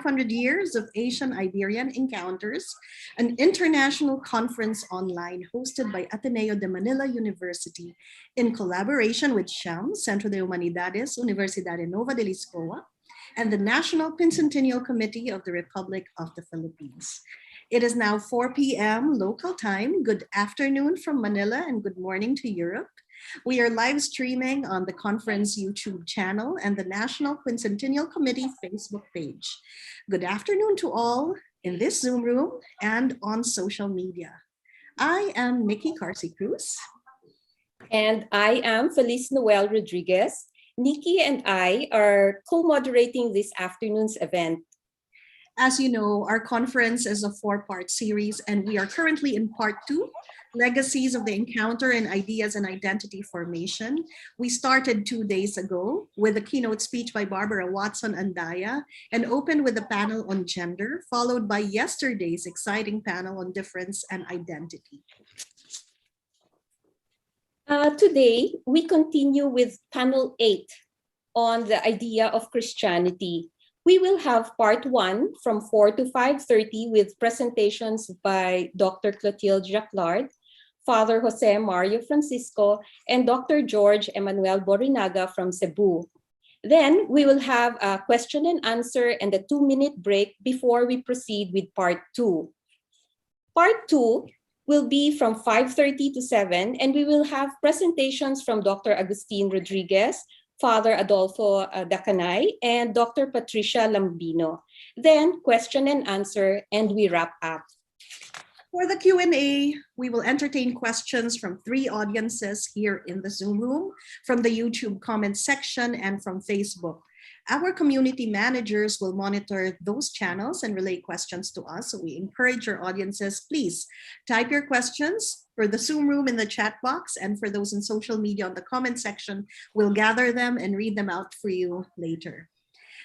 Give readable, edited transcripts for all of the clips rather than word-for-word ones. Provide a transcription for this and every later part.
500 Years of Asian-Iberian Encounters, an international conference online hosted by Ateneo de Manila University in collaboration with SHAM, Centro de Humanidades, Universidad Nova de Lisboa, and the National Quincentennial Committee of the Republic of the Philippines. It is now 4 p.m. local time. Good afternoon from Manila and good morning to Europe. We are live streaming on the conference YouTube channel and the National Quincentennial Committee Facebook page. Good afternoon to all in this Zoom room and on social media. I am Nikki Carci Cruz. And I am Feliz Noel Rodriguez. Nikki and I are co-moderating this afternoon's event. As you know, our conference is a 4-part series, and we are currently in part 2, Legacies of the Encounter in Ideas and Identity Formation. We started 2 days ago with a keynote speech by Barbara Watson Andaya and opened with a panel on gender, followed by yesterday's exciting panel on difference and identity. Today, we continue with panel 8 on the idea of Christianity. We will have part 1 from 4 to 5:30 with presentations by Dr. Clotilde Jaclard, Father Jose Mario Francisco, and Dr. George Emmanuel Borinaga from Cebu. Then we will have a question and answer and a 2-minute break before we proceed with part 2. Part 2 will be from 5:30 to 7, and we will have presentations from Dr. Agustin Rodriguez, Father Adolfo Dacanay, and Dr. Patricia Lambino. Then question and answer, and we wrap up. For the Q&A, we will entertain questions from 3 audiences here in the Zoom room, from the YouTube comment section, and from Facebook. Our community managers will monitor those channels and relay questions to us. So we encourage your audiences, please type your questions for the Zoom room in the chat box, and for those in social media on the comment section, we'll gather them and read them out for you later.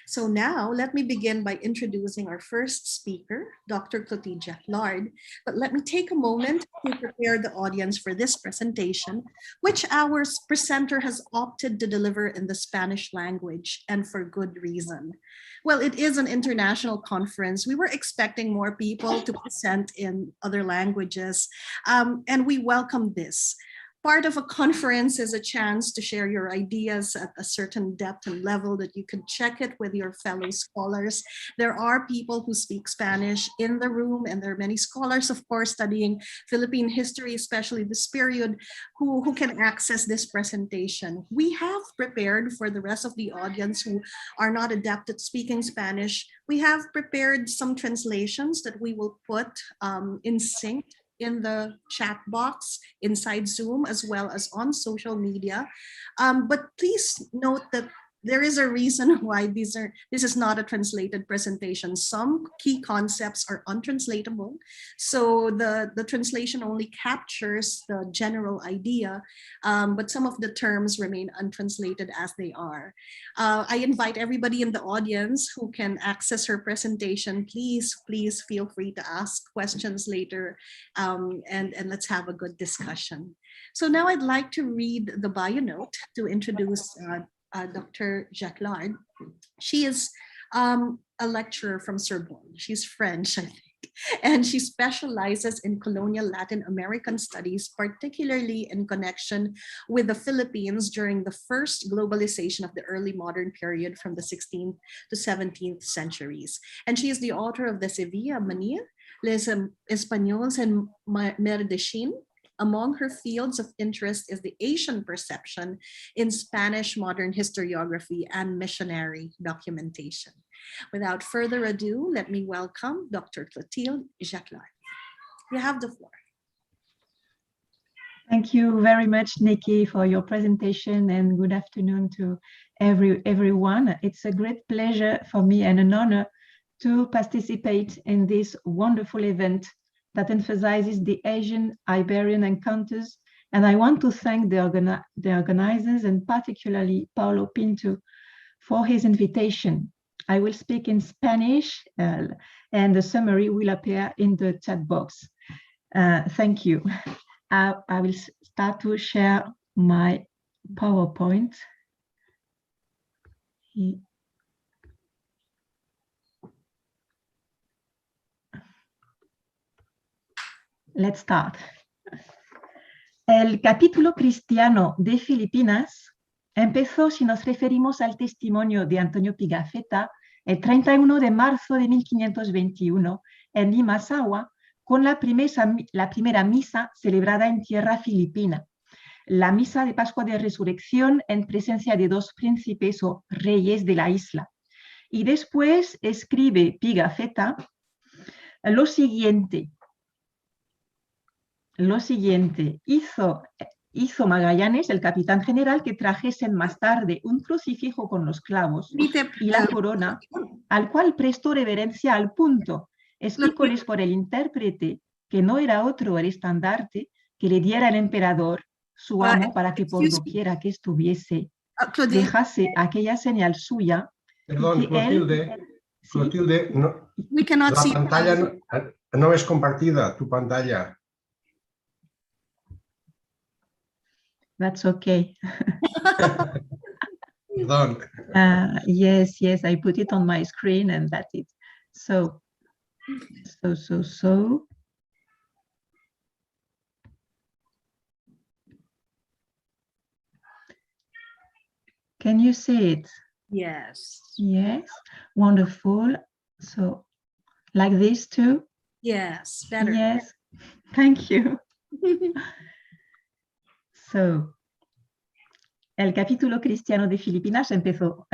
So now let me begin by introducing our first speaker, Dr. Clotilde Jaclard. But let me take a moment to prepare the audience for this presentation, which our presenter has opted to deliver in the Spanish language, and for good reason. Well, it is an international conference. We were expecting more people to present in other languages, and we welcome this. Part of a conference is a chance to share your ideas at a certain depth and level that you can check it with your fellow scholars. There are people who speak Spanish in the room, and there are many scholars, of course, studying Philippine history, especially this period, who can access this presentation. We have prepared for the rest of the audience who are not adept at speaking Spanish, we have prepared some translations that we will put in sync in the chat box inside Zoom, as well as on social media. But please note that there is a reason why this is not a translated presentation. Some key concepts are untranslatable, so the translation only captures the general idea, but some of the terms remain untranslated as they are. I invite everybody in the audience who can access her presentation, please feel free to ask questions later, and let's have a good discussion. So now I'd like to read the bio note to introduce Dr. Jaclard. She is a lecturer from Sorbonne. She's French, I think, and she specializes in colonial Latin American studies, particularly in connection with the Philippines during the first globalization of the early modern period from the 16th to 17th centuries. And she is the author of the Sevilla Manía, Les Espagnols en Mer de Chine. Among her fields of interest is the Asian perception in Spanish modern historiography and missionary documentation. Without further ado, let me welcome Dr. Clotilde Jaclard. You have the floor. Thank you very much, Nikki, for your presentation, and good afternoon to everyone. It's a great pleasure for me and an honor to participate in this wonderful event that emphasizes the Asian-Iberian encounters, and I want to thank the organizers, and particularly Paulo Pinto, for his invitation. I will speak in Spanish, and the summary will appear in the chat box. Thank you. I will start to share my PowerPoint. Let's start. El capítulo cristiano de Filipinas empezó, si nos referimos al testimonio de Antonio Pigafetta, el 31 de marzo de 1521 en Limasaua, con la primera misa celebrada en tierra filipina, la misa de Pascua de Resurrección en presencia de dos príncipes o reyes de la isla. Y después escribe Pigafetta lo siguiente, hizo Magallanes, el capitán general, que trajesen más tarde un crucifijo con los clavos y la corona, al cual prestó reverencia al punto. Explicóles por el intérprete que no era otro el estandarte que le diera el emperador, su amo, para que por doquiera que estuviese, Claudine, dejase aquella señal suya. Perdón, y que él- Clotilde, no, we cannot la see. pantalla no es compartida, tu pantalla. That's okay. Perdón. Yes, I put it on my screen and that's it. So. Can you see it? Yes. Yes, wonderful. So, like this too? Yes, better. Yes, thank you. So, el capítulo cristiano de Filipinas empezó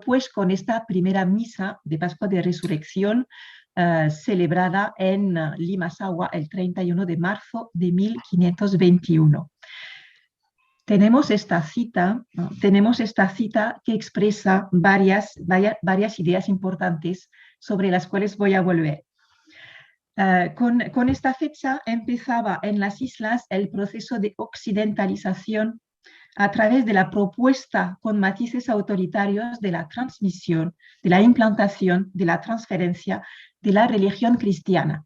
pues con esta primera misa de Pascua de Resurrección celebrada en Limasaua el 31 de marzo de 1521. Tenemos esta cita que expresa varias ideas importantes sobre las cuales voy a volver. Con esta fecha empezaba en las islas el proceso de occidentalización a través de la propuesta con matices autoritarios de la transmisión, de la implantación, de la transferencia de la religión cristiana.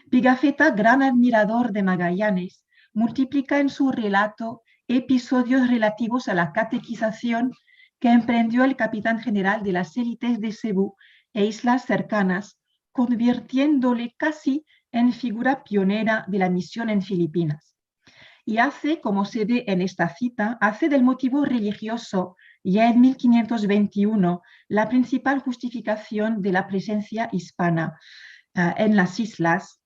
Pigafetta, gran admirador de Magallanes, multiplica en su relato episodios relativos a la catequización que emprendió el capitán general de las élites de Cebú e islas cercanas, convirtiéndole casi en figura pionera de la misión en Filipinas. Y hace, como se ve en esta cita, hace del motivo religioso ya en 1521 la principal justificación de la presencia hispana en las islas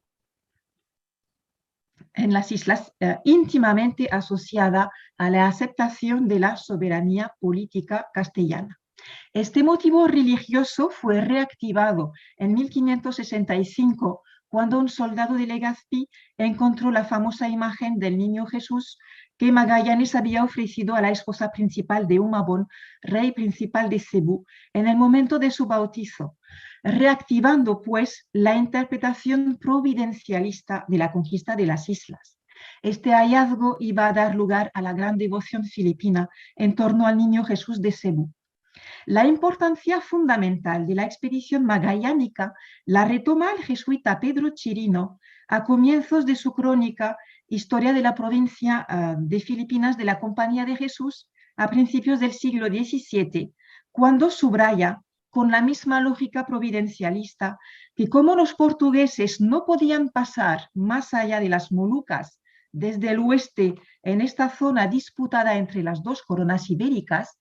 íntimamente asociada a la aceptación de la soberanía política castellana. Este motivo religioso fue reactivado en 1565 cuando un soldado de Legazpi encontró la famosa imagen del niño Jesús que Magallanes había ofrecido a la esposa principal de Humabón, rey principal de Cebú, en el momento de su bautizo, reactivando pues la interpretación providencialista de la conquista de las islas. Este hallazgo iba a dar lugar a la gran devoción filipina en torno al niño Jesús de Cebú. La importancia fundamental de la expedición magallánica la retoma el jesuita Pedro Chirino a comienzos de su crónica Historia de la provincia de Filipinas de la Compañía de Jesús a principios del siglo XVII, cuando subraya con la misma lógica providencialista que como los portugueses no podían pasar más allá de las Molucas desde el oeste en esta zona disputada entre las dos coronas ibéricas,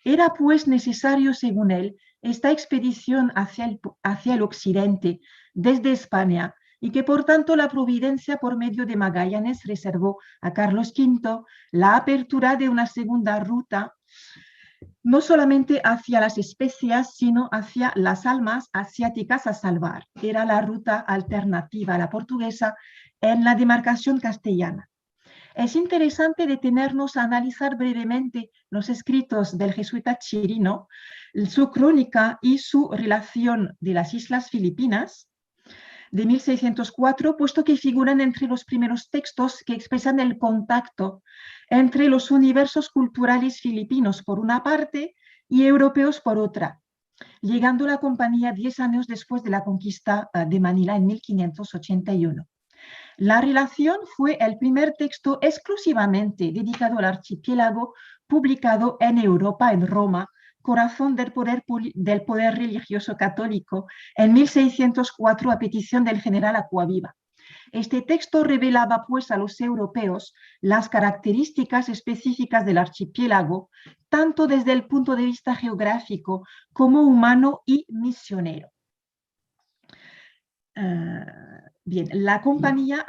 era pues necesario, según él, esta expedición hacia el occidente desde España y que por tanto la providencia por medio de Magallanes reservó a Carlos V la apertura de una segunda ruta no solamente hacia las especias, sino hacia las almas asiáticas a salvar. Era la ruta alternativa a la portuguesa en la demarcación castellana. Es interesante detenernos a analizar brevemente los escritos del jesuita Chirino, su crónica y su relación de las Islas Filipinas de 1604, puesto que figuran entre los primeros textos que expresan el contacto entre los universos culturales filipinos por una parte y europeos por otra, llegando la compañía 10 años después de la conquista de Manila en 1581. La relación fue el primer texto exclusivamente dedicado al archipiélago publicado en Europa, en Roma, corazón del poder religioso católico, en 1604 a petición del general Acuaviva. Este texto revelaba pues a los europeos las características específicas del archipiélago, tanto desde el punto de vista geográfico como humano y misionero. Bien, la compañía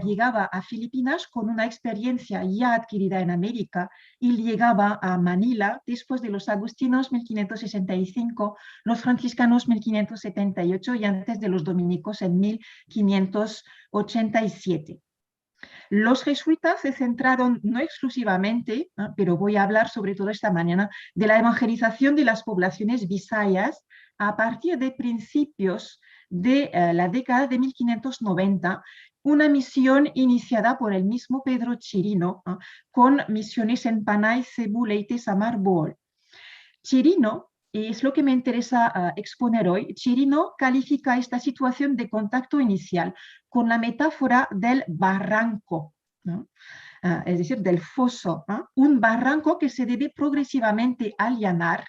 llegaba a Filipinas con una experiencia ya adquirida en América y llegaba a Manila después de los agustinos 1565, los franciscanos 1578 y antes de los dominicos en 1587. Los jesuitas se centraron no exclusivamente, pero voy a hablar sobre todo esta mañana, de la evangelización de las poblaciones visayas a partir de principios de la década de 1590, una misión iniciada por el mismo Pedro Chirino, con misiones en Panay, Cebú, Leyte, Samar, Bohol. Chirino, y es lo que me interesa exponer hoy, Chirino califica esta situación de contacto inicial con la metáfora del barranco, ¿no? Es decir, del foso, un barranco que se debe progresivamente allanar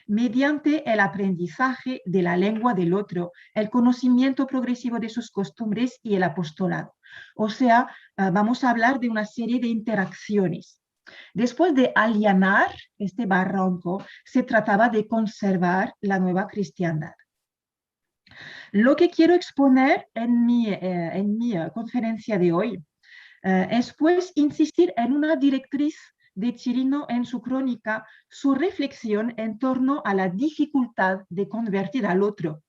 mediante el aprendizaje de la lengua del otro, el conocimiento progresivo de sus costumbres y el apostolado. O sea, vamos a hablar de una serie de interacciones. Después de allanar este barranco, se trataba de conservar la nueva cristiandad. Lo que quiero exponer en mi conferencia de hoy es pues insistir en una directriz de Chirino en su crónica, su reflexión en torno a la dificultad de convertir al otro,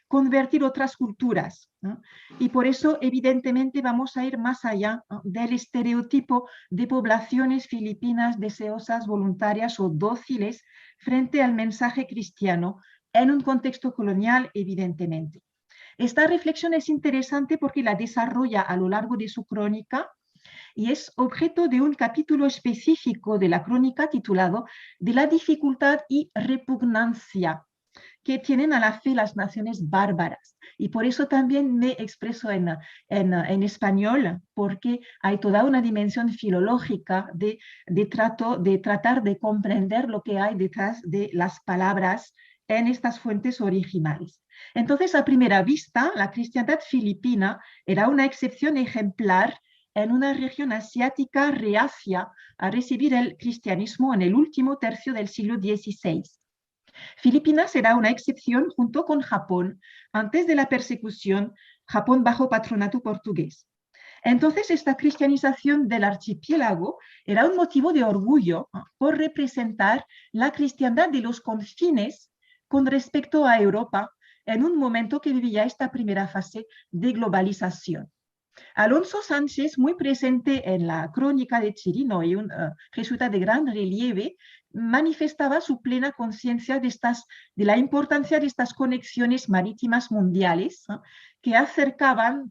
convertir otras culturas, ¿no? Y por eso, evidentemente, vamos a ir más allá, ¿no?, del estereotipo de poblaciones filipinas deseosas, voluntarias o dóciles frente al mensaje cristiano en un contexto colonial, evidentemente. Esta reflexión es interesante porque la desarrolla a lo largo de su crónica y es objeto de un capítulo específico de la crónica titulado "De la dificultad y repugnancia que tienen a la fe las naciones bárbaras". Y por eso también me expreso en español, porque hay toda una dimensión filológica de tratar de comprender lo que hay detrás de las palabras en estas fuentes originales. Entonces, a primera vista, la cristiandad filipina era una excepción ejemplar en una región asiática reacia a recibir el cristianismo en el último tercio del siglo XVI. Filipinas era una excepción junto con Japón antes de la persecución, Japón bajo patronato portugués. Entonces, esta cristianización del archipiélago era un motivo de orgullo por representar la cristiandad de los confines con respecto a Europa en un momento que vivía esta primera fase de globalización. Alonso Sánchez, muy presente en la crónica de Chirino y un jesuita de gran relieve, manifestaba su plena conciencia de la importancia de estas conexiones marítimas mundiales, que acercaban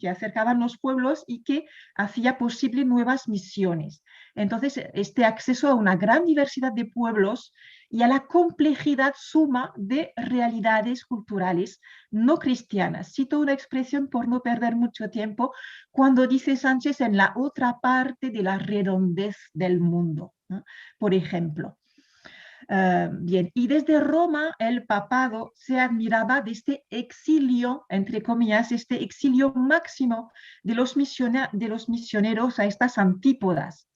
los pueblos y que hacía posible nuevas misiones. Entonces, este acceso a una gran diversidad de pueblos y a la complejidad suma de realidades culturales no cristianas. Cito una expresión por no perder mucho tiempo, cuando dice Sánchez en la otra parte de la redondez del mundo, ¿no? Por ejemplo. Bien, y desde Roma el papado se admiraba de este exilio, entre comillas, este exilio máximo de los misioneros a estas antípodas.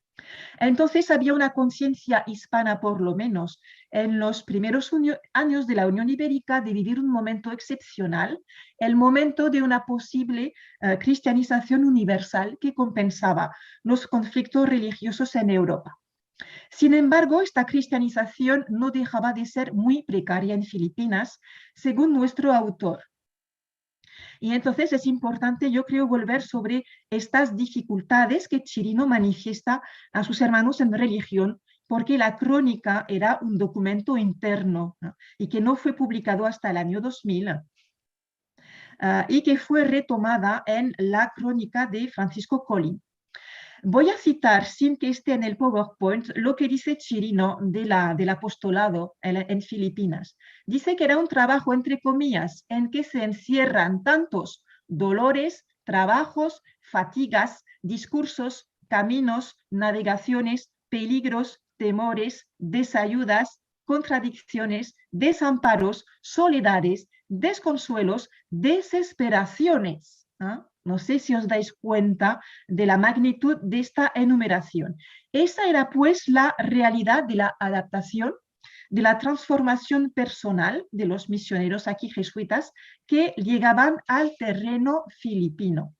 Entonces había una conciencia hispana, por lo menos en los primeros años de la Unión Ibérica, de vivir un momento excepcional, el momento de una posible cristianización universal que compensaba los conflictos religiosos en Europa. Sin embargo, esta cristianización no dejaba de ser muy precaria en Filipinas, según nuestro autor. Y entonces es importante, yo creo, volver sobre estas dificultades que Chirino manifiesta a sus hermanos en religión, porque la crónica era un documento interno, ¿no?, y que no fue publicado hasta el año 2000, y que fue retomada en la crónica de Francisco Colín. Voy a citar, sin que esté en el PowerPoint, lo que dice Chirino del apostolado en Filipinas. Dice que era un trabajo, entre comillas, en que se encierran tantos dolores, trabajos, fatigas, discursos, caminos, navegaciones, peligros, temores, desayudas, contradicciones, desamparos, soledades, desconsuelos, desesperaciones. No sé si os dais cuenta de la magnitud de esta enumeración. Esa era pues la realidad de la adaptación, de la transformación personal de los misioneros aquí jesuitas que llegaban al terreno filipino.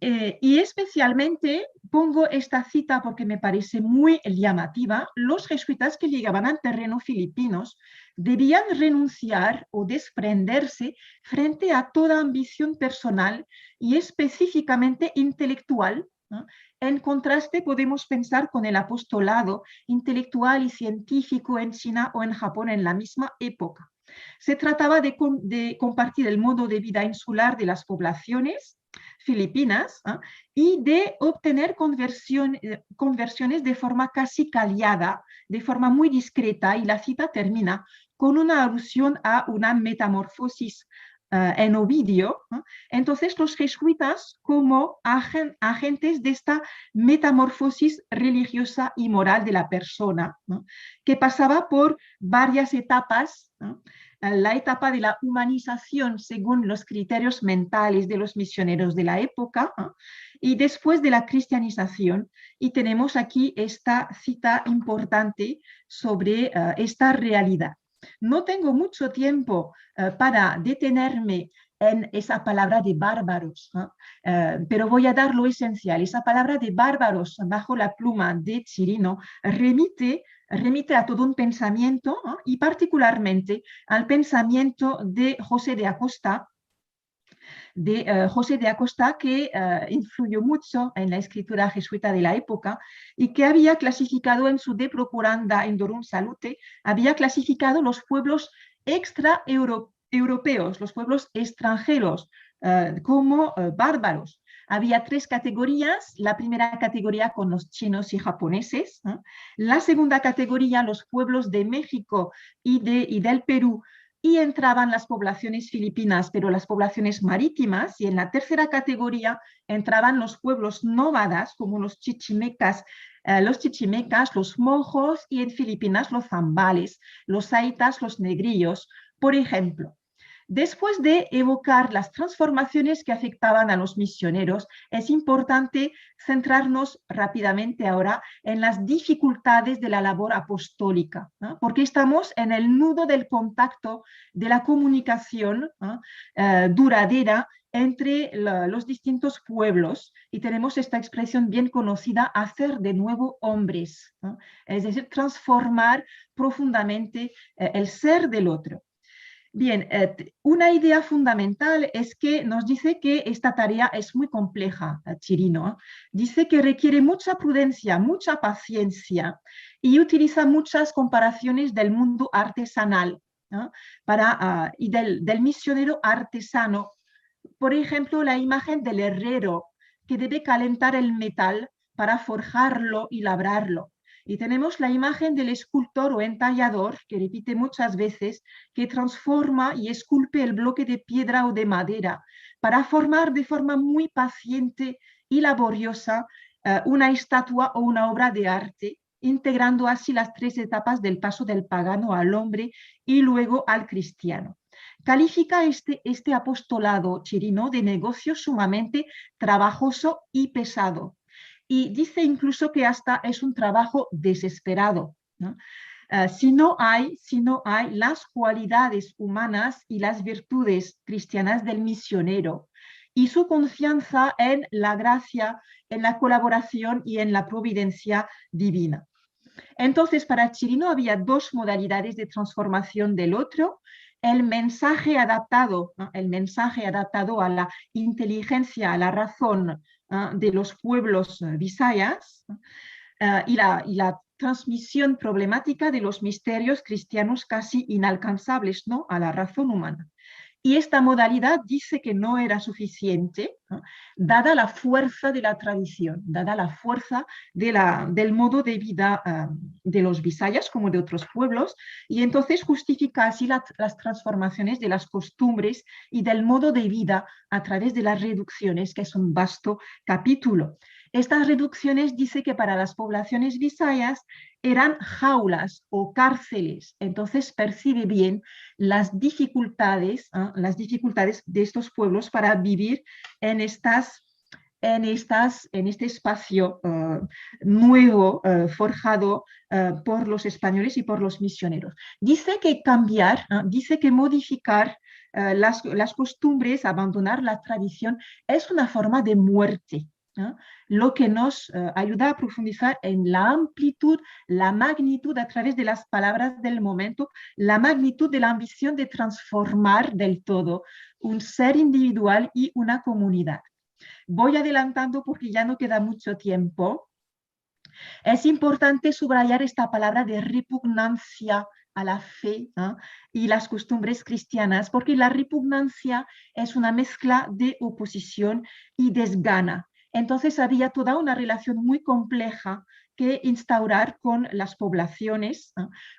Y especialmente pongo esta cita porque me parece muy llamativa. Los jesuitas que llegaban al terreno filipinos debían renunciar o desprenderse frente a toda ambición personal y específicamente intelectual, ¿no? En contraste, podemos pensar con el apostolado intelectual y científico en China o en Japón en la misma época. Se trataba de compartir el modo de vida insular de las poblaciones filipinas, ¿eh? Y de obtener conversiones de forma casi callada, de forma muy discreta, y la cita termina con una alusión a una metamorfosis en Ovidio. Entonces, los jesuitas como agentes de esta metamorfosis religiosa y moral de la persona, ¿no? Que pasaba por varias etapas, ¿no? La etapa de la humanización según los criterios mentales de los misioneros de la época, ¿no? Y después de la cristianización. Y tenemos aquí esta cita importante sobre esta realidad. No tengo mucho tiempo para detenerme en esa palabra de bárbaros, ¿no? Pero voy a dar lo esencial. Esa palabra de bárbaros bajo la pluma de Chirino remite a todo un pensamiento, ¿no? Y particularmente al pensamiento de José de Acosta, que influyó mucho en la escritura jesuita de la época y que había clasificado en su De Procuranda Indorum Salute, había clasificado los pueblos extraeuropeos, los pueblos extranjeros, como bárbaros. Había 3 categorías. La primera categoría con los chinos y japoneses, ¿no? La segunda categoría, los pueblos de México y del Perú, y entraban las poblaciones filipinas, pero las poblaciones marítimas, y en la tercera categoría entraban los pueblos nómadas, como los chichimecas, los mojos, y en Filipinas los zambales, los aitas, los negrillos, por ejemplo. Después de evocar las transformaciones que afectaban a los misioneros, es importante centrarnos rápidamente ahora en las dificultades de la labor apostólica, ¿no? Porque estamos en el nudo del contacto, de la comunicación, ¿no? Duradera entre los distintos pueblos, y tenemos esta expresión bien conocida, hacer de nuevo hombres, ¿no? Es decir, transformar profundamente el ser del otro. Bien, una idea fundamental es que nos dice que esta tarea es muy compleja, Chirino. Dice que requiere mucha prudencia, mucha paciencia, y utiliza muchas comparaciones del mundo artesanal, ¿no? Y del misionero artesano. Por ejemplo, la imagen del herrero que debe calentar el metal para forjarlo y labrarlo. Y tenemos la imagen del escultor o entallador, que repite muchas veces, que transforma y esculpe el bloque de piedra o de madera para formar de forma muy paciente y laboriosa una estatua o una obra de arte, integrando así las 3 etapas del paso del pagano al hombre y luego al cristiano. Califica este apostolado chirino de negocio sumamente trabajoso y pesado. Y dice incluso que hasta es un trabajo desesperado, ¿no? Si no hay las cualidades humanas y las virtudes cristianas del misionero y su confianza en la gracia, en la colaboración y en la providencia divina. Entonces, para Chirino había 2 modalidades de transformación del otro: el mensaje adaptado, ¿no? El mensaje adaptado a la inteligencia, a la razón de los pueblos visayas, y la transmisión problemática de los misterios cristianos casi inalcanzables, ¿no? A la razón humana. Y esta modalidad dice que no era suficiente, ¿no? Dada la fuerza de la tradición, dada la fuerza del modo de vida de los visayas como de otros pueblos, y entonces justifica así las transformaciones de las costumbres y del modo de vida a través de las reducciones, que es un vasto capítulo. Estas reducciones dice que para las poblaciones visayas eran jaulas o cárceles. Entonces percibe bien las dificultades de estos pueblos para vivir en este espacio nuevo forjado por los españoles y por los misioneros. Dice que cambiar, dice que modificar las costumbres, abandonar la tradición, es una forma de muerte. Lo que nos ayuda a profundizar en la amplitud, la magnitud a través de las palabras del momento, la magnitud de la ambición de transformar del todo un ser individual y una comunidad. Voy adelantando porque ya no queda mucho tiempo. Es importante subrayar esta palabra de repugnancia a la fe y las costumbres cristianas, porque la repugnancia es una mezcla de oposición y desgana. Entonces había toda una relación muy compleja que instaurar con las poblaciones,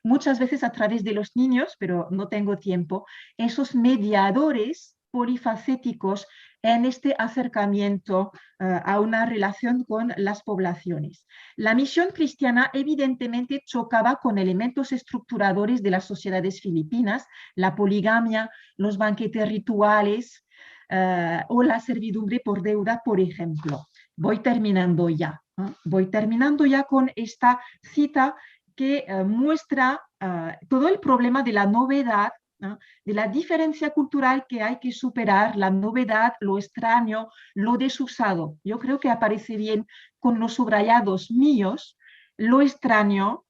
muchas veces a través de los niños, pero no tengo tiempo, esos mediadores polifacéticos en este acercamiento a una relación con las poblaciones. La misión cristiana evidentemente chocaba con elementos estructuradores de las sociedades filipinas, la poligamia, los banquetes rituales o la servidumbre por deuda, por ejemplo. Voy terminando ya. Voy terminando ya con esta cita que muestra todo el problema de la novedad, de la diferencia cultural que hay que superar, la novedad, lo extraño, lo desusado. Yo creo que aparece bien con los subrayados míos, lo extraño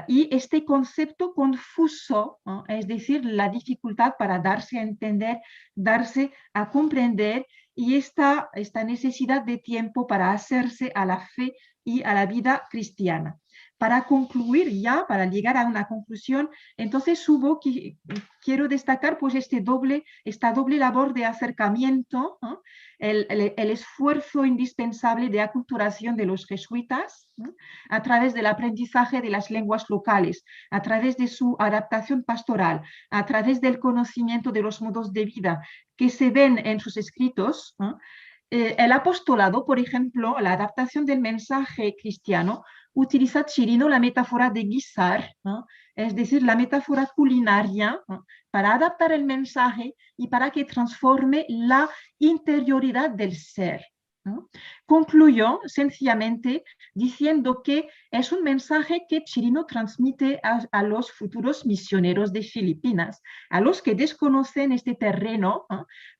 y este concepto confuso, es decir, la dificultad para darse a entender, darse a comprender y esta necesidad de tiempo para hacerse a la fe y a la vida cristiana. Para concluir ya, para llegar a una conclusión, entonces quiero destacar pues esta doble labor de acercamiento, el esfuerzo indispensable de aculturación de los jesuitas a través del aprendizaje de las lenguas locales, a través de su adaptación pastoral, a través del conocimiento de los modos de vida que se ven en sus escritos. El apostolado, por ejemplo, la adaptación del mensaje cristiano, utiliza Chirino la metáfora de guisar, es decir, la metáfora culinaria, para adaptar el mensaje y para que transforme la interioridad del ser. Concluyó sencillamente diciendo que es un mensaje que Chirino transmite a los futuros misioneros de Filipinas, a los que desconocen este terreno,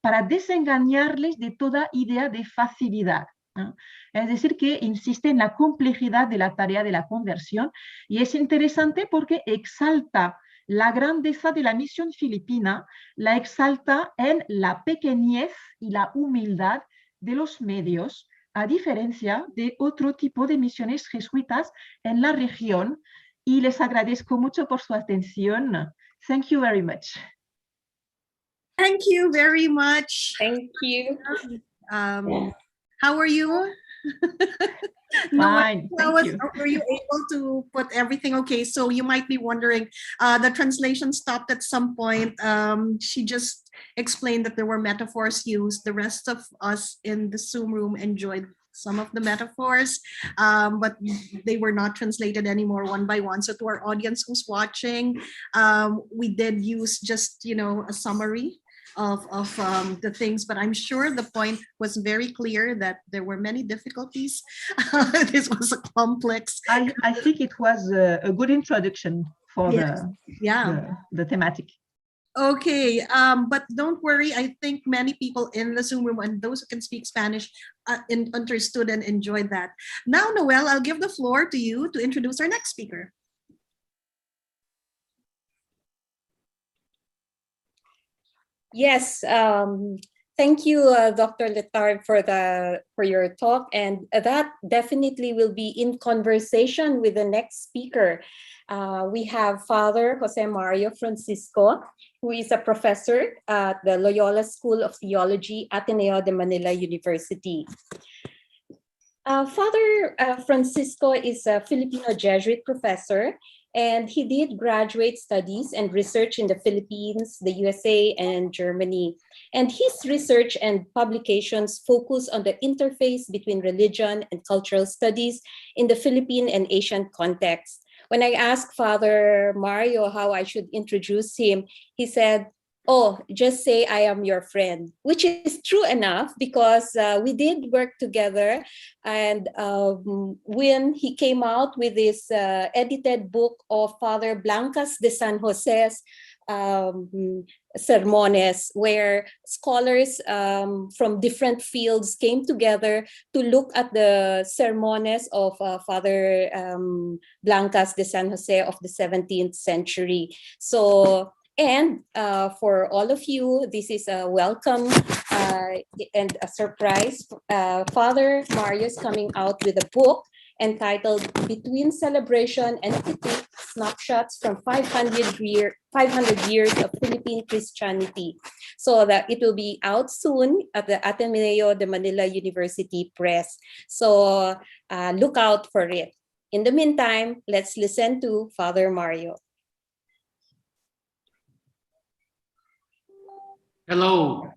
para desengañarles de toda idea de facilidad. Es decir, que insiste en la complejidad de la tarea de la conversión y es interesante porque exalta la grandeza de la misión filipina, la exalta en la pequeñez y la humildad de los medios, a diferencia de otro tipo de misiones jesuitas en la región. Y les agradezco mucho por su atención. Thank you very much. Thank you very much. Thank you. How are you? Fine, thank you. Were you able to put everything okay? So you might be wondering, the translation stopped at some point. She just explained that there were metaphors used. The rest of us in the Zoom room enjoyed some of the metaphors, but they were not translated anymore one by one. So to our audience who's watching, we did use just, a summary of the things, but I'm sure the point was very clear that there were many difficulties. This was a complex. I think it was a good introduction for the thematic. Okay, but don't worry. I think many people in the Zoom room and those who can speak Spanish understood and enjoyed that. Now, Noel, I'll give the floor to you to introduce our next speaker. Yes, thank you, Dr. Letard, for your talk, and that definitely will be in conversation with the next speaker. We have Father Jose Mario Francisco, who is a professor at the Loyola School of Theology, Ateneo de Manila University. Father Francisco is a Filipino Jesuit professor And he did graduate studies and research in the Philippines, the USA, and Germany. And his research and publications focus on the interface between religion and cultural studies in the Philippine and Asian context. When I asked Father Mario how I should introduce him, he said, "Oh, just say I am your friend," which is true enough because we did work together. And when he came out with this edited book of Father Blancas de San Jose's um, sermones, where scholars from different fields came together to look at the sermones of Father Blancas de San Jose of the 17th century. So, and for all of you, this is a welcome and a surprise. Father Mario is coming out with a book entitled Between Celebration and Critique, Snapshots from 500 Years of Philippine Christianity. So that it will be out soon at the Ateneo de Manila University Press. So look out for it. In the meantime, let's listen to Father Mario. Hello,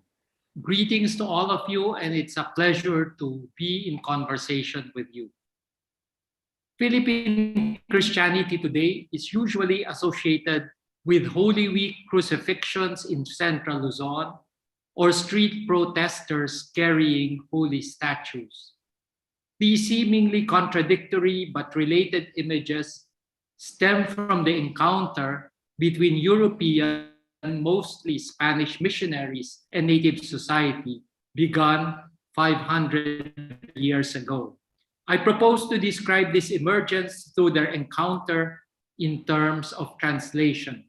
greetings to all of you, and it's a pleasure to be in conversation with you. Philippine Christianity today is usually associated with Holy Week crucifixions in central Luzon or street protesters carrying holy statues. These seemingly contradictory but related images stem from the encounter between European, mostly Spanish missionaries and native society begun 500 years ago. I propose to describe this emergence through their encounter in terms of translation.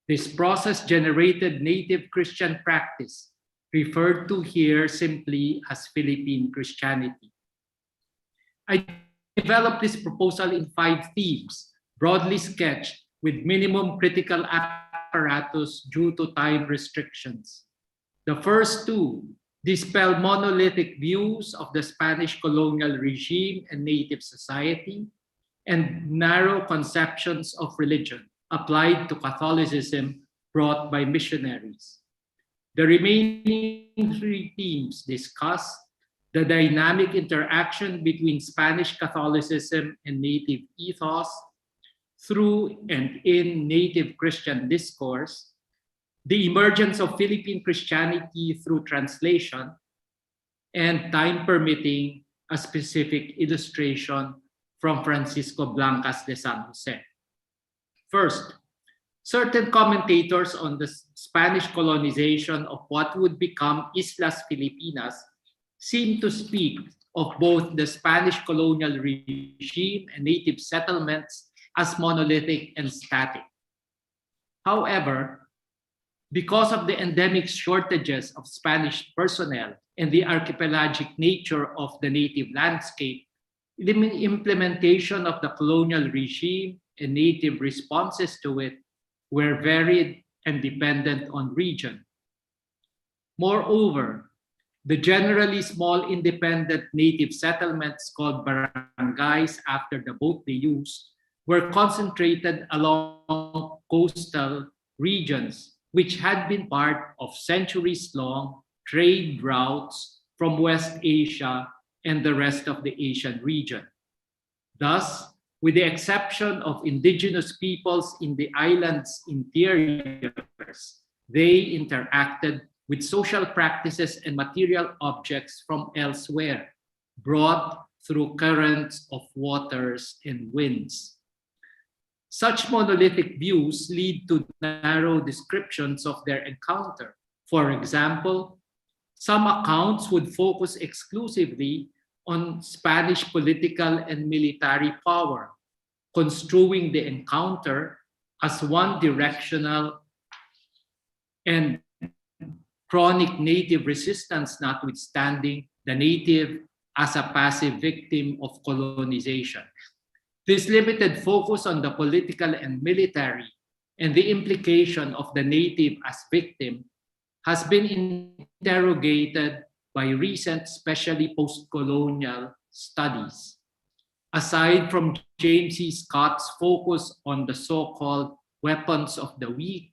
This process generated native Christian practice, referred to here simply as Philippine Christianity. I developed this proposal in 5 themes, broadly sketched with minimum critical apparatus due to time restrictions. The first 2 dispel monolithic views of the Spanish colonial regime and native society, and narrow conceptions of religion applied to Catholicism brought by missionaries. The remaining 3 themes discuss the dynamic interaction between Spanish Catholicism and native ethos through and in native Christian discourse, the emergence of Philippine Christianity through translation, and time permitting, a specific illustration from Francisco Blancas de San Jose. First, certain commentators on the Spanish colonization of what would become Islas Filipinas seem to speak of both the Spanish colonial regime and native settlements as monolithic and static. However, because of the endemic shortages of Spanish personnel and the archipelagic nature of the native landscape, the implementation of the colonial regime and native responses to it were varied and dependent on region. Moreover, the generally small independent native settlements called barangays after the boat they used were concentrated along coastal regions which had been part of centuries-long trade routes from West Asia and the rest of the Asian region. Thus, with the exception of indigenous peoples in the island's interiors, they interacted with social practices and material objects from elsewhere, brought through currents of waters and winds. Such monolithic views lead to narrow descriptions of their encounter. For example, some accounts would focus exclusively on Spanish political and military power, construing the encounter as one directional and chronic native resistance notwithstanding the native as a passive victim of colonization. This limited focus on the political and military and the implication of the native as victim has been interrogated by recent, especially post-colonial studies. Aside from James C. Scott's focus on the so-called weapons of the weak,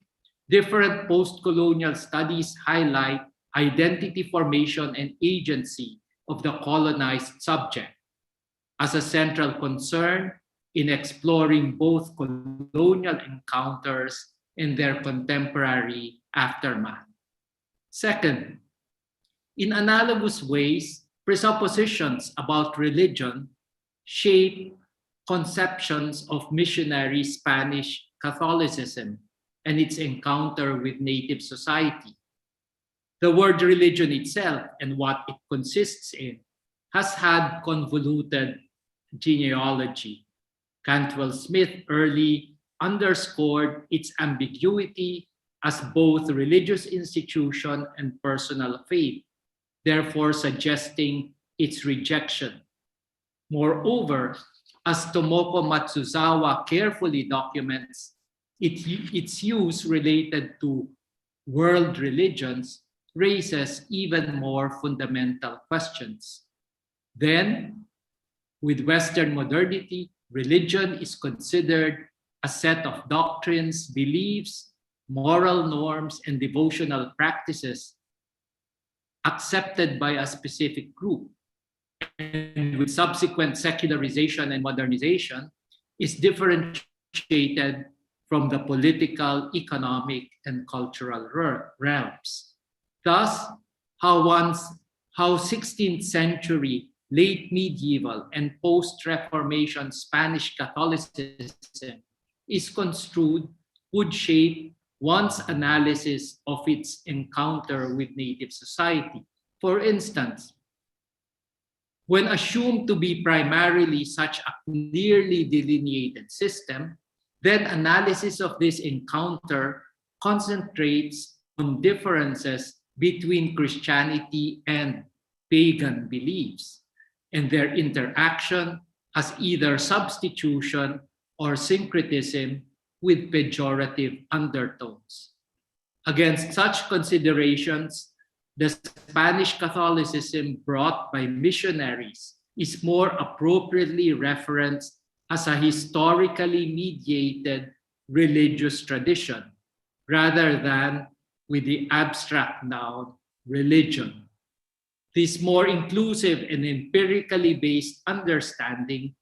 different post-colonial studies highlight identity formation and agency of the colonized subject as a central concern in exploring both colonial encounters and their contemporary aftermath. Second, in analogous ways, presuppositions about religion shape conceptions of missionary Spanish Catholicism and its encounter with native society. The word religion itself and what it consists in has had convoluted genealogy. Cantwell Smith early underscored its ambiguity as both religious institution and personal faith, therefore suggesting its rejection. Moreover, as Tomoko Matsuzawa carefully documents, its use related to world religions raises even more fundamental questions. Then, with Western modernity, religion is considered a set of doctrines, beliefs, moral norms, and devotional practices accepted by a specific group. And with subsequent secularization and modernization, is differentiated from the political, economic, and cultural realms. Thus, how 16th century, late medieval, and post-Reformation Spanish Catholicism is construed would shape one's analysis of its encounter with native society. For instance, when assumed to be primarily such a clearly delineated system, then analysis of this encounter concentrates on differences between Christianity and pagan beliefs and their interaction as either substitution or syncretism with pejorative undertones. Against such considerations, the Spanish Catholicism brought by missionaries is more appropriately referenced as a historically mediated religious tradition rather than with the abstract noun religion. This more inclusive and empirically based understanding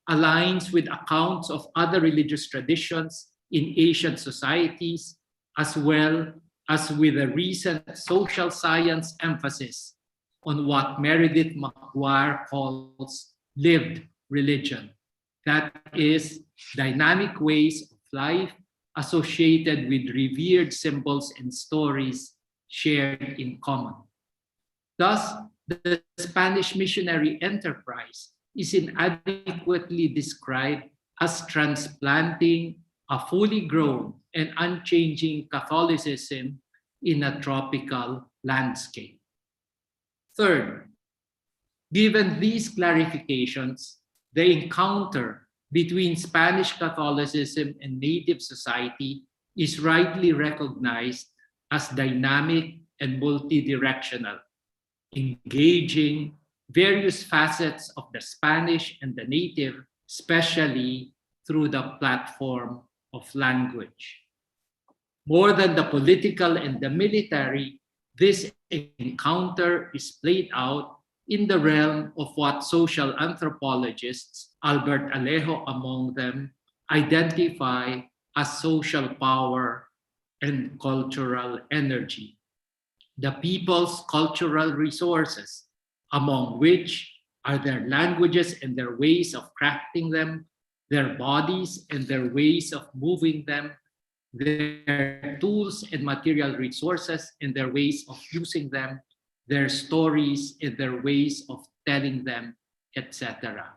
aligns with accounts of other religious traditions in Asian societies, as well as with a recent social science emphasis on what Meredith McGuire calls lived religion. That is, dynamic ways of life associated with revered symbols and stories shared in common. Thus, the Spanish missionary enterprise is inadequately described as transplanting a fully grown and unchanging Catholicism in a tropical landscape. Third, given these clarifications, the encounter between Spanish Catholicism and native society is rightly recognized as dynamic and multidirectional, engaging various facets of the Spanish and the native, especially through the platform of language. More than the political and the military, this encounter is played out in the realm of what social anthropologists, Albert Alejo among them, identify as social power and cultural energy. The people's cultural resources, among which are their languages and their ways of crafting them, their bodies and their ways of moving them, their tools and material resources and their ways of using them, their stories and their ways of telling them, etc.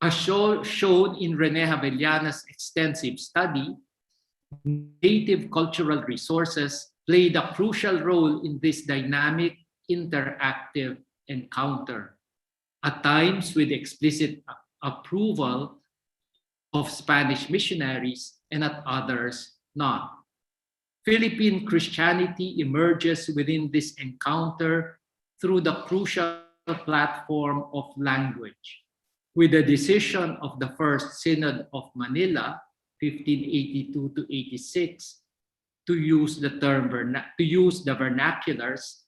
As shown in Rene Havellana's extensive study, native cultural resources played a crucial role in this dynamic, interactive encounter, at times with explicit approval of Spanish missionaries and at others not. Philippine Christianity emerges within this encounter through the crucial platform of language. With the decision of the First Synod of Manila, 1582 to 86, to use the vernaculars,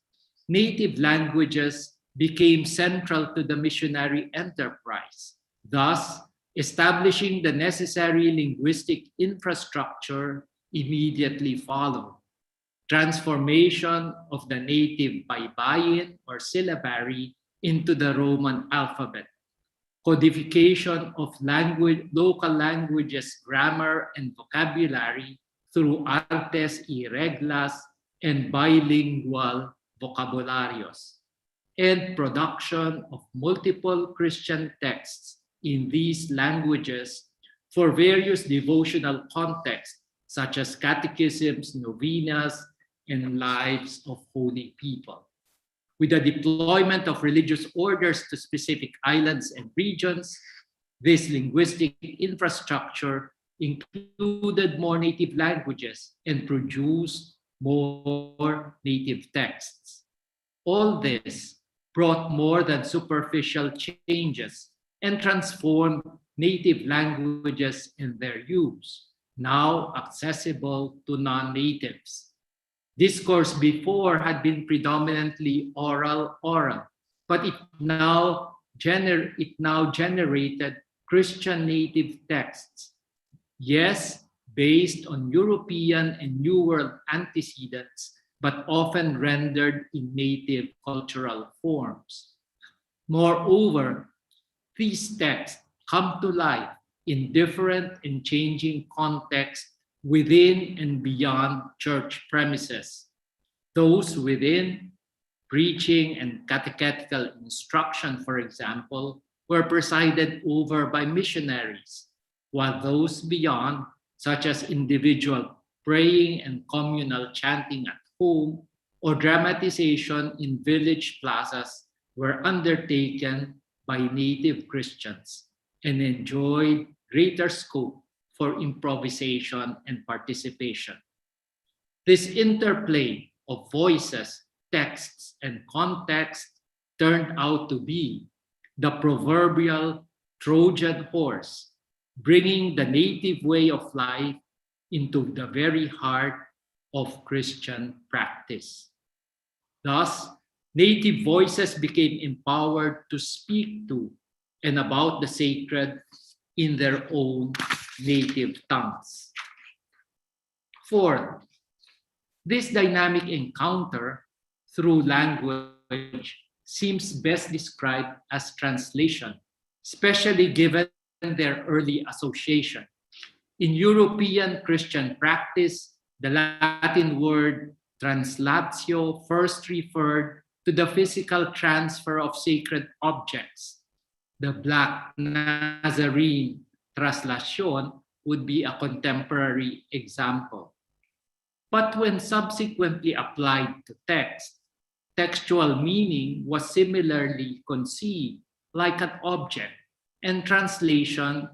native languages became central to the missionary enterprise, thus establishing the necessary linguistic infrastructure immediately followed. Transformation of the native baybayin or syllabary into the Roman alphabet. Codification of local languages, grammar, and vocabulary through artes y reglas and bilingual vocabularios, and production of multiple Christian texts in these languages for various devotional contexts, such as catechisms, novenas, and lives of holy people. With the deployment of religious orders to specific islands and regions, this linguistic infrastructure included more native languages and produced more native texts. All this brought more than superficial changes and transformed native languages and their use, now accessible to non-natives. Discourse before had been predominantly oral, but it now generated Christian native texts, yes, based on European and New World antecedents, but often rendered in native cultural forms. Moreover, these texts come to life in different and changing contexts within and beyond church premises. Those within, preaching and catechetical instruction, for example, were presided over by missionaries, while those beyond, such as individual praying and communal chanting at home, or dramatization in village plazas, were undertaken by native Christians and enjoyed greater scope for improvisation and participation. This interplay of voices, texts, and context turned out to be the proverbial Trojan horse, bringing the native way of life into the very heart of Christian practice. Thus, native voices became empowered to speak to and about the sacred in their own native tongues. Fourth, this dynamic encounter through language seems best described as translation, especially given their early association. In European Christian practice, the Latin word translatio first referred to the physical transfer of sacred objects. The Black Nazarene translation would be a contemporary example. But when subsequently applied to text, textual meaning was similarly conceived like an object, and translation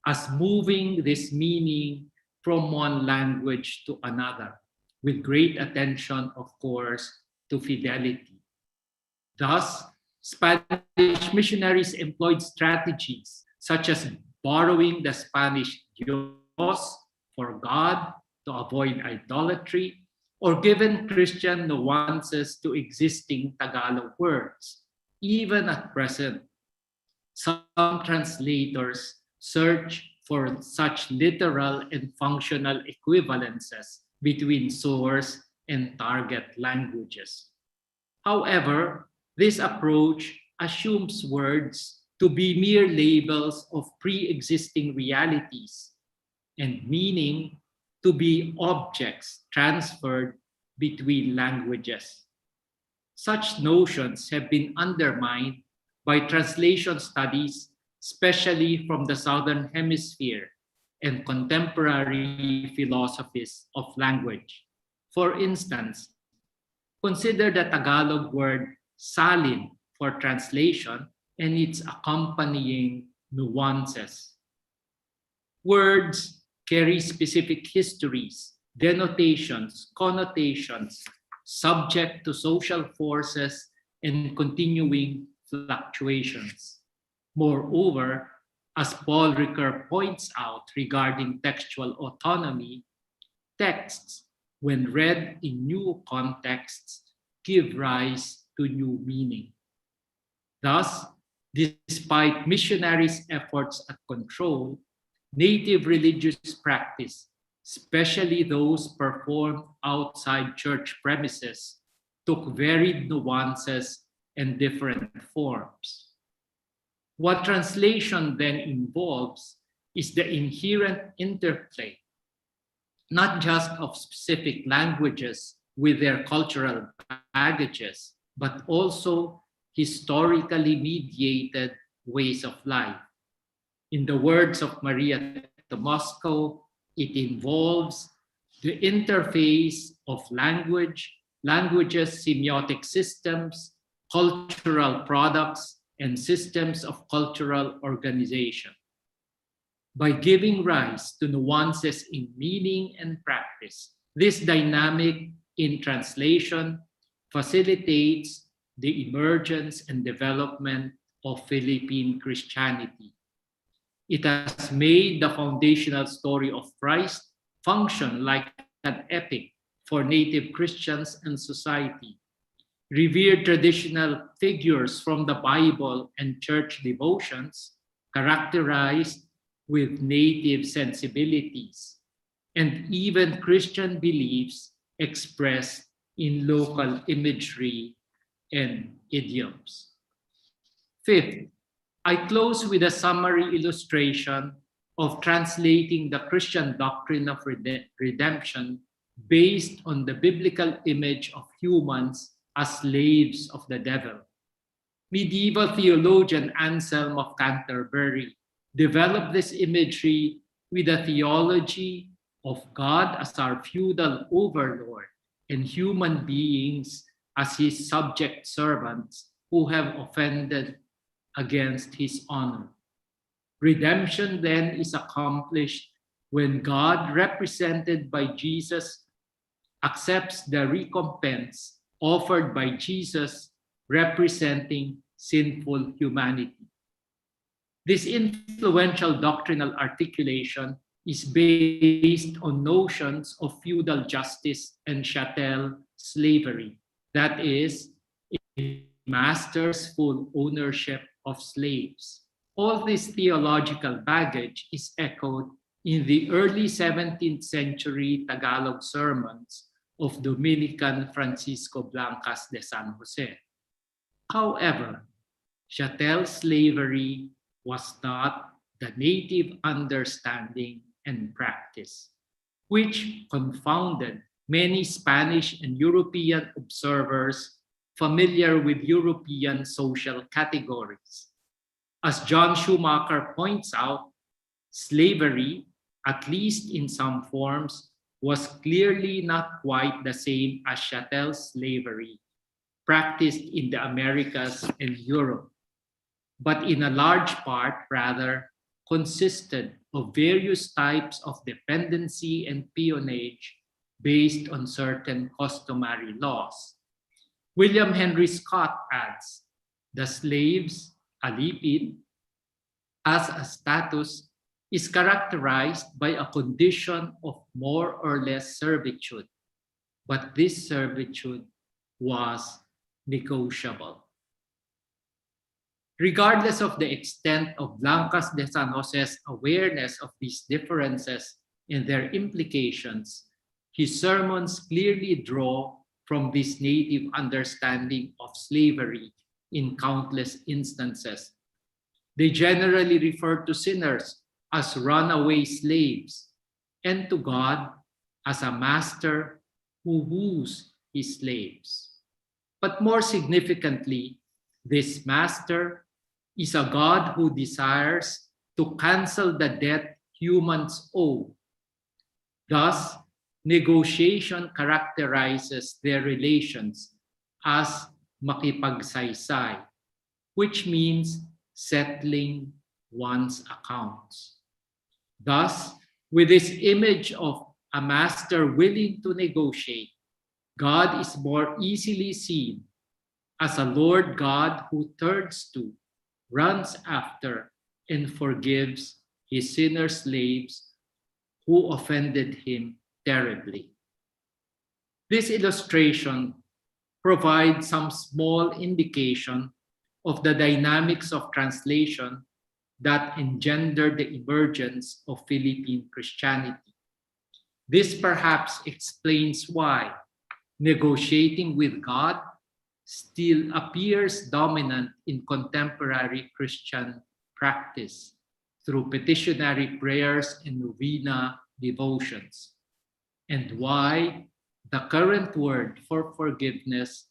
as moving this meaning from one language to another, with great attention, of course, to fidelity. Thus, Spanish missionaries employed strategies such as borrowing the Spanish Dios for God to avoid idolatry, or given Christian nuances to existing Tagalog words. Even at present, some translators search for such literal and functional equivalences between source and target languages. However, this approach assumes words to be mere labels of pre-existing realities and meaning to be objects transferred between languages. Such notions have been undermined by translation studies, especially from the Southern Hemisphere and contemporary philosophies of language. For instance, consider the Tagalog word salin for translation and its accompanying nuances. Words carry specific histories, denotations, connotations, subject to social forces, and continuing fluctuations. Moreover, as Paul Ricoeur points out regarding textual autonomy, texts, when read in new contexts, give rise to new meaning. Thus, despite missionaries' efforts at control, native religious practice, especially those performed outside church premises, took varied nuances and different forms. What translation then involves is the inherent interplay, not just of specific languages with their cultural baggages, but also historically mediated ways of life. In the words of Maria Tomosco, it involves the interface of languages, semiotic systems, cultural products, and systems of cultural organization. By giving rise to nuances in meaning and practice, this dynamic in translation facilitates the emergence and development of Philippine Christianity. It has made the foundational story of Christ function like an epic for native Christians and society. Revered traditional figures from the Bible and church devotions characterized with native sensibilities, and even Christian beliefs expressed in local imagery and idioms. Fifth, I close with a summary illustration of translating the Christian doctrine of redemption based on the biblical image of humans as slaves of the devil. Medieval theologian Anselm of Canterbury developed this imagery with a theology of God as our feudal overlord and human beings as his subject servants who have offended against his honor. Redemption then is accomplished when God, represented by Jesus, accepts the recompense offered by Jesus, representing sinful humanity. This influential doctrinal articulation is based on notions of feudal justice and chattel slavery, that is, a master's full ownership of slaves. All this theological baggage is echoed in the early 17th century Tagalog sermons of Dominican Francisco Blancas de San Jose. However, chattel slavery was not the native understanding and practice, which confounded many Spanish and European observers familiar with European social categories. As John Schumacher points out, slavery, at least in some forms, was clearly not quite the same as chattel slavery practiced in the Americas and Europe, but in a large part, rather, consisted of various types of dependency and peonage based on certain customary laws. William Henry Scott adds, the slave's alipid as a status is characterized by a condition of more or less servitude, but this servitude was negotiable. Regardless of the extent of Blancas de San Jose's awareness of these differences and their implications, his sermons clearly draw from this native understanding of slavery in countless instances. They generally refer to sinners as runaway slaves and to God as a master who woos his slaves. But more significantly, this master is a God who desires to cancel the debt humans owe. Thus, negotiation characterizes their relations as makipagsaysay, which means settling one's accounts. Thus, with this image of a master willing to negotiate, God is more easily seen as a Lord God who turns to, runs after, and forgives his sinner slaves who offended him terribly. This illustration provides some small indication of the dynamics of translation that engendered the emergence of Philippine Christianity. This perhaps explains why negotiating with God still appears dominant in contemporary Christian practice through petitionary prayers and novena devotions, and why the current word for forgiveness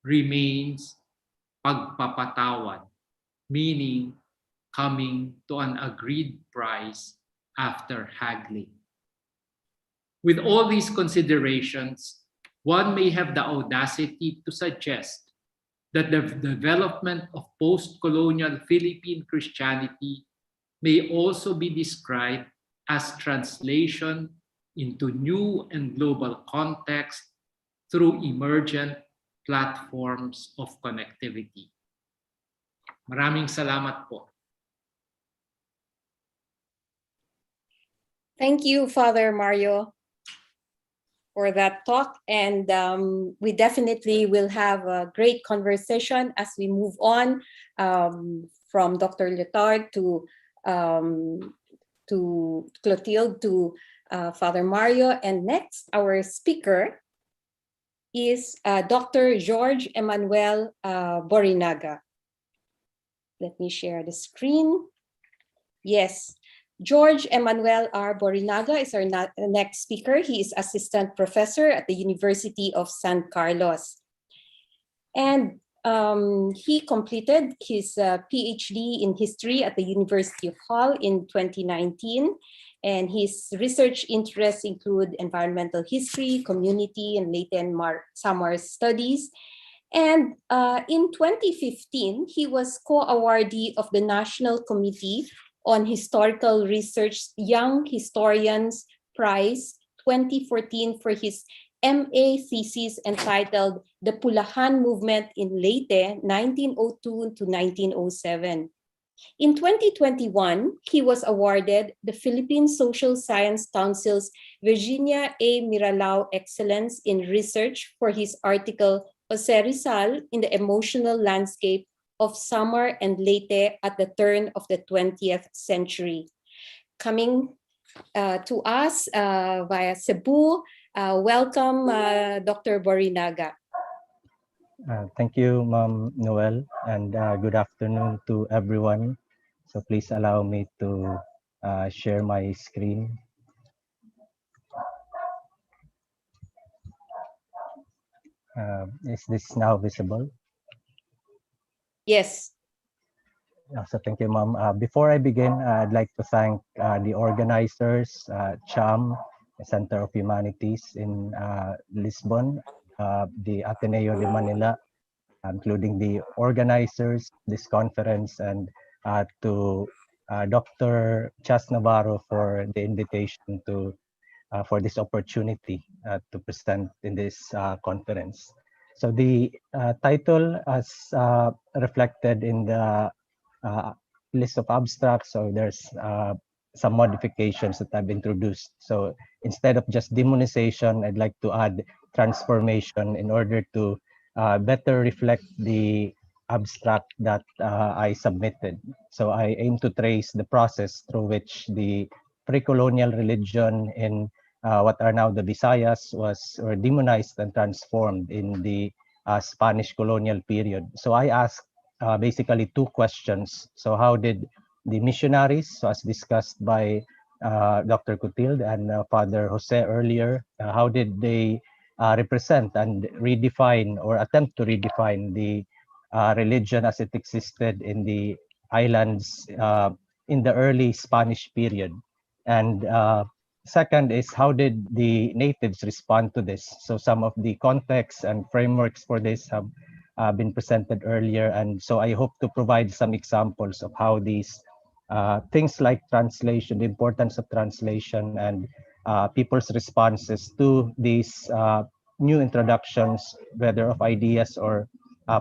remains pagpapatawad, meaning coming to an agreed price after haggling. With all these considerations, one may have the audacity to suggest that the development of post-colonial Philippine Christianity may also be described as translation into new and global context through emergent platforms of connectivity. Maraming salamat po. Thank you, Father Mario, for that talk. And we definitely will have a great conversation as we move on from Dr. Letard to Clotilde to Father Mario. And next, our speaker is Dr. George Emmanuel Borinaga. Let me share the screen. Yes. George Emmanuel R. Borinaga is our next speaker. He is assistant professor at the University of San Carlos. And he completed his PhD in history at the University of Hull in 2019. And his research interests include environmental history, community, and Latin Samar studies. And in 2015, he was co-awardee of the National Committee on Historical Research Young Historians Prize 2014 for his MA thesis entitled The Pulahan Movement in Leyte, 1902 to 1907. In 2021, he was awarded the Philippine Social Science Council's Virginia A. Miralao Excellence in Research for his article Jose Rizal in the Emotional Landscape of Samar and Leyte at the turn of the 20th century. Coming to us via Cebu, welcome Dr. Borinaga. Thank you, Ma'am Noel, and good afternoon to everyone. So please allow me to share my screen. Is this now visible? Yes. So thank you, Ma'am. Before I begin, I'd like to thank the organizers, CHAM, the Center of Humanities in Lisbon, the Ateneo de Manila, including the organizers of this conference, and to Dr. Chas Navarro for the invitation to for this opportunity to present in this conference. So the title, as reflected in the list of abstracts, so there's some modifications that I've introduced. So instead of just demonization, I'd like to add transformation in order to better reflect the abstract that I submitted. So I aim to trace the process through which the pre-colonial religion in what are now the Visayas were demonized and transformed in the Spanish colonial period. So I asked basically two questions. So how did the missionaries, so as discussed by Dr. Clotilde and Father Jose earlier, how did they represent and redefine or attempt to redefine the religion as it existed in the islands in the early Spanish period? And second is, how did the natives respond to this? So some of the context and frameworks for this have been presented earlier. And so I hope to provide some examples of how these things like translation, the importance of translation, and people's responses to these new introductions, whether of ideas or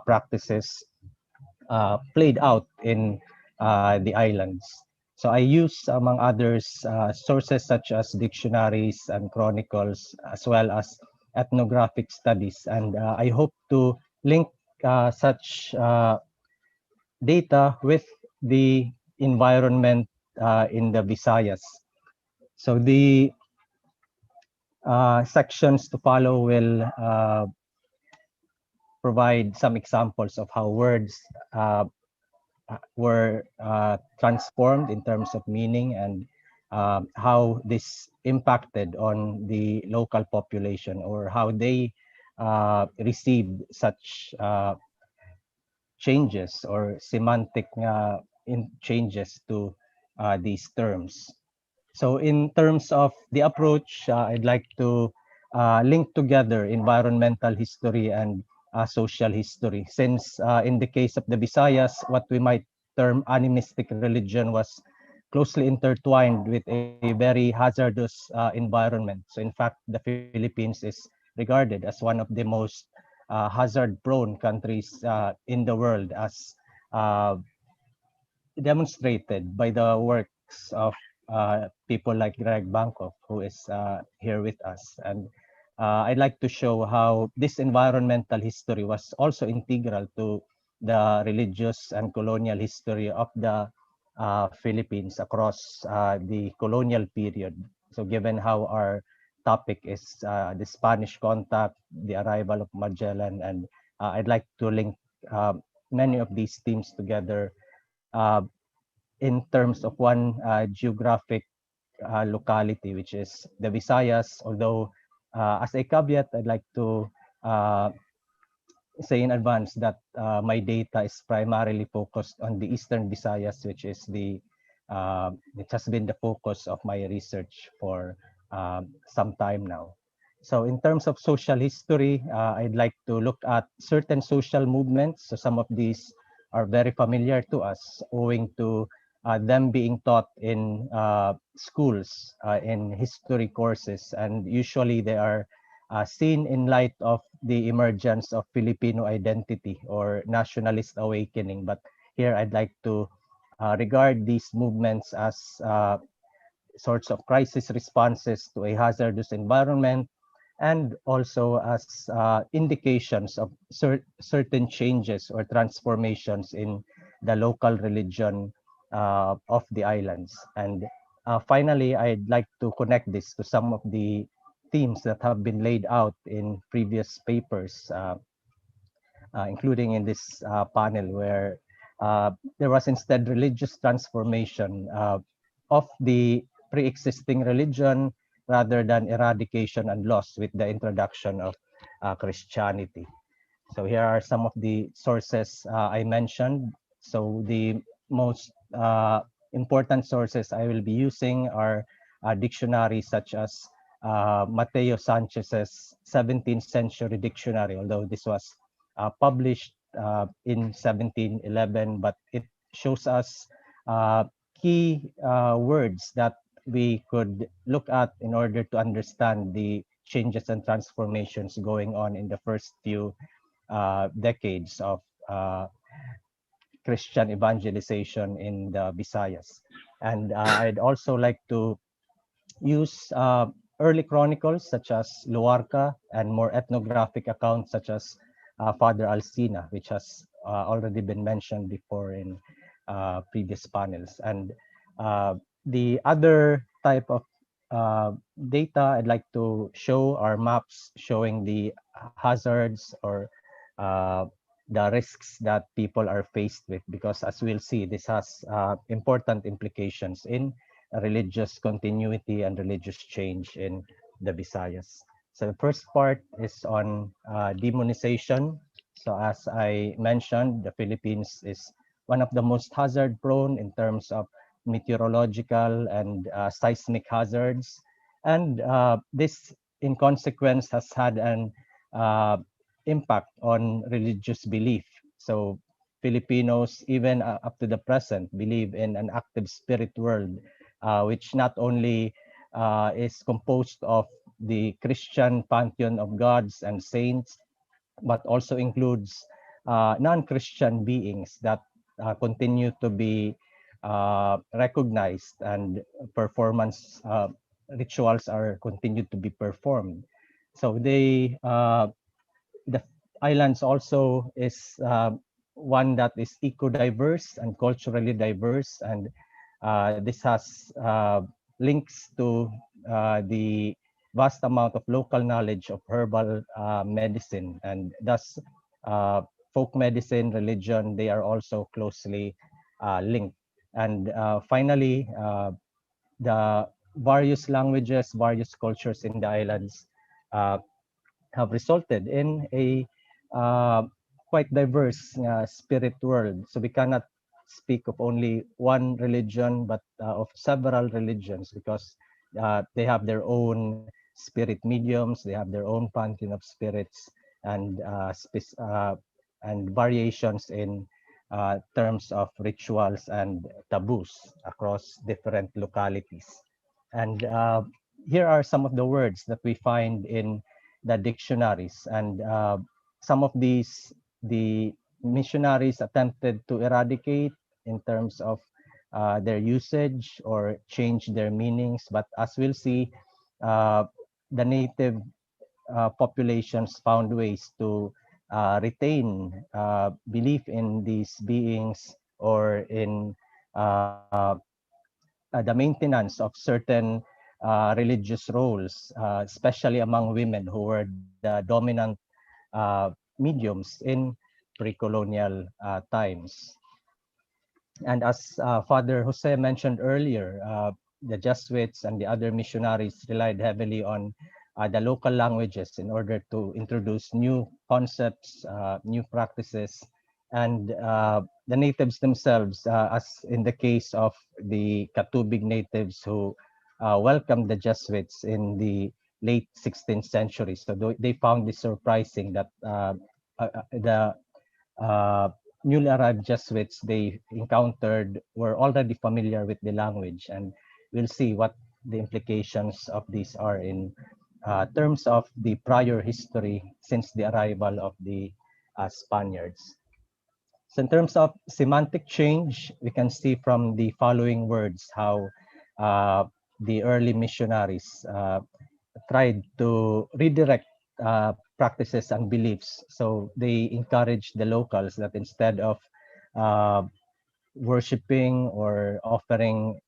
practices played out in the islands. So I use, among others, sources such as dictionaries and chronicles, as well as ethnographic studies. And I hope to link such data with the environment in the Visayas. So the sections to follow will provide some examples of how words were transformed in terms of meaning, and how this impacted on the local population, or how they received such changes or semantic changes to these terms. So in terms of the approach, I'd like to link together environmental history and social history. Since in the case of the Visayas, what we might term animistic religion was closely intertwined with a very hazardous environment. So in fact, the Philippines is regarded as one of the most hazard-prone countries in the world, as uh, demonstrated by the works of people like Greg Bankov, who is here with us. And I'd like to show how this environmental history was also integral to the religious and colonial history of the Philippines across the colonial period. So given how our topic is the Spanish contact, the arrival of Magellan, and I'd like to link many of these themes together in terms of one geographic locality, which is the Visayas. Although, as a caveat, I'd like to say in advance that my data is primarily focused on the Eastern Visayas, which is it has been the focus of my research for some time now. So in terms of social history, I'd like to look at certain social movements. So some of these are very familiar to us, owing to them being taught in schools, in history courses, and usually they are seen in light of the emergence of Filipino identity or nationalist awakening. But here I'd like to regard these movements as sorts of crisis responses to a hazardous environment, and also as indications of certain changes or transformations in the local religion of the islands. And finally, I'd like to connect this to some of the themes that have been laid out in previous papers, including in this panel, where there was instead religious transformation of the pre-existing religion rather than eradication and loss with the introduction of Christianity. So here are some of the sources I mentioned. So the most important sources I will be using are dictionaries such as Mateo Sanchez's 17th century dictionary, although this was published in 1711, but it shows us key words that we could look at in order to understand the changes and transformations going on in the first few decades of Christian evangelization in the Visayas. And I'd also like to use early chronicles such as Luarca, and more ethnographic accounts such as Father Alcina, which has already been mentioned before in previous panels. And the other type of data I'd like to show are maps showing the hazards or the risks that people are faced with, because as we'll see, this has important implications in religious continuity and religious change in the Visayas. So the first part is on demonization. So as I mentioned, the Philippines is one of the most hazard prone in terms of meteorological and seismic hazards. And this, in consequence, has had an impact on religious belief. So Filipinos, even up to the present, believe in an active spirit world, which not only is composed of the Christian pantheon of gods and saints, but also includes non-Christian beings that continue to be recognized, and performance rituals are continued to be performed. So they the islands also is one that is eco-diverse and culturally diverse, and this has links to the vast amount of local knowledge of herbal medicine, and thus folk medicine, religion, they are also closely linked. And finally, the various languages, various cultures in the islands uh, have resulted in a uh, quite diverse spirit world. So we cannot speak of only one religion, but of several religions, because they have their own spirit mediums, they have their own pantheon of spirits, and and variations in terms of rituals and taboos across different localities. And here are some of the words that we find in the dictionaries, and some of these the missionaries attempted to eradicate in terms of their usage or change their meanings, but as we'll see, uh, the native populations found ways to retain belief in these beings, or in the maintenance of certain religious roles, especially among women who were the dominant mediums in pre-colonial times. And as Father Jose mentioned earlier, the Jesuits and the other missionaries relied heavily on the local languages in order to introduce new concepts, new practices, and the natives themselves, as in the case of the Katubig natives who welcomed the Jesuits in the late 16th century. So they found this surprising that the uh, newly arrived Jesuits they encountered were already familiar with the language, and we'll see what the implications of these are in terms of the prior history since the arrival of the Spaniards. So in terms of semantic change, we can see from the following words how the early missionaries tried to redirect practices and beliefs. So they encouraged the locals that instead of uh, worshiping or offering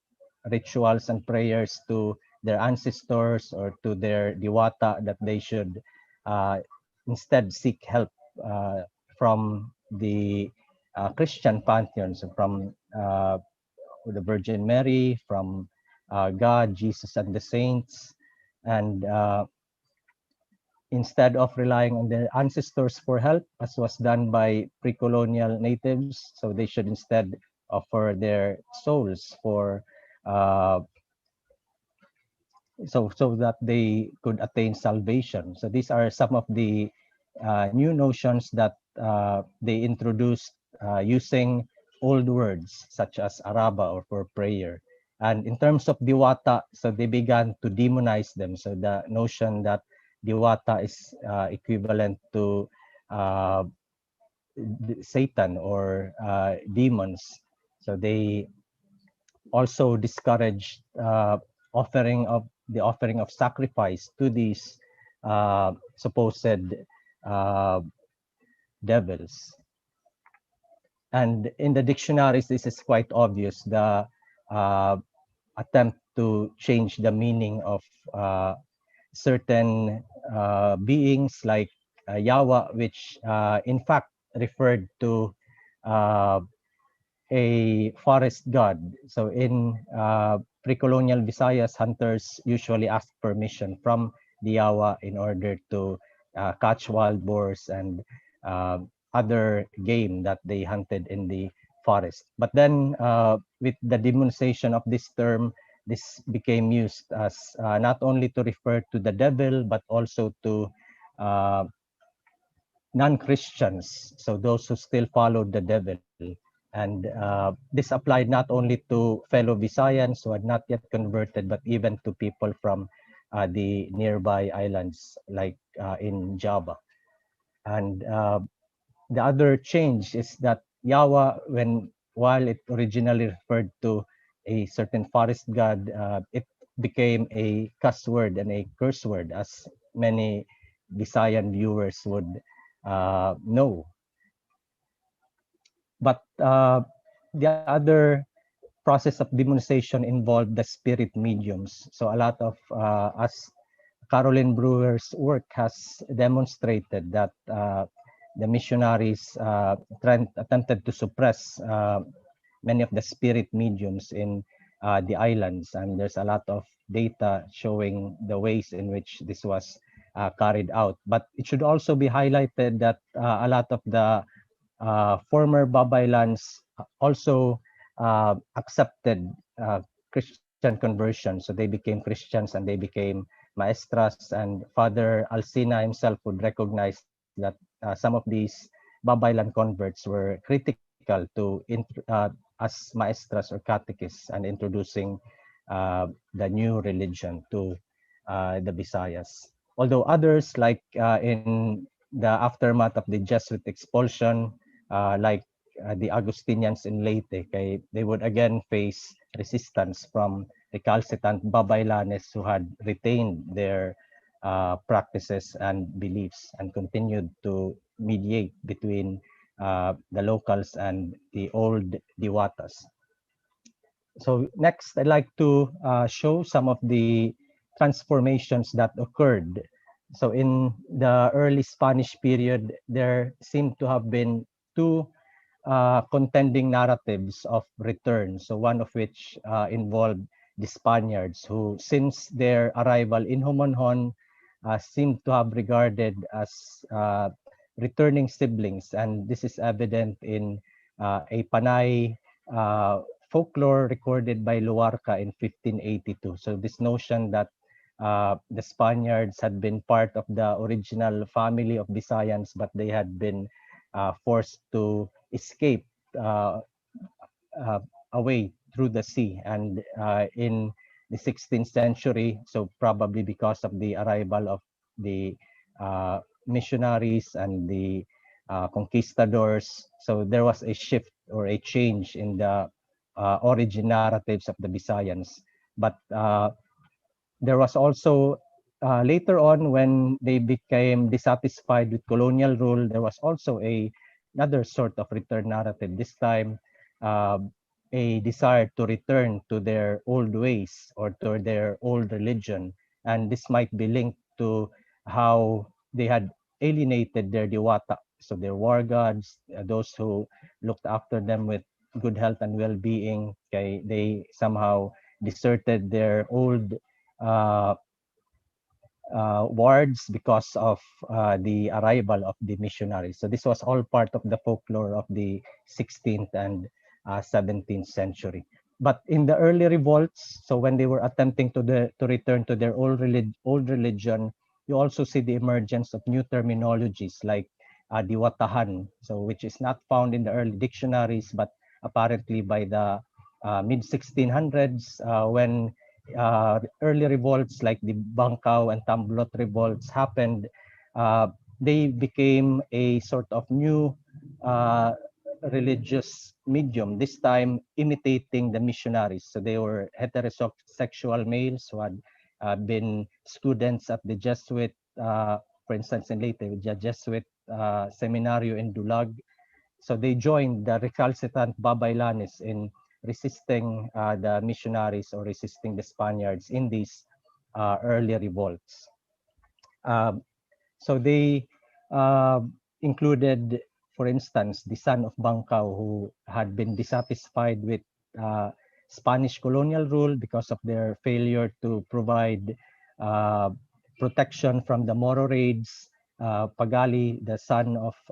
rituals and prayers to their ancestors or to their diwata, that they should instead seek help from the Christian pantheons, from the Virgin Mary, from God, Jesus, and the saints. And instead of relying on their ancestors for help, as was done by pre-colonial natives, so they should instead offer their souls for uh, so that they could attain salvation. So these are some of the new notions that they introduced using old words such as araba, or for prayer. And in terms of diwata, so they began to demonize them. So the notion that diwata is equivalent to uh, Satan or demons. So they also discouraged offering of sacrifice to these supposed uh, devils. And in the dictionaries, this is quite obvious. The uh, attempt to change the meaning of certain beings like Yawa, which in fact referred to uh, a forest god. So in pre-colonial Visayas, hunters usually ask permission from the Yawa in order to catch wild boars and other game that they hunted in the forest. But then with the demonization of this term, this became used as not only to refer to the devil, but also to uh, non-Christians, so those who still followed the devil. And this applied not only to fellow Visayans who had not yet converted, but even to people from the nearby islands, like in Java. And the other change is that Yawa, while it originally referred to a certain forest god, it became a cuss word and a curse word, as many Visayan viewers would know. But the other process of demonization involved the spirit mediums. So a lot of, as Caroline Brewer's work has demonstrated, that the missionaries attempted to suppress many of the spirit mediums in the islands. And there's a lot of data showing the ways in which this was carried out. But it should also be highlighted that a lot of the former Babaylans also accepted Christian conversion. So they became Christians and they became maestras. And Father Alsina himself would recognize that some of these Babaylan converts were critical to as maestras or catechists and introducing the new religion to the Visayas. Although others, like in the aftermath of the Jesuit expulsion, like the Augustinians in Leyte, they would again face resistance from recalcitrant Babaylanes who had retained their practices and beliefs and continued to mediate between the locals and the old Diwatas. So next, I'd like to show some of the transformations that occurred. So in the early Spanish period, there seemed to have been two contending narratives of return. So one of which involved the Spaniards, who since their arrival in Homonhon seemed to have regarded as returning siblings. And this is evident in a Panay folklore recorded by Luarca in 1582. So this notion that the Spaniards had been part of the original family of Visayans, but they had been forced to escape uh, away through the sea. And in the 16th century, so probably because of the arrival of the missionaries and the conquistadors, so there was a shift or a change in the origin narratives of the Visayans. But there was also later on, when they became dissatisfied with colonial rule, there was also another sort of return narrative. This time, uh, a desire to return to their old ways or to their old religion, and this might be linked to how they had alienated their diwata, so their war gods, those who looked after them with good health and well-being. Okay, they somehow deserted their old uh, wards because of the arrival of the missionaries. So this was all part of the folklore of the 16th and 17th century. But in the early revolts, so when they were attempting to return to their old religion, you also see the emergence of new terminologies like diwatahan, so which is not found in the early dictionaries, but apparently by the mid 1600s, when early revolts like the Bangkao and Tamblot revolts happened, uh, they became a sort of new uh, religious medium, this time imitating the missionaries. So they were heterosexual males who had been students at the Jesuit, for instance, in Leyte, the Jesuit Seminario in Dulag. So they joined the recalcitrant Babaylanes in resisting the missionaries or resisting the Spaniards in these early revolts. Um, so they uh, included, for instance, the son of Bangkao, who had been dissatisfied with uh, Spanish colonial rule because of their failure to provide uh, protection from the Moro raids. Pagali,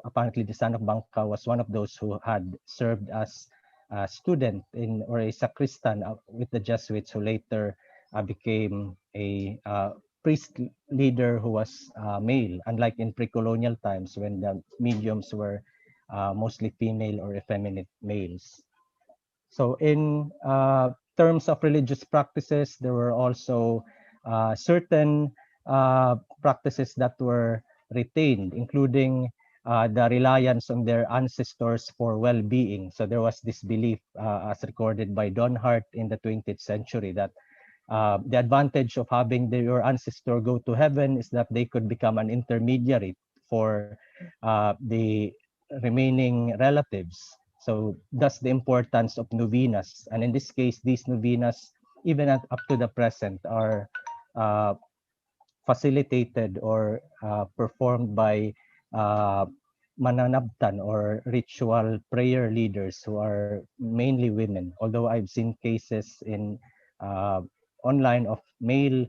apparently the son of Bangkao, was one of those who had served as a student in or a sacristan with the Jesuits, who later became a priest leader who was male, unlike in pre-colonial times when the mediums were mostly female or effeminate males. So in terms of religious practices, there were also certain practices that were retained, including the reliance on their ancestors for well-being. So there was this belief, as recorded by Don Hart in the 20th century, that the advantage of having your ancestor go to heaven is that they could become an intermediary for the remaining relatives. So that's the importance of novenas. And in this case, these novenas, even up to the present, are facilitated or performed by mananabtan or ritual prayer leaders who are mainly women. Although I've seen cases in online of male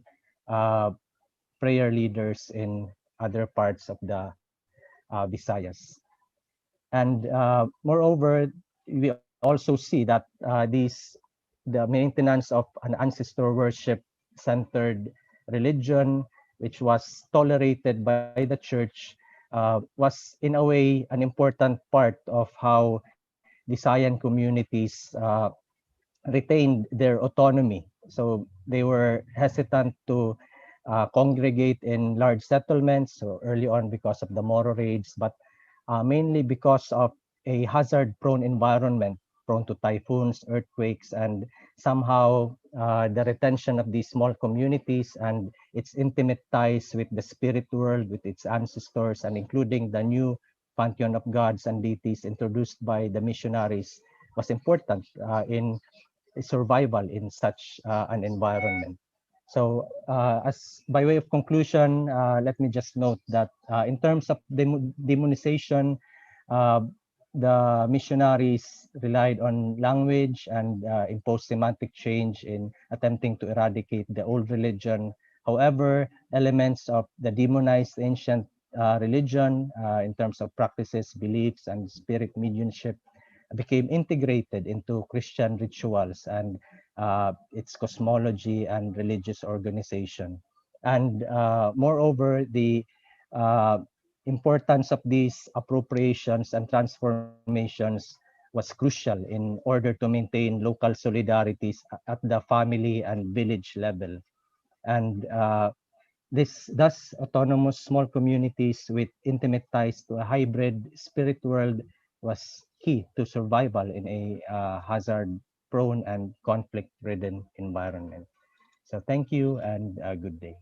prayer leaders in other parts of the Visayas. And moreover, we also see that the maintenance of an ancestor worship centered religion, which was tolerated by the church, was in a way an important part of how Visayan communities retained their autonomy. So they were hesitant to congregate in large settlements, so early on because of the Moro raids, but mainly because of a hazard-prone environment, prone to typhoons, earthquakes, and somehow the retention of these small communities and its intimate ties with the spirit world, with its ancestors, and including the new pantheon of gods and deities introduced by the missionaries was important in survival in such an environment. So as by way of conclusion, let me just note that in terms of demonization, uh, the missionaries relied on language and imposed semantic change in attempting to eradicate the old religion. However, elements of the demonized ancient religion in terms of practices, beliefs, and spirit mediumship became integrated into Christian rituals and its cosmology and religious organization. And moreover, the uh, importance of these appropriations and transformations was crucial in order to maintain local solidarities at the family and village level. And thus autonomous small communities with intimate ties to a hybrid spirit world was key to survival in a hazard-prone and conflict-ridden environment. So thank you and good day.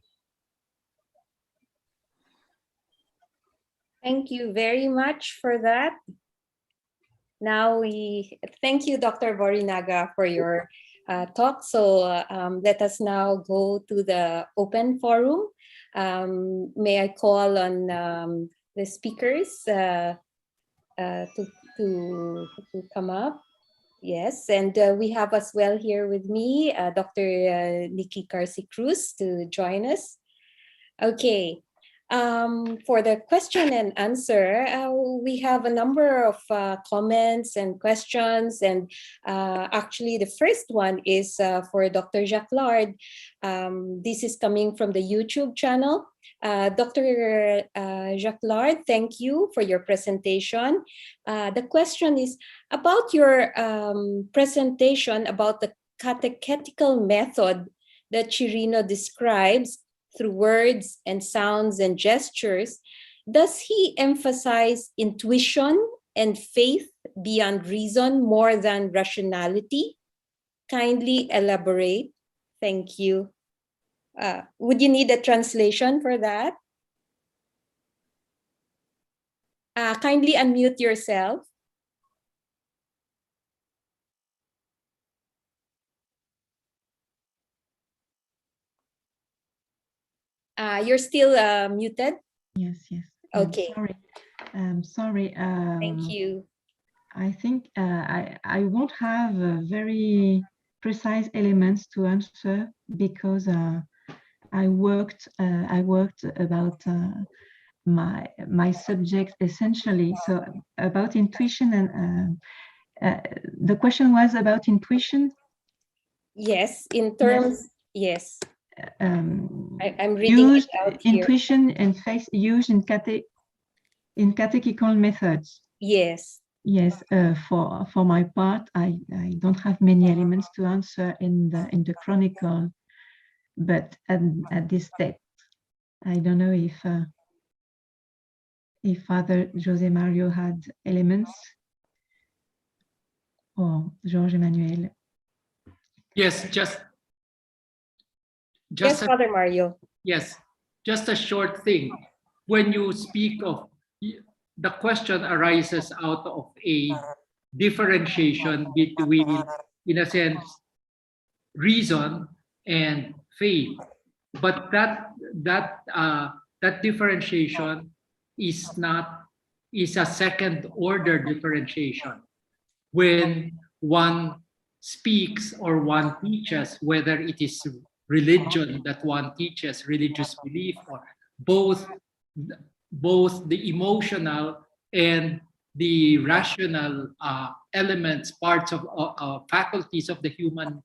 Thank you very much for that. Now we thank you, Dr. Borinaga, for your talk. So let us now go to the open forum. May I call on the speakers to come up? Yes, and we have as well here with me Dr. Nikki Carci Cruz to join us. Okay. For the question and answer, we have a number of comments and questions, and actually the first one is for Dr. Jacques Lard. This is coming from the YouTube channel. Dr. Jacques Lard, thank you for your presentation. The question is about your presentation about the catechetical method that Chirino describes through words and sounds and gestures. Does he emphasize intuition and faith beyond reason more than rationality? Kindly elaborate. Thank you. Would you need a translation for that? Kindly unmute yourself. You're still muted. Yes, yes. Okay. Sorry. Thank you. I think I won't have very precise elements to answer because I worked about my subject essentially. So about intuition and the question was about intuition. Yes, in terms, yes. I'm reading used it out here. Intuition and faith used in catechetical methods. Yes. Yes, for my part, I don't have many elements to answer in the chronicle, but at this date, I don't know if Father Jose Mario had elements, or George Emmanuel. Yes, just Yes, a, Father Mario. yes, just a short thing. When you speak of, the question arises out of a differentiation between, in a sense, reason and faith, but that differentiation is a second order differentiation. When one speaks or one teaches, whether it is religion that one teaches, religious belief, or both the emotional and the rational elements, parts of faculties of the human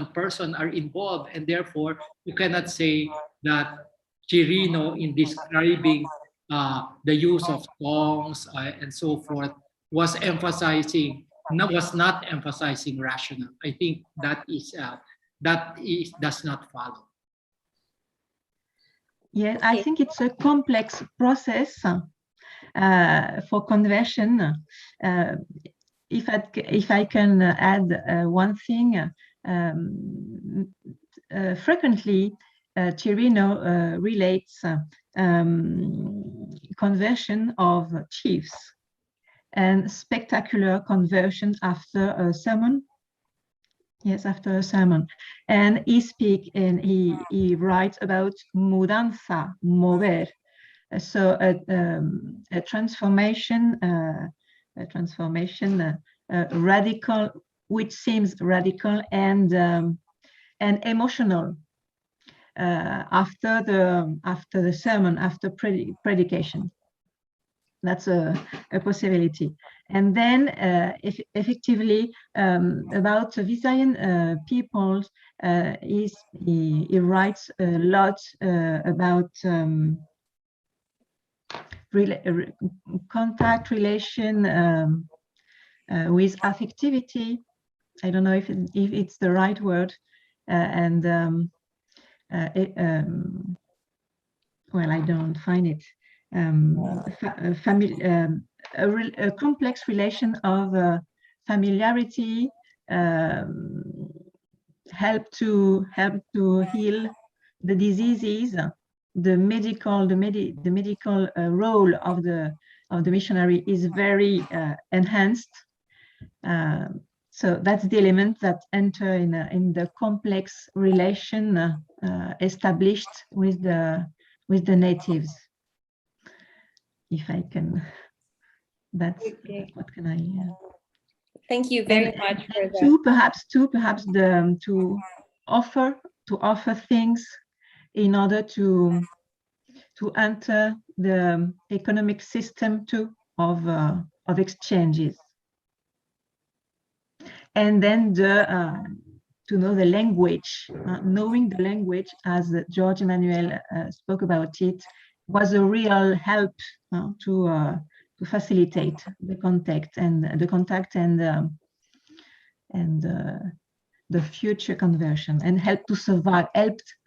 person are involved, and therefore you cannot say that Chirino, in describing the use of songs and so forth, was not emphasizing rational. I think does not follow. Yeah, I think it's a complex process for conversion. If I can add one thing, frequently Chirino relates conversion of chiefs and spectacular conversion after a sermon. Yes, after a sermon. And he speaks and he writes about mudanza, mover. So a transformation, radical, which seems radical and emotional after the sermon, after predication. That's a possibility. And then effectively about Visayan people, he writes a lot about contact relation with affectivity. I don't know if it's the right word, well, I don't find it. A complex relation of familiarity, help to heal the diseases, the medical role of the missionary is very enhanced. So that's the element that enter in the complex relation established with the natives. If I can, that's okay. what can I? Thank you very much for that. Perhaps to offer things in order to enter the economic system too of exchanges, and then to know the language, knowing the language, as George Emmanuel spoke about it, was a real help to facilitate the contact and the future conversion, and helped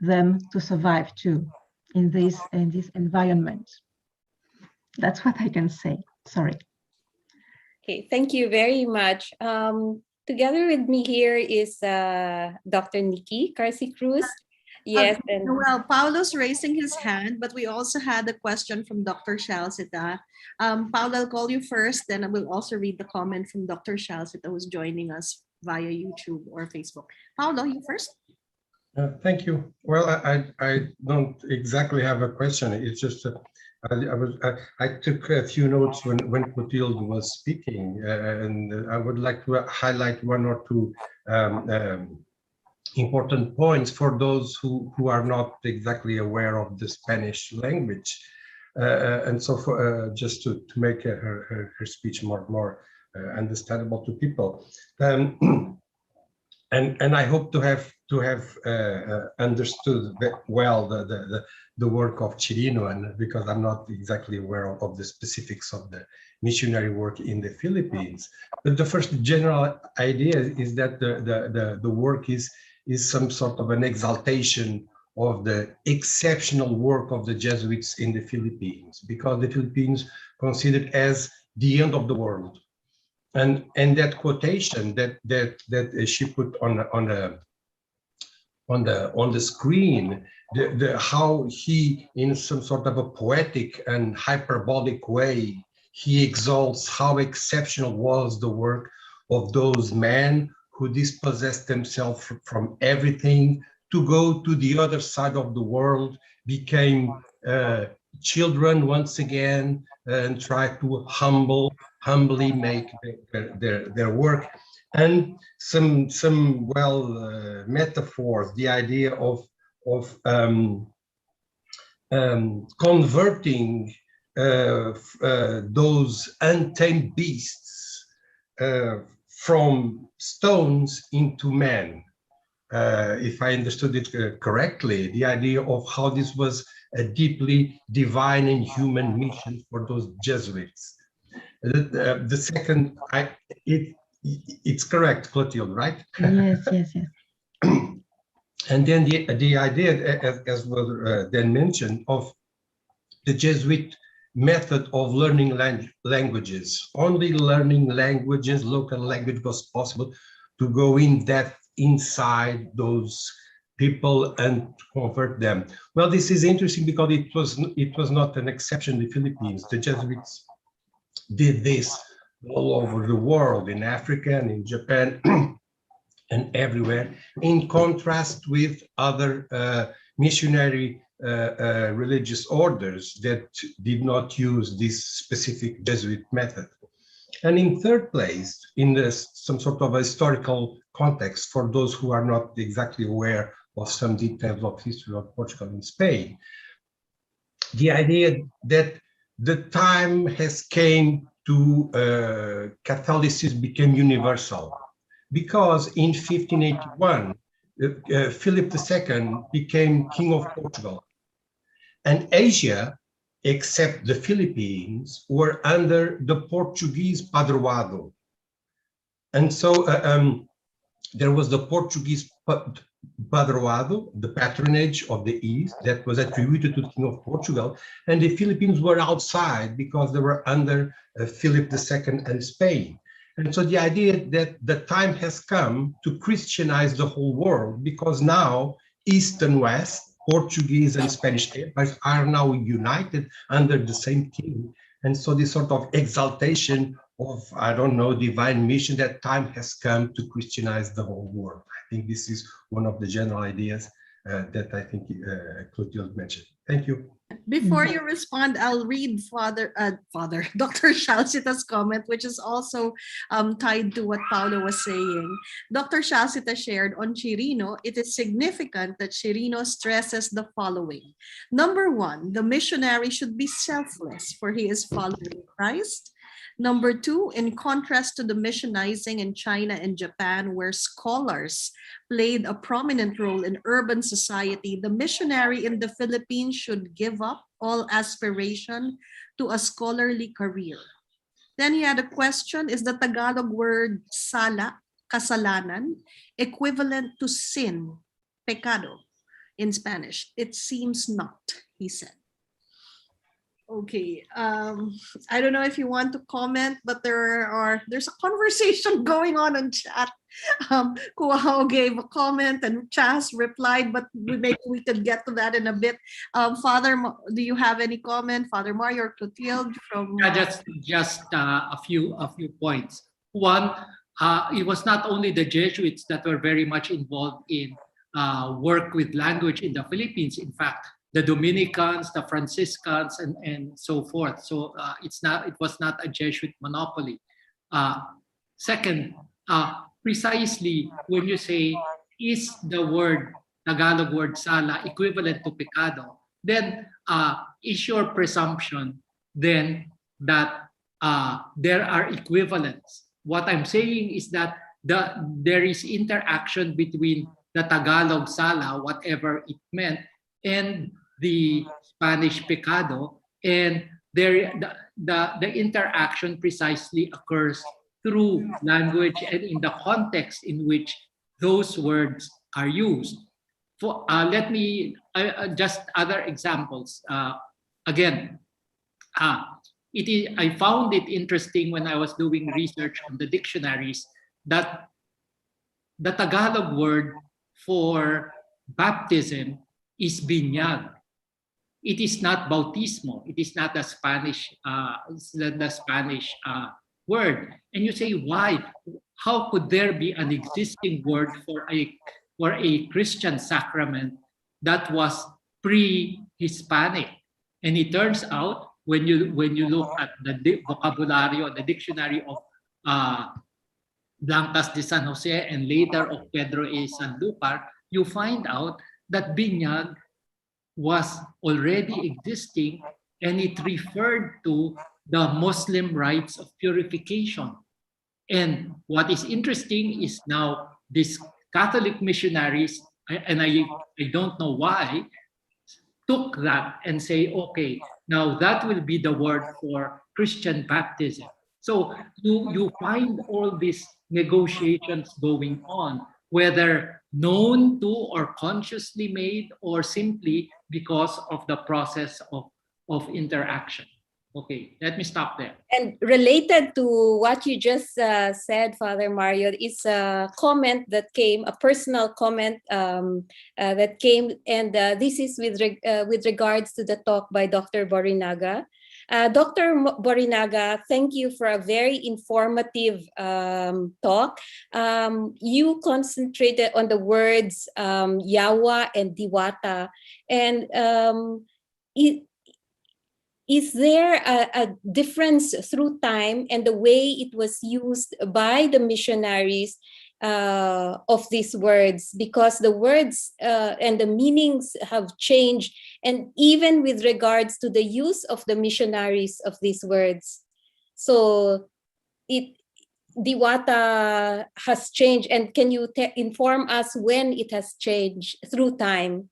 them to survive too in this environment. That's what I can say. Sorry. Okay, thank you very much. Together with me here is Dr. Nikki Carci Cruz. Yes, and well, Paulo's raising his hand, but we also had a question from Dr. Shalsita. Paulo, I'll call you first, then I will also read the comment from Dr. Shalsita, who's joining us via YouTube or Facebook. Paulo, you first. Thank you. Well, I don't exactly have a question. It's just I took a few notes when Clotilde was speaking, and I would like to highlight one or two important points for those who are not exactly aware of the Spanish language, and so for just to make her speech more understandable to people. And I hope to have understood well the work of Chirino, and because I'm not exactly aware of the specifics of the missionary work in the Philippines. But the first general idea is that the work is some sort of an exaltation of the exceptional work of the Jesuits in the Philippines, because the Philippines considered as the end of the world. And that quotation that she put on the screen, how he, in some sort of a poetic and hyperbolic way, he exalts how exceptional was the work of those men who dispossessed themselves from everything to go to the other side of the world, became children once again, and try to humbly make their work. And some metaphors, the idea of converting those untamed beasts from stones into men. If I understood it correctly, the idea of how this was a deeply divine and human mission for those Jesuits. The second, it's correct, Clotilde, right? Yes, yes, yes. And then the idea, as was then mentioned, of the Jesuit method of learning languages. Only learning languages, local language, was possible to go in depth inside those people and convert them. Well, this is interesting because it was not an exception in the Philippines. The Jesuits did this all over the world, in Africa and in Japan and everywhere, in contrast with other missionary religious orders that did not use this specific Jesuit method. And in third place, in some sort of a historical context, for those who are not exactly aware of some details of history of Portugal and Spain, the idea that the time has came to Catholicism became universal, because in 1581, Philip II became King of Portugal, and Asia, except the Philippines, were under the Portuguese padroado. And so there was the Portuguese padroado, the patronage of the East, that was attributed to the King of Portugal, and the Philippines were outside because they were under Philip II and Spain. And so the idea that the time has come to Christianize the whole world, because now East and West, Portuguese and Spanish empires, are now united under the same king. And so this sort of exaltation of, I don't know, divine mission, that time has come to Christianize the whole world. I think this is one of the general ideas that I think Clotilde mentioned. Thank you. Before you respond, I'll read Dr. Shalsita's comment, which is also tied to what Paolo was saying. Dr. Shalsita shared on Chirino, it is significant that Chirino stresses the following. Number one, the missionary should be selfless, for he is following Christ. Number two, in contrast to the missionizing in China and Japan, where scholars played a prominent role in urban society, the missionary in the Philippines should give up all aspiration to a scholarly career. Then he had a question, is the Tagalog word sala, kasalanan, equivalent to sin, pecado, in Spanish? It seems not, he said. Okay, I don't know if you want to comment, but there's a conversation going on chat. Kuahao gave a comment and Chas replied, but maybe we could get to that in a bit. Father, do you have any comment? Father Mario or Clotilde from? Just a few points. One, it was not only the Jesuits that were very much involved in work with language in the Philippines. In fact, the Dominicans, the Franciscans, and so forth. So it was not a Jesuit monopoly. Second, precisely when you say, is the Tagalog word sala equivalent to pecado, then is your presumption then that there are equivalents. What I'm saying is that there is interaction between the Tagalog sala, whatever it meant, and the Spanish pecado, and the interaction precisely occurs through language and in the context in which those words are used. Let me just other examples. Again, I found it interesting when I was doing research on the dictionaries that the Tagalog word for baptism is binyag. It is not bautismo. It is not the Spanish, word. And you say, why? How could there be an existing word for a Christian sacrament that was pre-Hispanic? And it turns out when you look at the vocabulary or the dictionary of Blancas de San Jose and later of Pedro A. Sanlúcar, you find out that binyag was already existing, and it referred to the Muslim rites of purification. And what is interesting is now these Catholic missionaries, and I don't know why, took that and say, okay, now that will be the word for Christian baptism. So you find all these negotiations going on, whether known to or consciously made or simply because of the process of interaction. Okay, let me stop there. And related to what you just said, Father Mario, is a comment that came, a personal comment that came, and this is with regards to the talk by Dr. Borinaga. Dr. Borinaga, thank you for a very informative talk. You concentrated on the words yawa and diwata, and is there a difference through time and the way it was used by the missionaries of these words? Because the words and the meanings have changed, and even with regards to the use of the missionaries of these words. So Diwata has changed, and can you inform us when it has changed through time?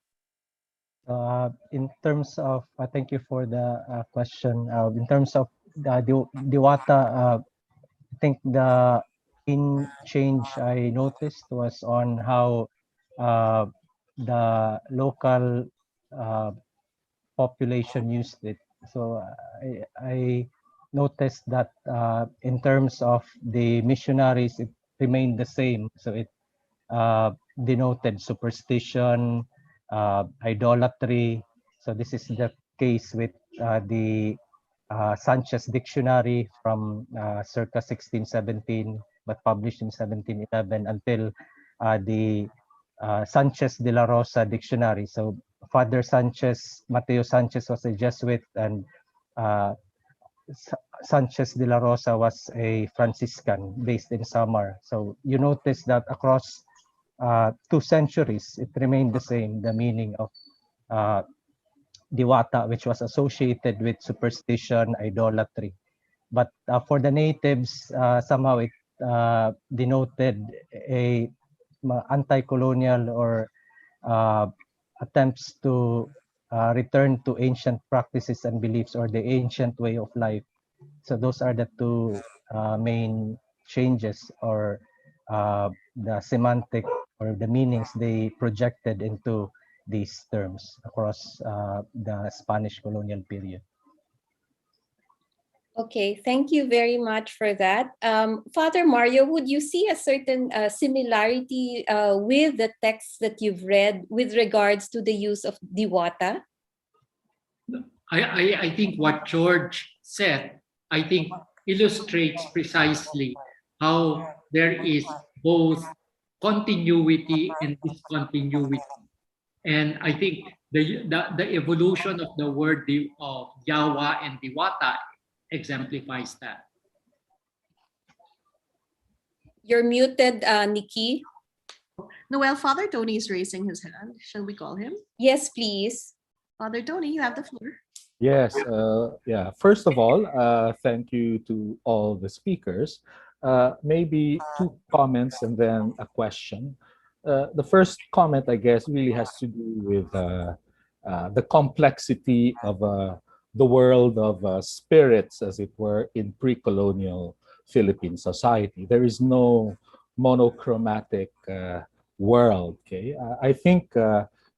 In terms of, thank you for the question. In terms of Diwata, I think the in change I noticed was on how the local population used it. So I noticed that in terms of the missionaries, it remained the same. So it denoted superstition, idolatry. So this is the case with the Sanchez Dictionary from circa 1617, but published in 1711, until the Sanchez de la Rosa Dictionary. So Father Sanchez, Mateo Sanchez was a Jesuit, and Sanchez de la Rosa was a Franciscan based in Samar. So you notice that across 2 centuries, it remained the same, the meaning of Diwata, which was associated with superstition, idolatry. But for the natives, somehow it denoted a anti-colonial or attempts to return to ancient practices and beliefs, or the ancient way of life. So those are the 2 main changes, or the semantic or the meanings they projected into these terms across the Spanish colonial period. Okay, thank you very much for that. Father Mario, would you see a certain similarity with the texts that you've read with regards to the use of Diwata? I think what George said, I think illustrates precisely how there is both continuity and discontinuity. And I think the evolution of the word of Yawa and Diwata exemplifies that. You're muted, Nikki. Noel, Father Tony is raising his hand. Shall we call him? Yes, please. Father Tony, you have the floor. Yes, yeah. First of all, thank you to all the speakers. Maybe 2 comments and then a question. The first comment, I guess, really has to do with the complexity of the world of spirits, as it were, in pre-colonial Philippine society. There is no monochromatic world. Okay, I think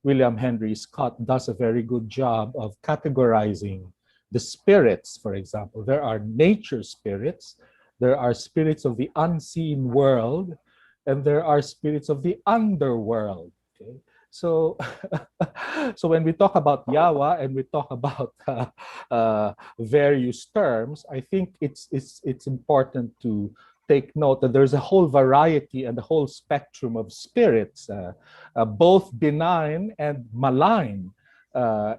William Henry Scott does a very good job of categorizing the spirits, for example. There are nature spirits, there are spirits of the unseen world, and there are spirits of the underworld. Okay? So, so when we talk about Yawa and we talk about various terms, I think it's important to take note that there's a whole variety and a whole spectrum of spirits, both benign and malign,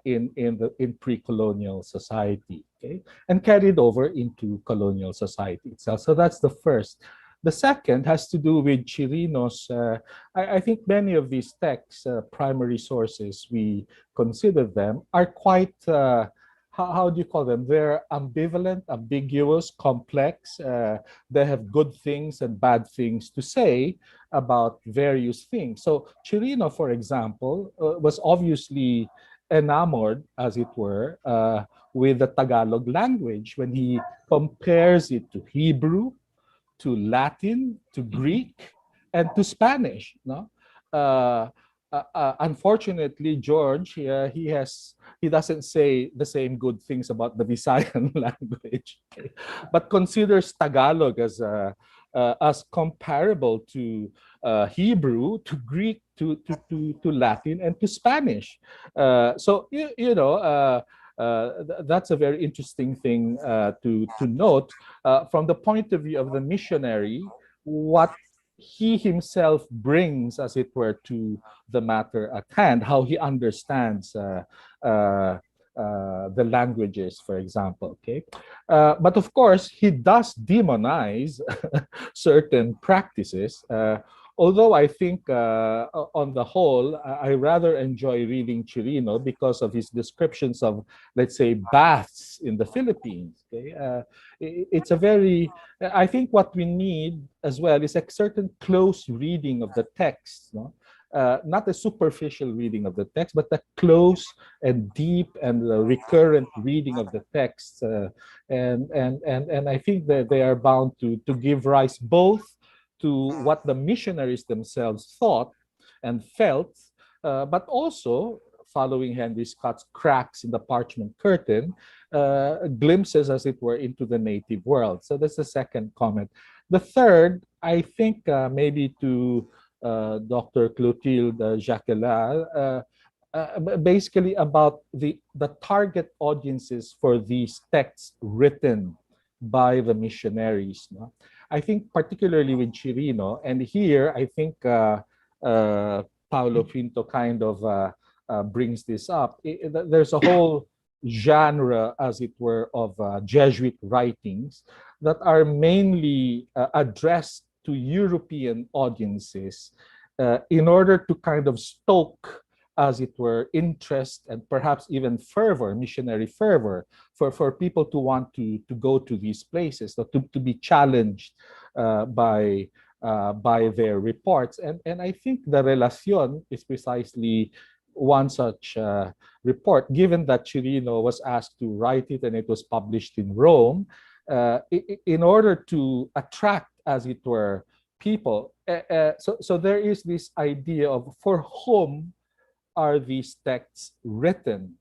in pre-colonial society, okay, and carried over into colonial society itself. So that's the first. The second has to do with Chirinos. I think many of these texts, primary sources, we consider them, are quite, how do you call them? They're ambivalent, ambiguous, complex. They have good things and bad things to say about various things. So Chirino, for example, was obviously enamored, as it were, with the Tagalog language when he compares it to Hebrew, to Latin, to Greek, and to Spanish. No, unfortunately, George, he doesn't say the same good things about the Visayan language, okay? But considers Tagalog as comparable to Hebrew, to Greek, to Latin, and to Spanish. So that's a very interesting thing to note from the point of view of the missionary, what he himself brings, as it were, to the matter at hand, how he understands the languages, for example. Okay, but of course, he does demonize certain practices. Although I think, on the whole, I rather enjoy reading Chirino because of his descriptions of, let's say, baths in the Philippines. Okay? It's a very, I think what we need as well is a certain close reading of the text. No? Not a superficial reading of the text, but a close and deep and recurrent reading of the text. And I think that they are bound to give rise both to what the missionaries themselves thought and felt, but also, following Henry Scott's cracks in the parchment curtain, glimpses, as it were, into the native world. So that's the second comment. The third, I think, maybe to Dr. Clotilde Jacquelin, basically about the target audiences for these texts written by the missionaries. No? I think particularly with Chirino, and here I think Paulo Pinto kind of brings this up. There's a whole genre, as it were, of Jesuit writings that are mainly addressed to European audiences in order to kind of stoke, as it were, interest and perhaps even fervor, missionary fervor, for people to want to go to these places, to be challenged by their reports. And I think the Relación is precisely one such report, given that Chirino was asked to write it and it was published in Rome, in order to attract, as it were, people. So there is this idea of for whom are these texts written?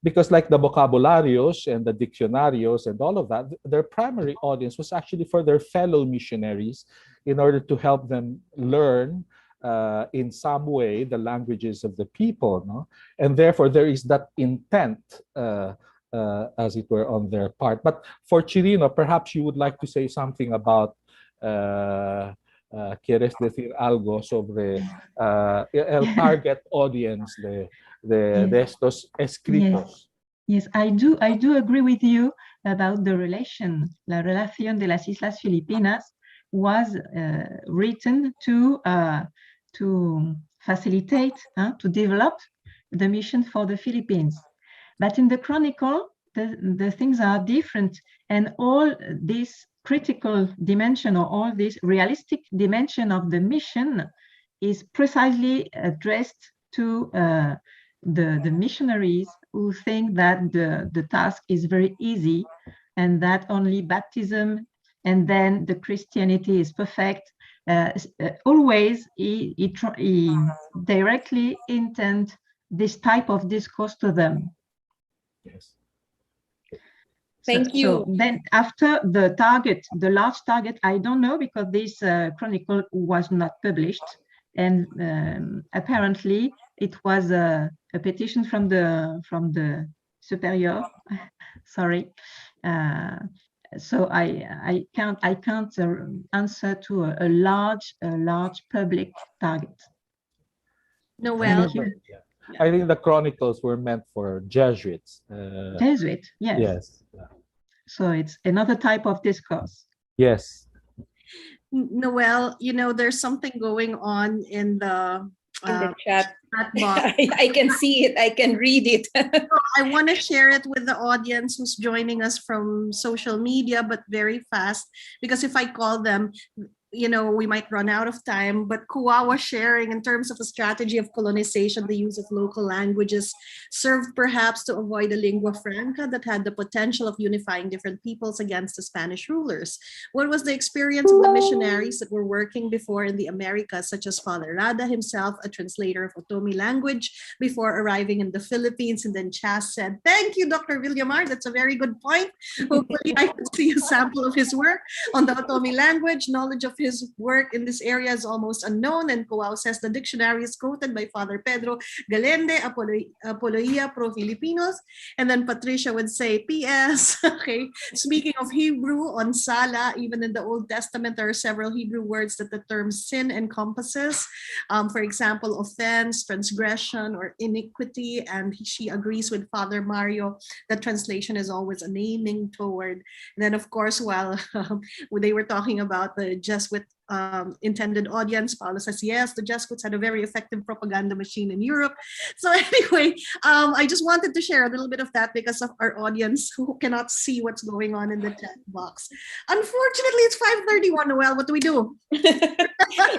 Because like the vocabularios and the diccionarios and all of that, their primary audience was actually for their fellow missionaries in order to help them learn in some way the languages of the people. No? And therefore, there is that intent, as it were, on their part. But for Chirino, perhaps you would like to say something about ¿quieres decir algo sobre el target audience de estos escritos? Yes, I do agree with you about the relation. La relación de las Islas Filipinas was written to facilitate, to develop the mission for the Philippines. But in the Chronicle, the things are different, and all this critical dimension or all this realistic dimension of the mission is precisely addressed to the missionaries who think that the task is very easy and that only baptism and then the Christianity is perfect always he directly intend this type of discourse to them. Yes. Thank you. So then after the target, the large target, I don't know, because this chronicle was not published. And apparently it was a petition from the superior. Sorry. So I can't answer to a large public target. Noel, I think the chronicles were meant for Jesuits. Jesuit, yes. Yes. So it's another type of discourse. Yes. Noel, you know, there's something going on in the chat box. I can see it, I can read it. I want to share it with the audience who's joining us from social media, but very fast, because if I call them, you know, we might run out of time. But Kuwa was sharing, in terms of a strategy of colonization, the use of local languages served perhaps to avoid a lingua franca that had the potential of unifying different peoples against the Spanish rulers. What was the experience of the missionaries that were working before in the Americas, such as Father Rada himself, a translator of Otomi language, before arriving in the Philippines? And then Chas said, thank you, Dr. Villamar. That's a very good point. Hopefully I can see a sample of his work on the Otomi language. Knowledge of his work in this area is almost unknown. And Kuwao says the dictionary is quoted by Father Pedro Galende, Apologia Pro Filipinos. And then Patricia would say, P.S. Okay. Speaking of Hebrew, on Sala, even in the Old Testament, there are several Hebrew words that the term sin encompasses. For example, offense, transgression, or iniquity. And she agrees with Father Mario that translation is always a naming toward. And then, of course, while they were talking about the Jesuit intended audience, Paolo says, yes, the Jesuits had a very effective propaganda machine in Europe. So anyway, I just wanted to share a little bit of that because of our audience who cannot see what's going on in the chat box. Unfortunately, it's 5:31, Noel. What do we do?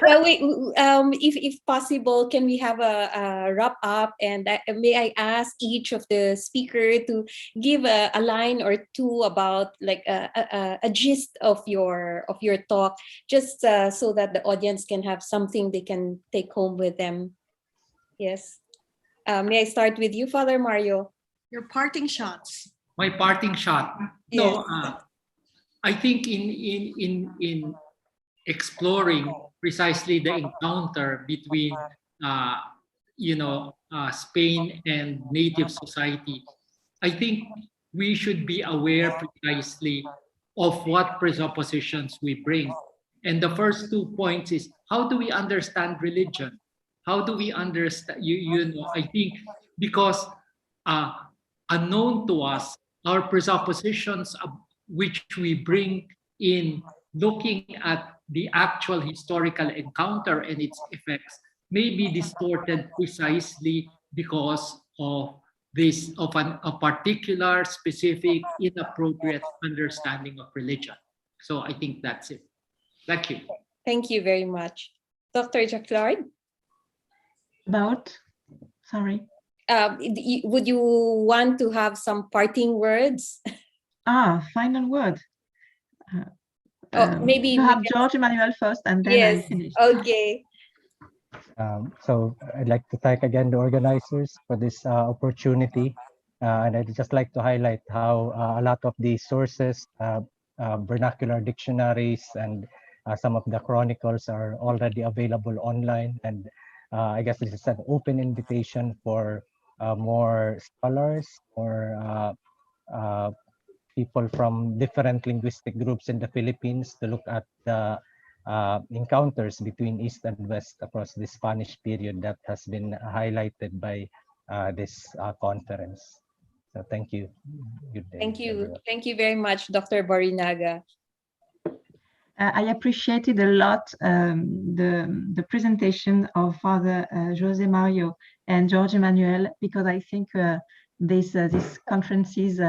Well, if possible, can we have a wrap up? And may I ask each of the speaker to give a line or two about like a gist of your talk, just so that the audience can have something they can take home with them. Yes. May I start with you, Father Mario? Your parting shots. My parting shot. Yes. No, I think in exploring precisely the encounter between Spain and native society, I think we should be aware precisely of what presuppositions we bring. And the first 2 points is, how do we understand religion? How do we understand, I think because unknown to us, our presuppositions which we bring in looking at the actual historical encounter and its effects may be distorted precisely because of a particular, specific, inappropriate understanding of religion. So I think that's it. Thank you. Thank you very much. Dr. Jacquard? Sorry. Would you want to have some parting words? Final word. Maybe you have George Emmanuel first, and then yes. I finish. Okay. So I'd like to thank again the organizers for this opportunity. And I'd just like to highlight how a lot of the sources, vernacular dictionaries, and some of the chronicles are already available online. And I guess this is an open invitation for more scholars or people from different linguistic groups in the Philippines to look at the encounters between East and West across the Spanish period that has been highlighted by this conference. So thank you. Good day. Thank you. Everyone. Thank you very much, Dr. Barinaga. I appreciated a lot the presentation of Father Jose Mario and George Emmanuel, because I think these conferences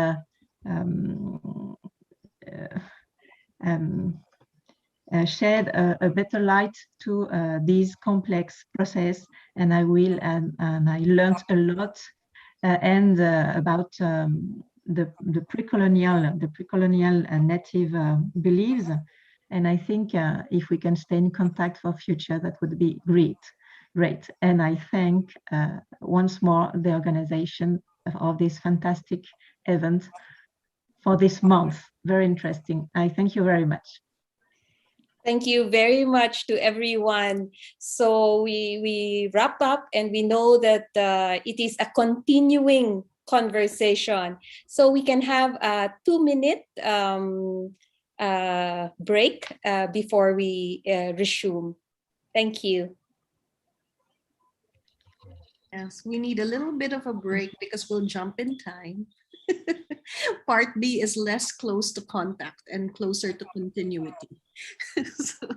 shed a better light to these complex process, and I learned a lot and about the pre-colonial native beliefs, And I think if we can stay in contact for future, that would be great. Great. And I thank once more the organization of this fantastic event for this month. Very interesting. I thank you very much. Thank you very much to everyone. So we wrap up, and we know that it is a continuing conversation. So we can have a 2-minute break before we resume. Thank you. Yes, we need a little bit of a break because we'll jump in time. Part B is less close to contact and closer to continuity. So,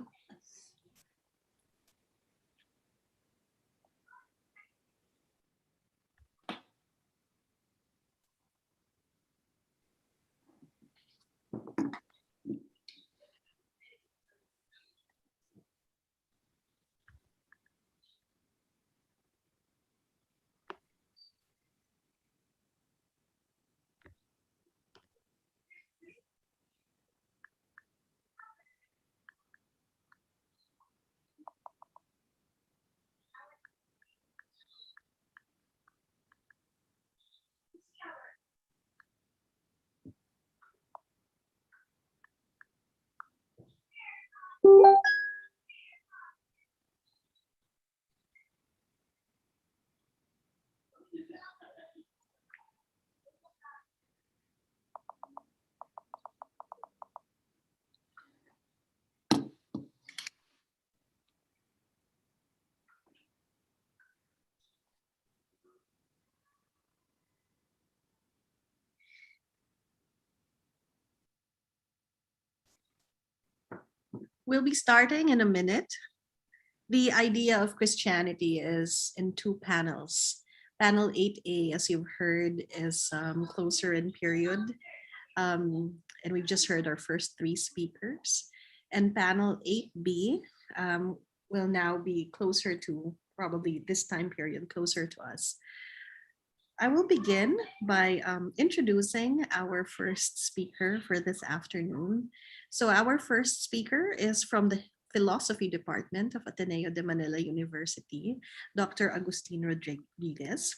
we'll be starting in a minute. The idea of Christianity is in 2 panels. Panel 8A, as you've heard, is closer in period. And we've just heard our first 3 speakers. And panel 8B will now be closer to probably this time period, closer to us. I will begin by introducing our first speaker for this afternoon. So our first speaker is from the Philosophy Department of Ateneo de Manila University, Dr. Agustin Rodriguez.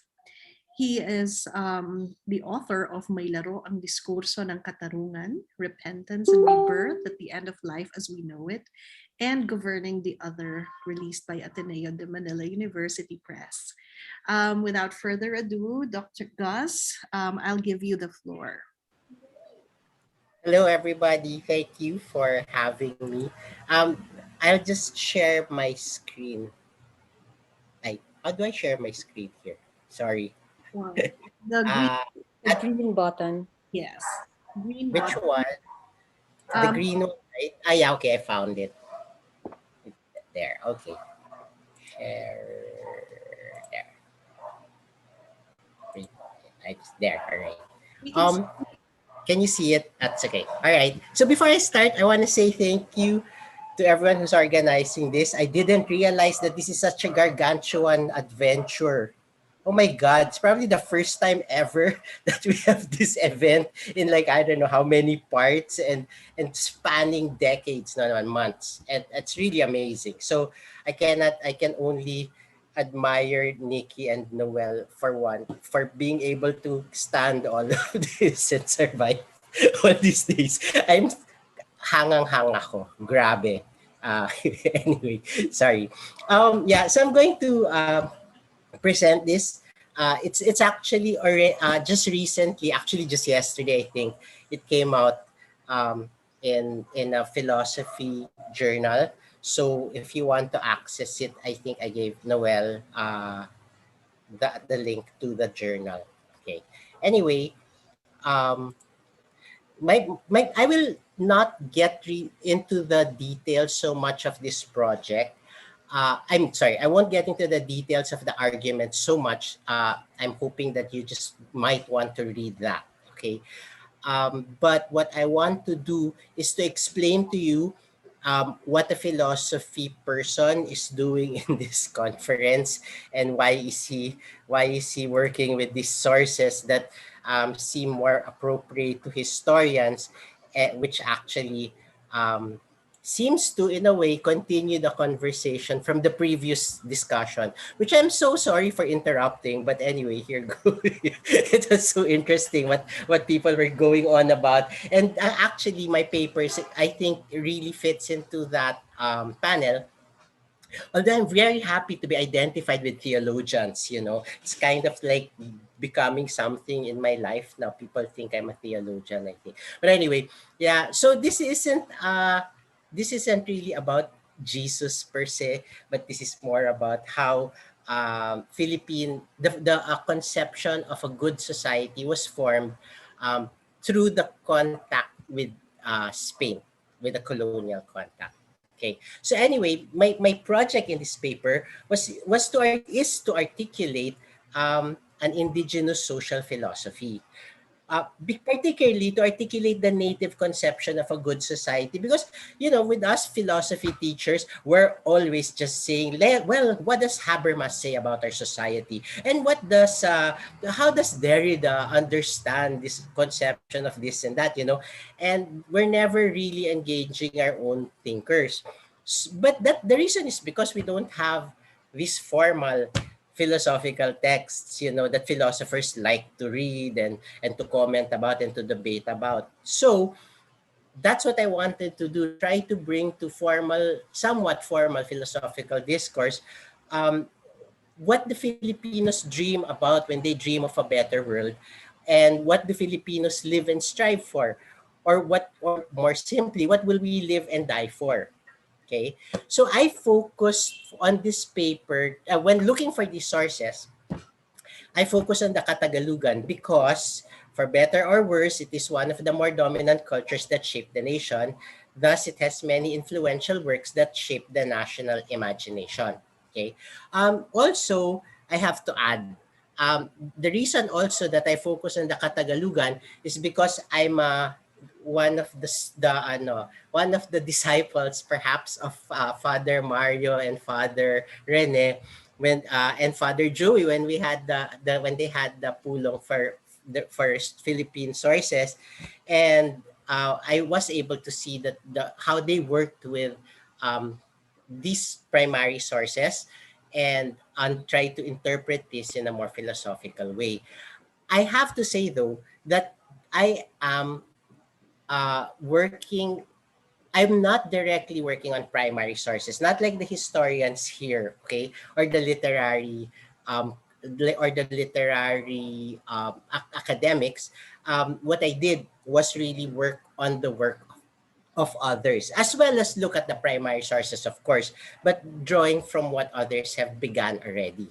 He is the author of May Laro ang Diskurso ng Katarungan, Repentance and Rebirth at the End of Life as We Know It, and Governing the Other, released by Ateneo de Manila University Press. Without further ado, Dr. Gus, I'll give you the floor. Hello, everybody. Thank you for having me. I'll just share my screen. How do I share my screen here? Sorry. Wow. The green button. Yes. Green Which button. one? The green one, right? Yeah, okay, I found it. There, okay. Share. There. There, all right. Can you see it? That's okay. All right. So before I start, I want to say thank you to everyone who's organizing this. I didn't realize that this is such a gargantuan adventure. Oh my God, it's probably the first time ever that we have this event in like, I don't know how many parts and spanning decades, not months. And it's really amazing. So I can only admire Nikki and Noel for being able to stand all of this and survive all these days. I'm hangang-hang ako. Grabe. Anyway, sorry. Yeah, so I'm going to present this. It's actually already just recently, actually just yesterday, I think it came out in a philosophy journal. So if you want to access it, I think I gave Noel the link to the journal. Okay. Anyway, I will not get into the details so much of this project. I'm sorry, I won't get into the details of the argument so much. I'm hoping that you just might want to read that. Okay. But what I want to do is to explain to you what a philosophy person is doing in this conference and why is he working with these sources that seem more appropriate to historians, which actually seems to, in a way, continue the conversation from the previous discussion, which I'm so sorry for interrupting. But anyway, here goes. It was so interesting what people were going on about. And actually, my papers, I think, really fits into that panel. Although I'm very happy to be identified with theologians, it's kind of like becoming something in my life now. People think I'm a theologian, I think. But anyway, yeah. So this isn't really about Jesus per se, but this is more about how Philippine the conception of a good society was formed um, through the contact with Spain, with the colonial contact. Okay. So anyway, my project in this paper is to articulate an indigenous social philosophy, particularly to articulate the native conception of a good society. Because, with us philosophy teachers, we're always just saying, well, what does Habermas say about our society? And how does Derrida understand this conception of this and that, And we're never really engaging our own thinkers. But the reason is because we don't have this formal philosophical texts, that philosophers like to read and to comment about and to debate about. So that's what I wanted to do, try to bring to somewhat formal philosophical discourse, um, what the Filipinos dream about when they dream of a better world, and what the Filipinos live and strive for, or more simply, what will we live and die for? Okay, so I focused on this paper when looking for these sources. I focus on the Katagalugan because, for better or worse, it is one of the more dominant cultures that shape the nation. Thus, it has many influential works that shape the national imagination. Okay. Also, I have to add, the reason also that I focus on the Katagalugan is because I'm one of one of the disciples, perhaps, of Father Mario and Father Rene, when and Father Joey, when we had when they had the pulong for the first Philippine sources. And I was able to see that how they worked with these primary sources, and try to interpret this in a more philosophical way. I have to say, though, that I am working I'm not directly working on primary sources, not like the historians here, okay, or the literary academics. What I did was really work on the work of others, as well as look at the primary sources, of course, but drawing from what others have begun already.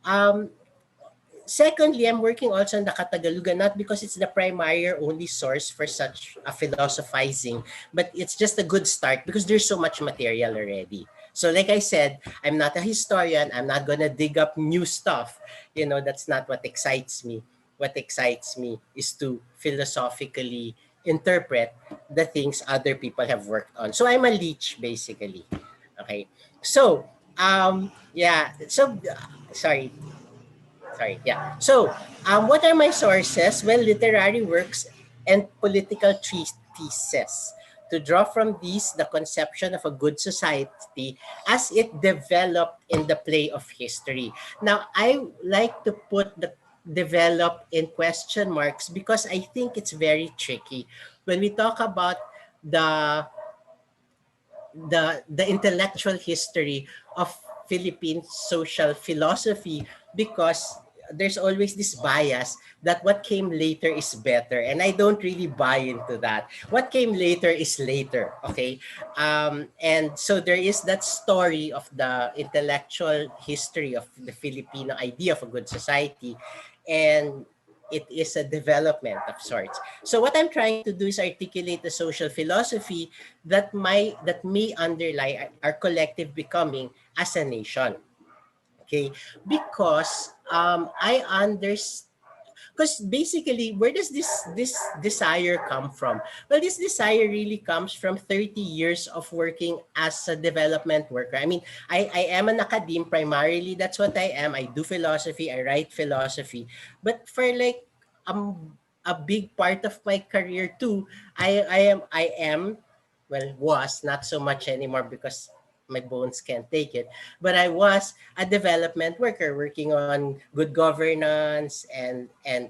Um, Secondly, I'm working also on the Katagalugan, not because it's the primary or only source for such a philosophizing, but it's just a good start because there's so much material already. So like I said, I'm not a historian. I'm not going to dig up new stuff. That's not what excites me. What excites me is to philosophically interpret the things other people have worked on. So I'm a leech, basically. Okay. So, yeah. So, sorry. Sorry, yeah. So, what are my sources? Well, literary works and political treatises. To draw from these the conception of a good society as it developed in the play of history. Now, I like to put the develop in question marks because I think it's very tricky. When we talk about the the intellectual history of Philippine social philosophy, because there's always this bias that what came later is better, and I don't really buy into that. What came later is later, okay? And so there is that story of the intellectual history of the Filipino idea of a good society, and it is a development of sorts. So what I'm trying to do is articulate the social philosophy that may underlie our collective becoming as a nation. Okay, because I understand, because basically, where does this desire come from? Well, this desire really comes from 30 years of working as a development worker. I mean, I am an academe primarily. That's what I am. I do philosophy. I write philosophy. But for like a big part of my career too, I am well, was not so much anymore because my bones can't take it, but I was a development worker working on good governance and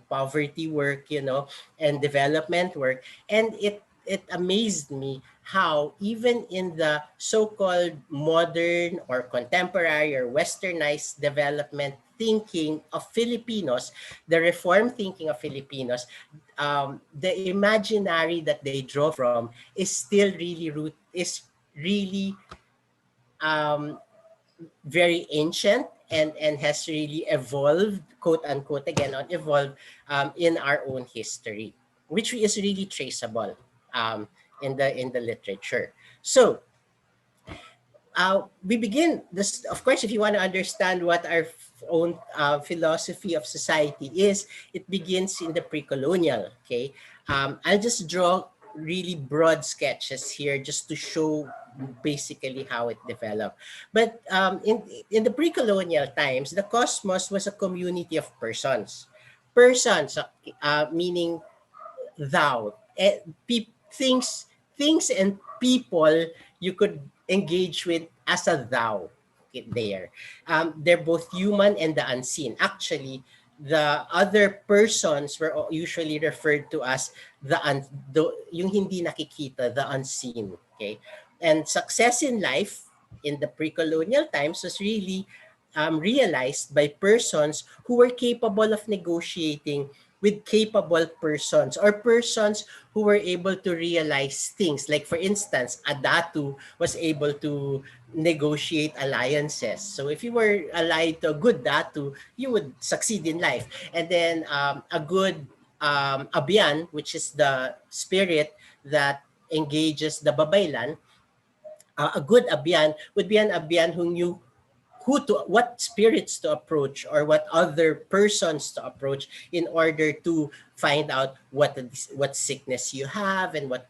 poverty work, and development work. And it amazed me how even in the so-called modern or contemporary or westernized development thinking of Filipinos, the reform thinking of Filipinos, the imaginary that they draw from is still really um, very ancient and has really evolved, quote unquote, again on evolved, in our own history, which is really traceable, um, in the literature. So we begin this, of course. If you want to understand what our own philosophy of society is, it begins in the pre-colonial. Okay, I'll just draw really broad sketches here just to show basically how it developed. But in the pre-colonial times, the cosmos was a community of persons, meaning thou. Things and people you could engage with as a thou, there. They're both human and the unseen. Actually, the other persons were usually referred to as yung hindi nakikita, the unseen. Okay, and success in life in the pre-colonial times was really realized by persons who were capable of negotiating with capable persons, or persons who were able to realize things. Like, for instance, a Datu was able to negotiate alliances. So if you were allied to a good Datu, you would succeed in life. And then a good Abyan, which is the spirit that engages the Babaylan, a good Abyan would be an Abyan who knew what spirits to approach, or what other persons to approach, in order to find out what sickness you have, and what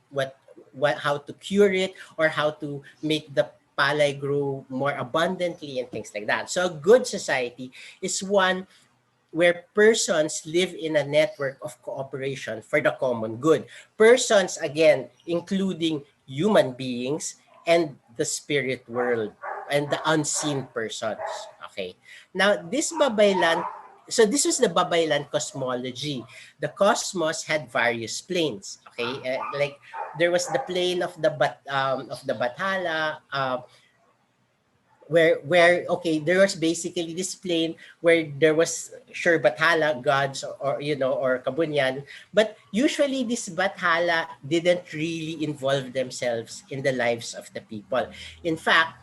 how to cure it, or how to make the palay grow more abundantly, and things like that. So a good society is one where persons live in a network of cooperation for the common good. Persons, again, including human beings and the spirit world and the unseen persons. Okay. Now, this was the Babaylan cosmology. The cosmos had various planes. Okay, like there was the plane of the Bathala, where okay, there was basically this plane where there was sure Bathala gods, or Kabunyan, but usually this Bathala didn't really involve themselves in the lives of the people. In fact,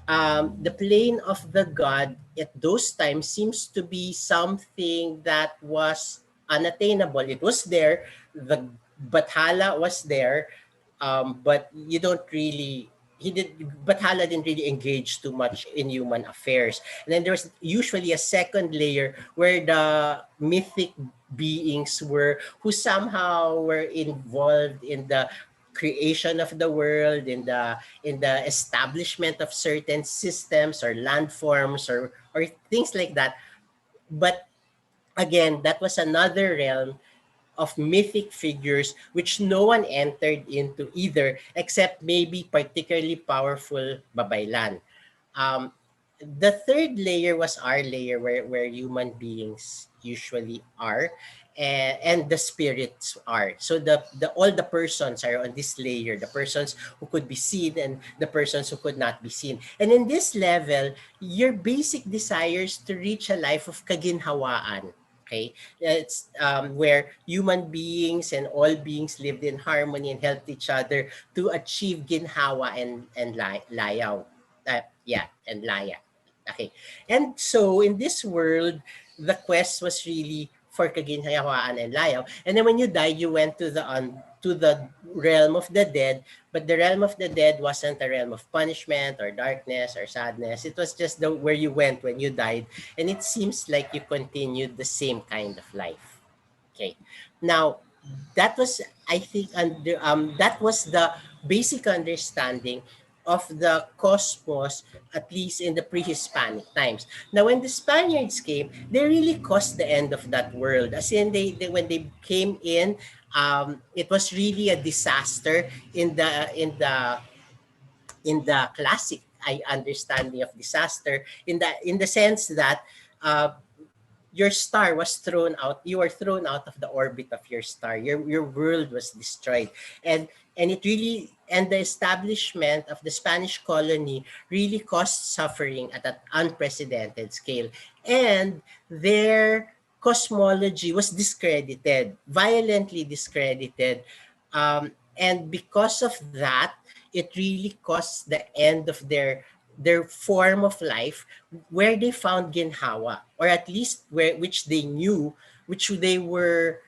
the plane of the god at those times seems to be something that was unattainable. It was there, the Bathala was there, but you don't really he did Bathala didn't really engage too much in human affairs. And then there was usually a second layer where the mythic beings who somehow were involved in the creation of the world, in the establishment of certain systems or landforms, or things like that. But again, that was another realm of mythic figures which no one entered into either, except maybe particularly powerful Babaylan. Um, the third layer was our layer, where human beings usually are, and the spirits are. So the all the persons are on this layer, the persons who could be seen and the persons who could not be seen. And in this level, your basic desires to reach a life of kaginhawaan. Okay, it's where human beings and all beings lived in harmony and helped each other to achieve ginhawa and layaw. And laya. Okay. And so in this world, the quest was really for kaginhawaan and layaw. And then when you die, you went to the realm of the dead, but the realm of the dead wasn't a realm of punishment or darkness or sadness. It was just where you went when you died, and it seems like you continued the same kind of life. Okay. Now, that was, I think, that was the basic understanding of the cosmos, at least in the pre-Hispanic times. Now, when the Spaniards came, they really caused the end of that world. As in, when they came in, it was really a disaster in the classic understanding of disaster, in the sense that uh, your star was thrown out. You were thrown out of the orbit of your star. Your world was destroyed. And it really, and the establishment of the Spanish colony really caused suffering at an unprecedented scale. And their cosmology was discredited, violently discredited. And because of that, it really caused the end of their form of life, where they found ginhawa, or at least where which they knew, which they were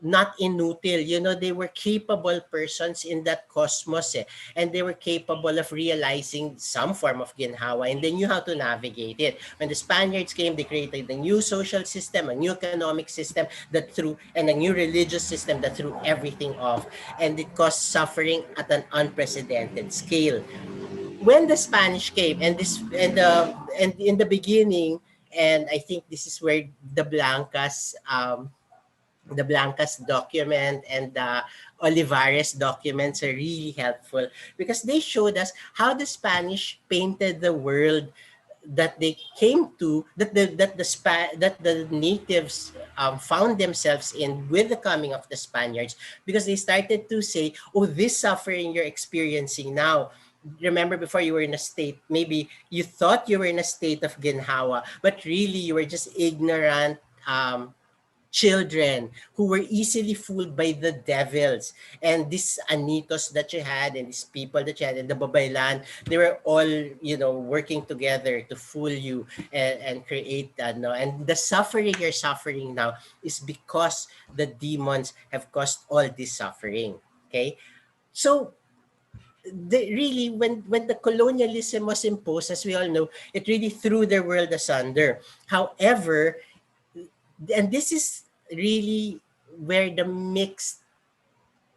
not inutil. They were capable persons in that cosmos, and they were capable of realizing some form of ginhawa, and they knew how to navigate it. When the Spaniards came, they created a new social system, a new economic system that threw, and a new religious system that threw everything off, and it caused suffering at an unprecedented scale. When the Spanish came, and in the beginning, and I think this is where the Blancas document and the Olivares documents are really helpful, because they showed us how the Spanish painted the world that they came to, that the natives found themselves in with the coming of the Spaniards, because they started to say, oh, this suffering you're experiencing now, remember, before you were in a state, maybe you thought you were in a state of ginhawa, but really you were just ignorant children who were easily fooled by the devils. And these anitos that you had, and these people that you had, and the babaylan, they were all, working together to fool you, and create that. No? And the suffering you're suffering now is because the demons have caused all this suffering. Okay? So, really, when the colonialism was imposed, as we all know, it really threw their world asunder. However, and this is really where the mixed,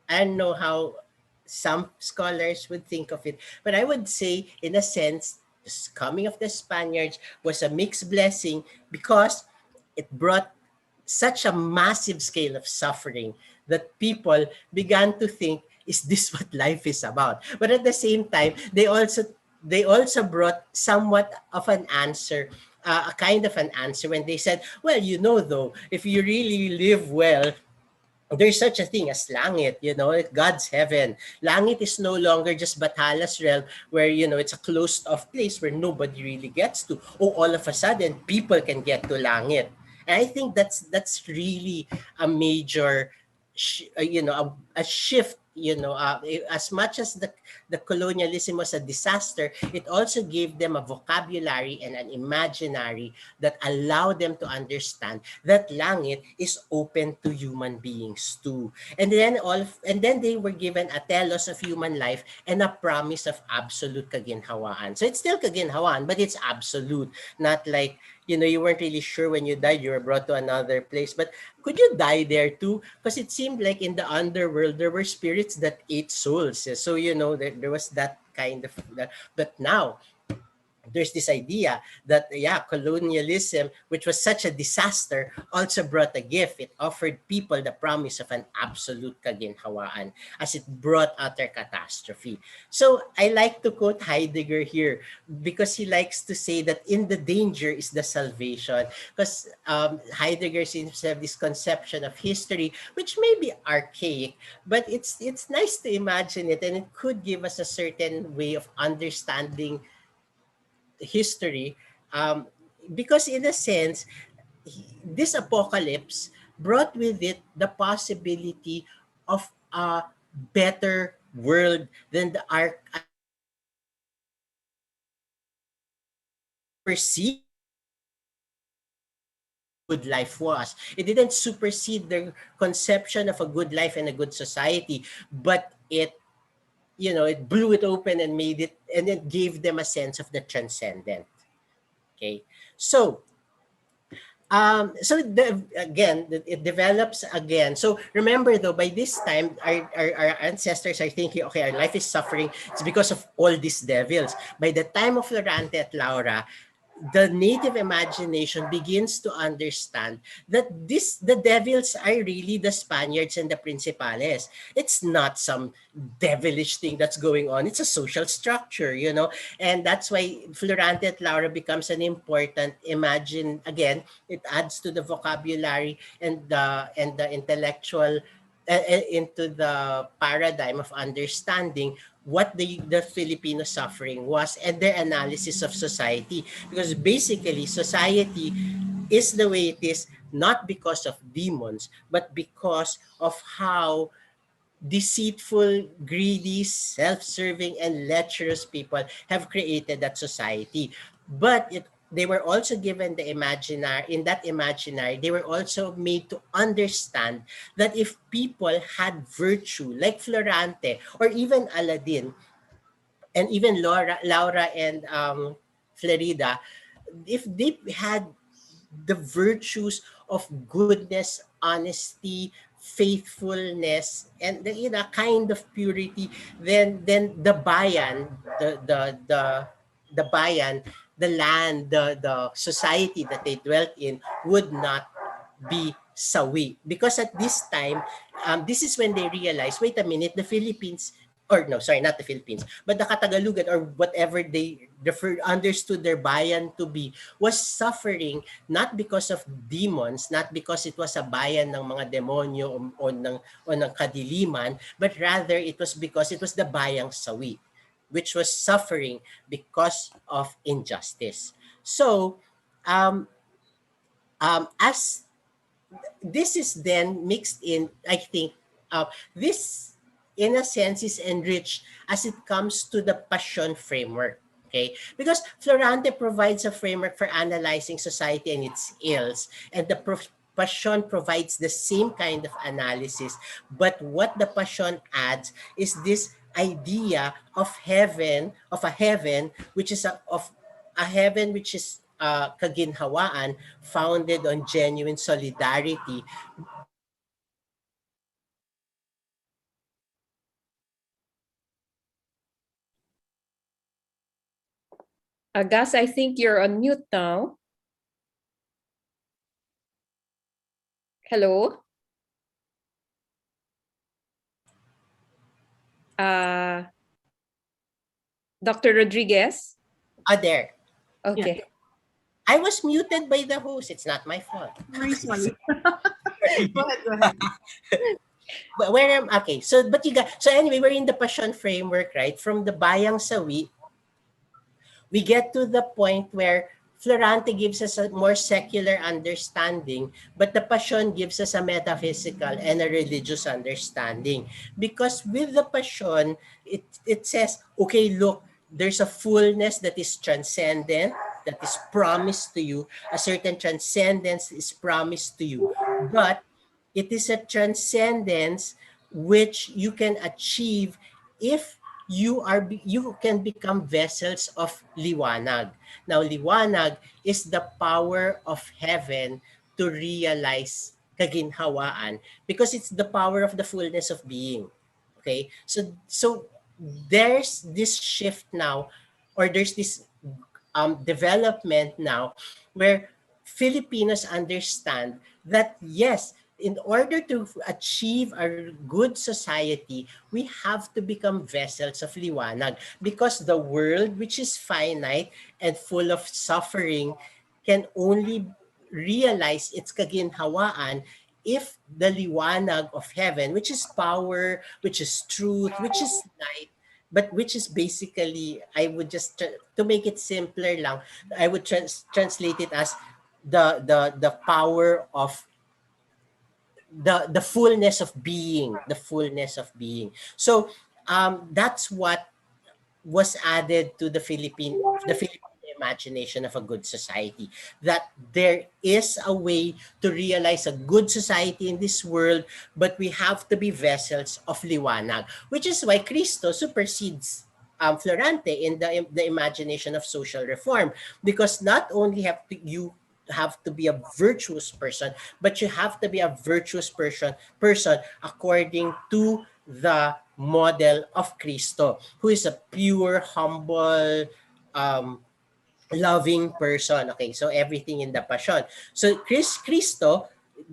I don't know how some scholars would think of it, but I would say, in a sense, the coming of the Spaniards was a mixed blessing, because it brought such a massive scale of suffering that people began to think, is this what life is about? But at the same time, they also brought somewhat of an answer, a kind of an answer, when they said, well, though, if you really live well, there's such a thing as langit, God's heaven. Langit is no longer just Batala's realm, where, it's a closed off place where nobody really gets to. Oh, all of a sudden, people can get to langit. And I think that's really a major, a shift. As much as the colonialism was a disaster, it also gave them a vocabulary and an imaginary that allowed them to understand that langit is open to human beings too. And then they were given a telos of human life and a promise of absolute kaginhawaan. So it's still kaginhawaan, but it's absolute, not like, you weren't really sure when you died, you were brought to another place. But could you die there too? Because it seemed like in the underworld, there were spirits that ate souls. So, there was that kind of that. But now, there's this idea that, colonialism, which was such a disaster, also brought a gift. It offered people the promise of an absolute kaginhawaan, as it brought utter catastrophe. So I like to quote Heidegger here, because he likes to say that in the danger is the salvation. Because Heidegger seems to have this conception of history, which may be archaic, but it's nice to imagine it, and it could give us a certain way of understanding history, because in a sense, this apocalypse brought with it the possibility of a better world than the arc perceived good life was. It didn't supersede their conception of a good life and a good society, but it blew it open and made it, and it gave them a sense of the transcendent. Okay, so again, it develops again. So remember, though, by this time, our ancestors are thinking, okay, our life is suffering. It's because of all these devils. By the time of Lorante at Laura, the native imagination begins to understand that the devils are really the Spaniards and the Principales. It's not some devilish thing that's going on. It's a social structure, you know, and that's why Florante at Laura becomes an important imagine. Again, it adds to the vocabulary and the intellectual into the paradigm of understanding what the Filipino suffering was and their analysis of society. Because basically, society is the way it is not because of demons, but because of how deceitful, greedy, self-serving, and lecherous people have created that society. But they were also given the imaginary, in that imaginary, they were also made to understand that if people had virtue, like Florante or even Aladdin, and even Laura and Florida, if they had the virtues of goodness, honesty, faithfulness, and the kind of purity, then the bayan, the bayan, the land, the society that they dwelt in would not be sawi. Because at this time, this is when they realized, wait a minute, the Philippines, or no, sorry, not the Philippines, but the Katagalugan or whatever they understood their bayan to be, was suffering not because of demons, not because it was a bayan ng mga demonyo o ng kadiliman, but rather it was because it was the bayang sawi, which was suffering because of injustice. So, as this is then mixed in, I think, this in a sense is enriched as it comes to the passion framework. Okay, because Florante provides a framework for analyzing society and its ills, and the passion provides the same kind of analysis. But what the passion adds is this idea of heaven, of a heaven which is of a heaven which is kaginhawaan, founded on genuine solidarity. Gus, I think you're on mute now. Hello? Dr. Rodriguez? There. Okay. I was muted by the host. It's not my fault. Very sorry. Go ahead, go ahead. Where am okay? So, but you got so anyway. We're in the passion framework, right? From the bayang sawi, we get to the point where Florante gives us a more secular understanding, but the Passion gives us a metaphysical and a religious understanding. Because with the Passion, it says, okay, look, there's a fullness that is transcendent, that is promised to you. A certain transcendence is promised to you. But it is a transcendence which you can achieve if you can become vessels of liwanag. Now, liwanag is the power of heaven to realize kaginhawaan, because it's the power of the fullness of being. Okay, so there's this shift now, or there's this development now where Filipinos understand that yes, in order to achieve a good society, we have to become vessels of liwanag, because the world, which is finite and full of suffering, can only realize its kaginhawaan if the liwanag of heaven, which is power, which is truth, which is light, but which is basically, I would just to make it simpler lang, I would translate it as the power of the fullness of being, the fullness of being. So that's what was added to the Philippine imagination of a good society, that there is a way to realize a good society in this world, but we have to be vessels of liwanag, which is why Cristo supersedes Florante in the imagination of social reform, because not only you have to be a virtuous person, but you have to be a virtuous person according to the model of Cristo, who is a pure, humble, um, loving person. Okay, so everything in the passion. So Cristo,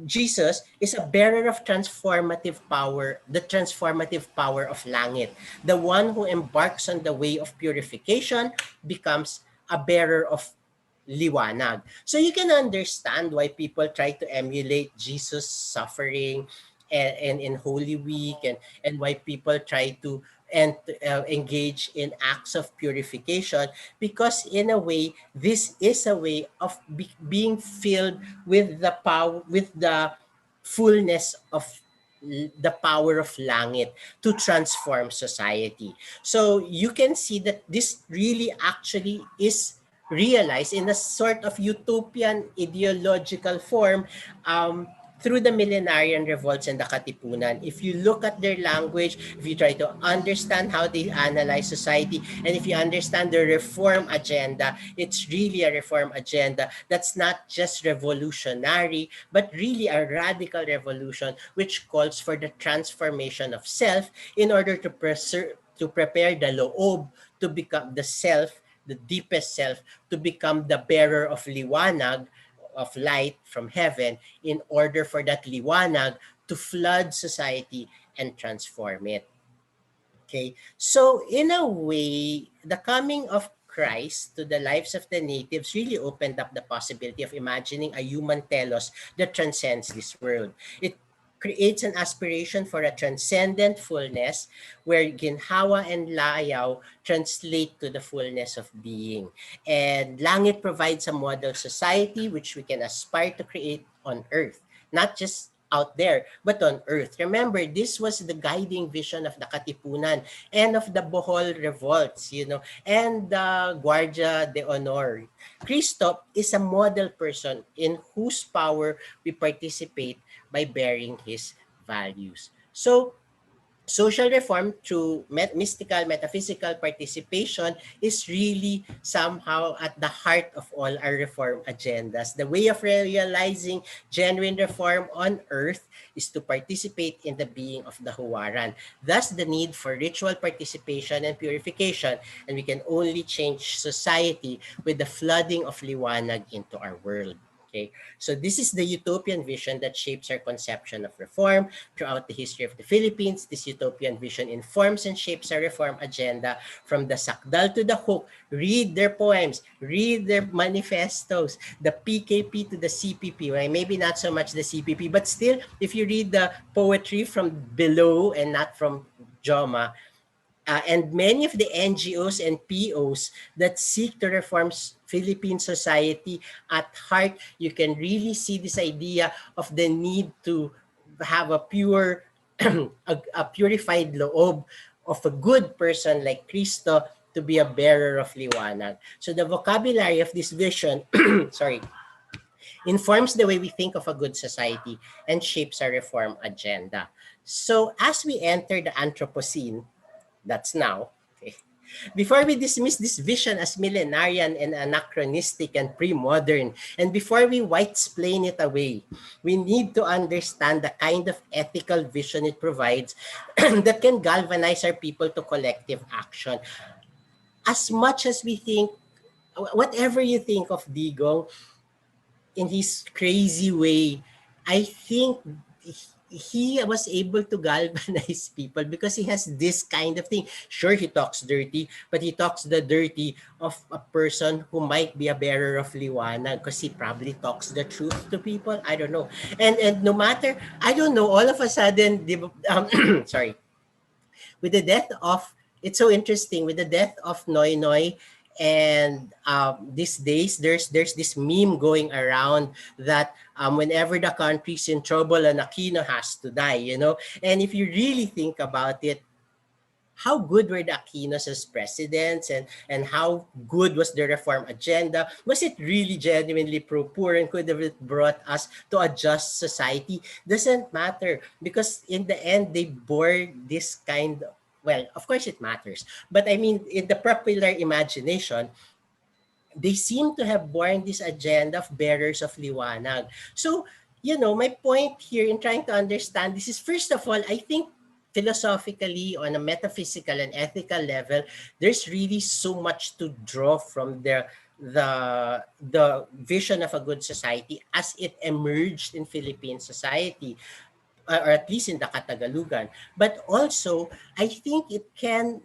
Jesus, is a bearer of transformative power, the transformative power of langit. The one who embarks on the way of purification becomes a bearer of liwanag. So you can understand why people try to emulate Jesus' suffering and in Holy Week, and why people try to and engage in acts of purification, because in a way this is a way of being filled with the power, with the fullness of the power of langit to transform society. So you can see that this really actually is realized in a sort of utopian ideological form, through the millenarian revolts and the Katipunan. If you look at their language, if you try to understand how they analyze society, and if you understand their reform agenda, it's really a reform agenda that's not just revolutionary, but really a radical revolution which calls for the transformation of self in order to prepare the loob to become the self, the deepest self, to become the bearer of liwanag, of light from heaven, in order for that liwanag to flood society and transform it. Okay, so in a way, the coming of Christ to the lives of the natives really opened up the possibility of imagining a human telos that transcends this world. It creates an aspiration for a transcendent fullness where ginhawa and layaw translate to the fullness of being. And Langit provides a model society which we can aspire to create on earth, not just out there, but on earth. Remember, this was the guiding vision of the Katipunan and of the Bohol revolts, and the Guardia de Honor. Cristo is a model person in whose power we participate by bearing his values. So, social reform through mystical, metaphysical participation is really somehow at the heart of all our reform agendas. The way of realizing genuine reform on earth is to participate in the being of the Huwaran. Thus, the need for ritual participation and purification, and we can only change society with the flooding of liwanag into our world. Okay, so this is the utopian vision that shapes our conception of reform throughout the history of the Philippines. This utopian vision informs and shapes our reform agenda from the Sakdal to the Hook. Read their poems, read their manifestos, the PKP to the CPP. Well, maybe not so much the CPP, but still, if you read the poetry from below and not from Joma, and many of the NGOs and POs that seek to reform Philippine society, at heart, you can really see this idea of the need to have a pure, a purified loob of a good person like Cristo to be a bearer of liwanag. So the vocabulary of this vision, sorry, informs the way we think of a good society and shapes our reform agenda. So as we enter the Anthropocene, that's now. Okay. Before we dismiss this vision as millenarian and anachronistic and pre-modern, and before we white-splain it away, we need to understand the kind of ethical vision it provides that can galvanize our people to collective action. As much as we think, whatever you think of Digong, in his crazy way, I think he was able to galvanize people because he has this kind of thing. Sure, he talks dirty, but he talks the dirty of a person who might be a bearer of liwanag because he probably talks the truth to people. I don't know. And no matter, I don't know, all of a sudden, sorry, with the death of, it's so interesting, with the death of Noy Noy, and these days there's this meme going around that whenever the country's in trouble, an Aquino has to die. And if you really think about it, how good were the Aquinos as presidents, and how good was the reform agenda? Was it really genuinely pro-poor, and could have it brought us to a just society? Doesn't matter, because in the end, they bore this kind of, well, of course it matters. But I mean, in the popular imagination, they seem to have borne this agenda of bearers of liwanag. So, my point here in trying to understand this is, first of all, I think philosophically, on a metaphysical and ethical level, there's really so much to draw from the vision of a good society as it emerged in Philippine society, or at least in the Katagalugan. But also, I think it can,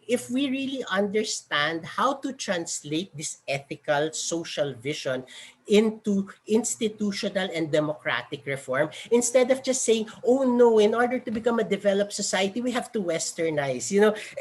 if we really understand how to translate this ethical social vision into institutional and democratic reform, instead of just saying, oh no, in order to become a developed society, we have to westernize,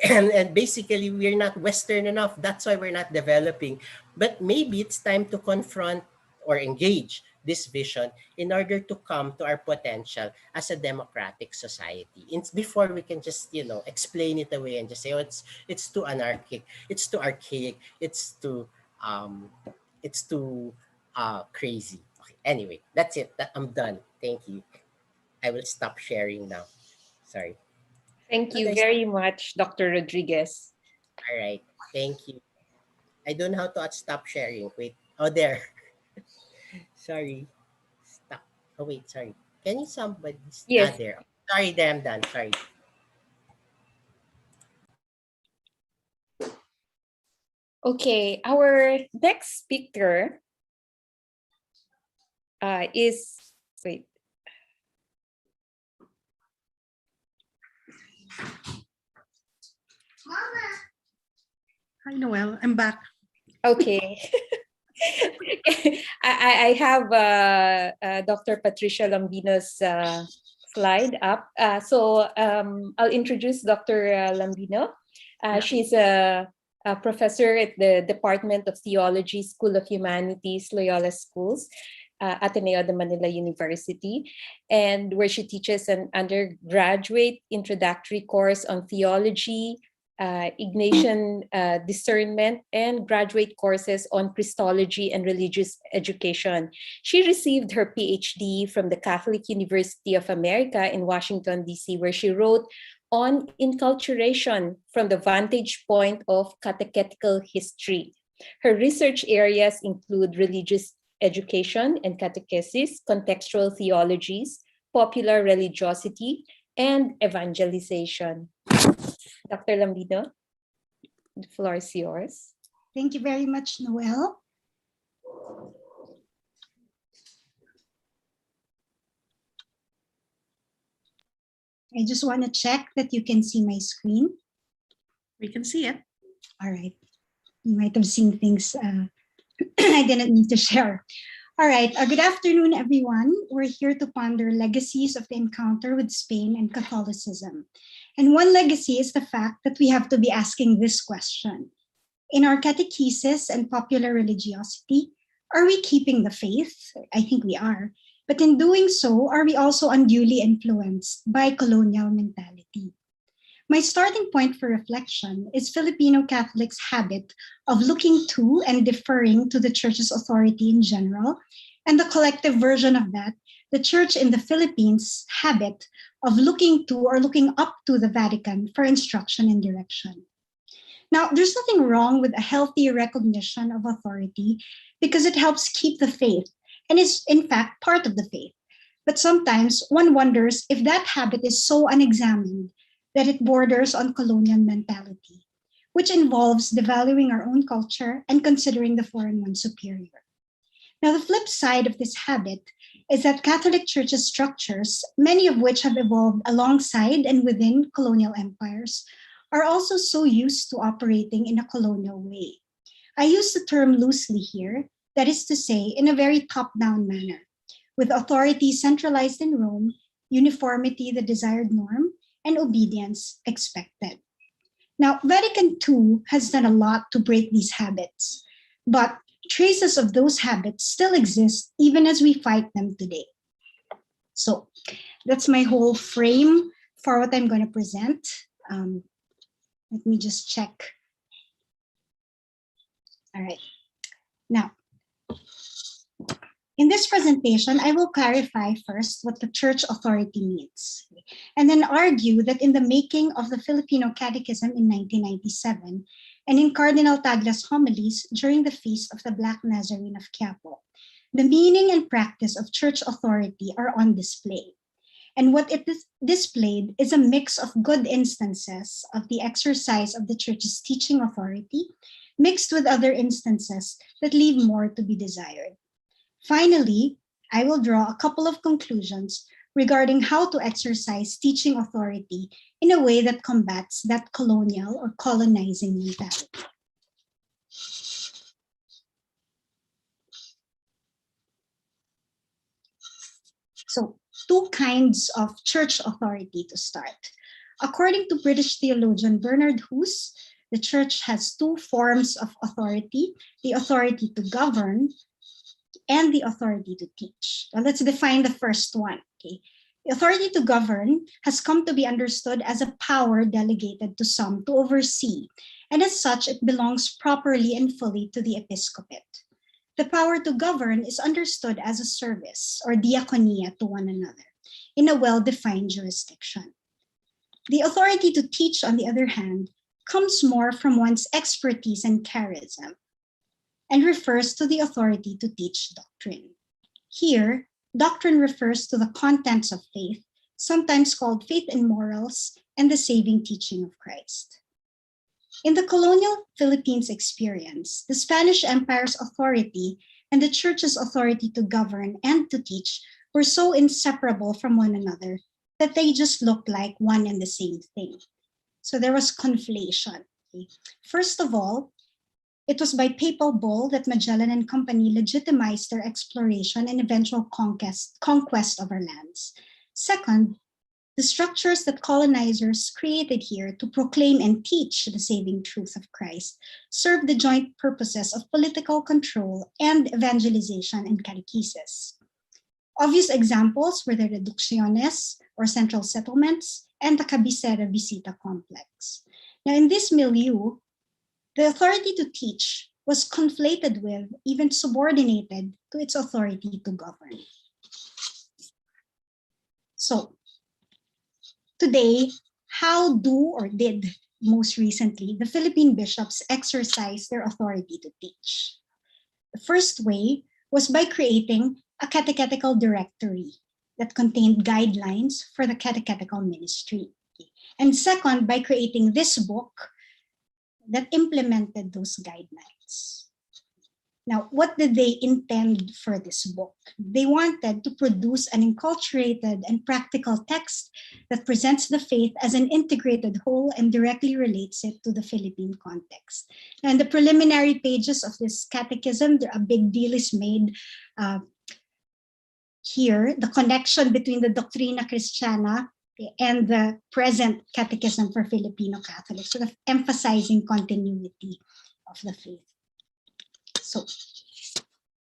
and basically we're not Western enough. That's why we're not developing. But maybe it's time to confront or engage this vision in order to come to our potential as a democratic society. Before we can just, explain it away and just say, oh, it's too anarchic, it's too archaic, um, it's too crazy. Okay, anyway, that's it. I'm done. Thank you. I will stop sharing now. Sorry. Thank How do you I very much, Dr. Rodriguez. All right. Thank you. I don't know how to stop sharing. Wait. Oh, there. Sorry. Stop. Oh, wait. Sorry. Can you somebody? Yes. There. Sorry, there. I'm done. Sorry. Okay, our next speaker is, wait. Hi, Noel. I'm back. Okay. I have Dr. Patricia Lambino's slide up. I'll introduce Dr. Lambino. She's a professor at the Department of Theology, School of Humanities, Loyola Schools, Ateneo de Manila University, and where she teaches an undergraduate introductory course on theology, Ignatian discernment, and graduate courses on Christology and religious education. She received her PhD from the Catholic University of America in Washington, D.C., where she wrote on inculturation from the vantage point of catechetical history. Her research areas include religious education and catechesis, contextual theologies, popular religiosity, and evangelization. Dr. Lambino, the floor is yours. Thank you very much, Noel. I just want to check that you can see my screen. We can see it. All right. You might have seen things I didn't need to share. All right. Good afternoon, everyone. We're here to ponder legacies of the encounter with Spain and Catholicism. And one legacy is the fact that we have to be asking this question. In our catechesis and popular religiosity, are we keeping the faith? I think we are. But in doing so, are we also unduly influenced by colonial mentality? My starting point for reflection is Filipino Catholics' habit of looking to and deferring to the Church's authority in general, and the collective version of that, the Church in the Philippines' habit of looking to or looking up to the Vatican for instruction and direction. Now, there's nothing wrong with a healthy recognition of authority because it helps keep the faith and is, in fact, part of the faith. But sometimes one wonders if that habit is so unexamined that it borders on colonial mentality, which involves devaluing our own culture and considering the foreign one superior. Now, the flip side of this habit is that Catholic Church's structures, many of which have evolved alongside and within colonial empires, are also so used to operating in a colonial way. I use the term loosely here, that is to say, in a very top-down manner, with authority centralized in Rome, uniformity the desired norm, and obedience expected. Now, Vatican II has done a lot to break these habits, but traces of those habits still exist even as we fight them today. So that's my whole frame for what I'm going to present. Let me just check. All right. Now, in this presentation, I will clarify first what the church authority means, and then argue that in the making of the Filipino Catechism in 1997, and in Cardinal Tagla's homilies during the Feast of the Black Nazarene of Quiapo, the meaning and practice of church authority are on display. And what it is displayed is a mix of good instances of the exercise of the church's teaching authority mixed with other instances that leave more to be desired. Finally, I will draw a couple of conclusions regarding how to exercise teaching authority in a way that combats that colonial or colonizing mentality. So, two kinds of church authority to start. According to British theologian Bernard Huss, the church has two forms of authority, the authority to govern and the authority to teach. Now let's define the first one. Okay? The authority to govern has come to be understood as a power delegated to some to oversee, and as such, it belongs properly and fully to the episcopate. The power to govern is understood as a service or diaconia to one another in a well-defined jurisdiction. The authority to teach, on the other hand, comes more from one's expertise and charism and refers to the authority to teach doctrine. Here, doctrine refers to the contents of faith, sometimes called faith and morals, and the saving teaching of Christ. In the colonial Philippines experience, the Spanish Empire's authority and the church's authority to govern and to teach were so inseparable from one another that they just looked like one and the same thing. So there was conflation. Okay? First of all, it was by papal bull that Magellan and company legitimized their exploration and eventual conquest of our lands. Second, the structures that colonizers created here to proclaim and teach the saving truth of Christ served the joint purposes of political control and evangelization and catechesis. Obvious examples were the reducciones, or central settlements, and the cabecera visita complex. Now, in this milieu, the authority to teach was conflated with, even subordinated to its authority to govern. So, today, how do or did most recently the Philippine bishops exercise their authority to teach? The first way was by creating a catechetical directory that contained guidelines for the catechetical ministry. And second, by creating this book that implemented those guidelines. Now, what did they intend for this book? They wanted to produce an enculturated and practical text that presents the faith as an integrated whole and directly relates it to the Philippine context. Now, in the preliminary pages of this catechism, a big deal is made here, the connection between the Doctrina Christiana and the present Catechism for Filipino Catholics, sort of emphasizing continuity of the faith. So,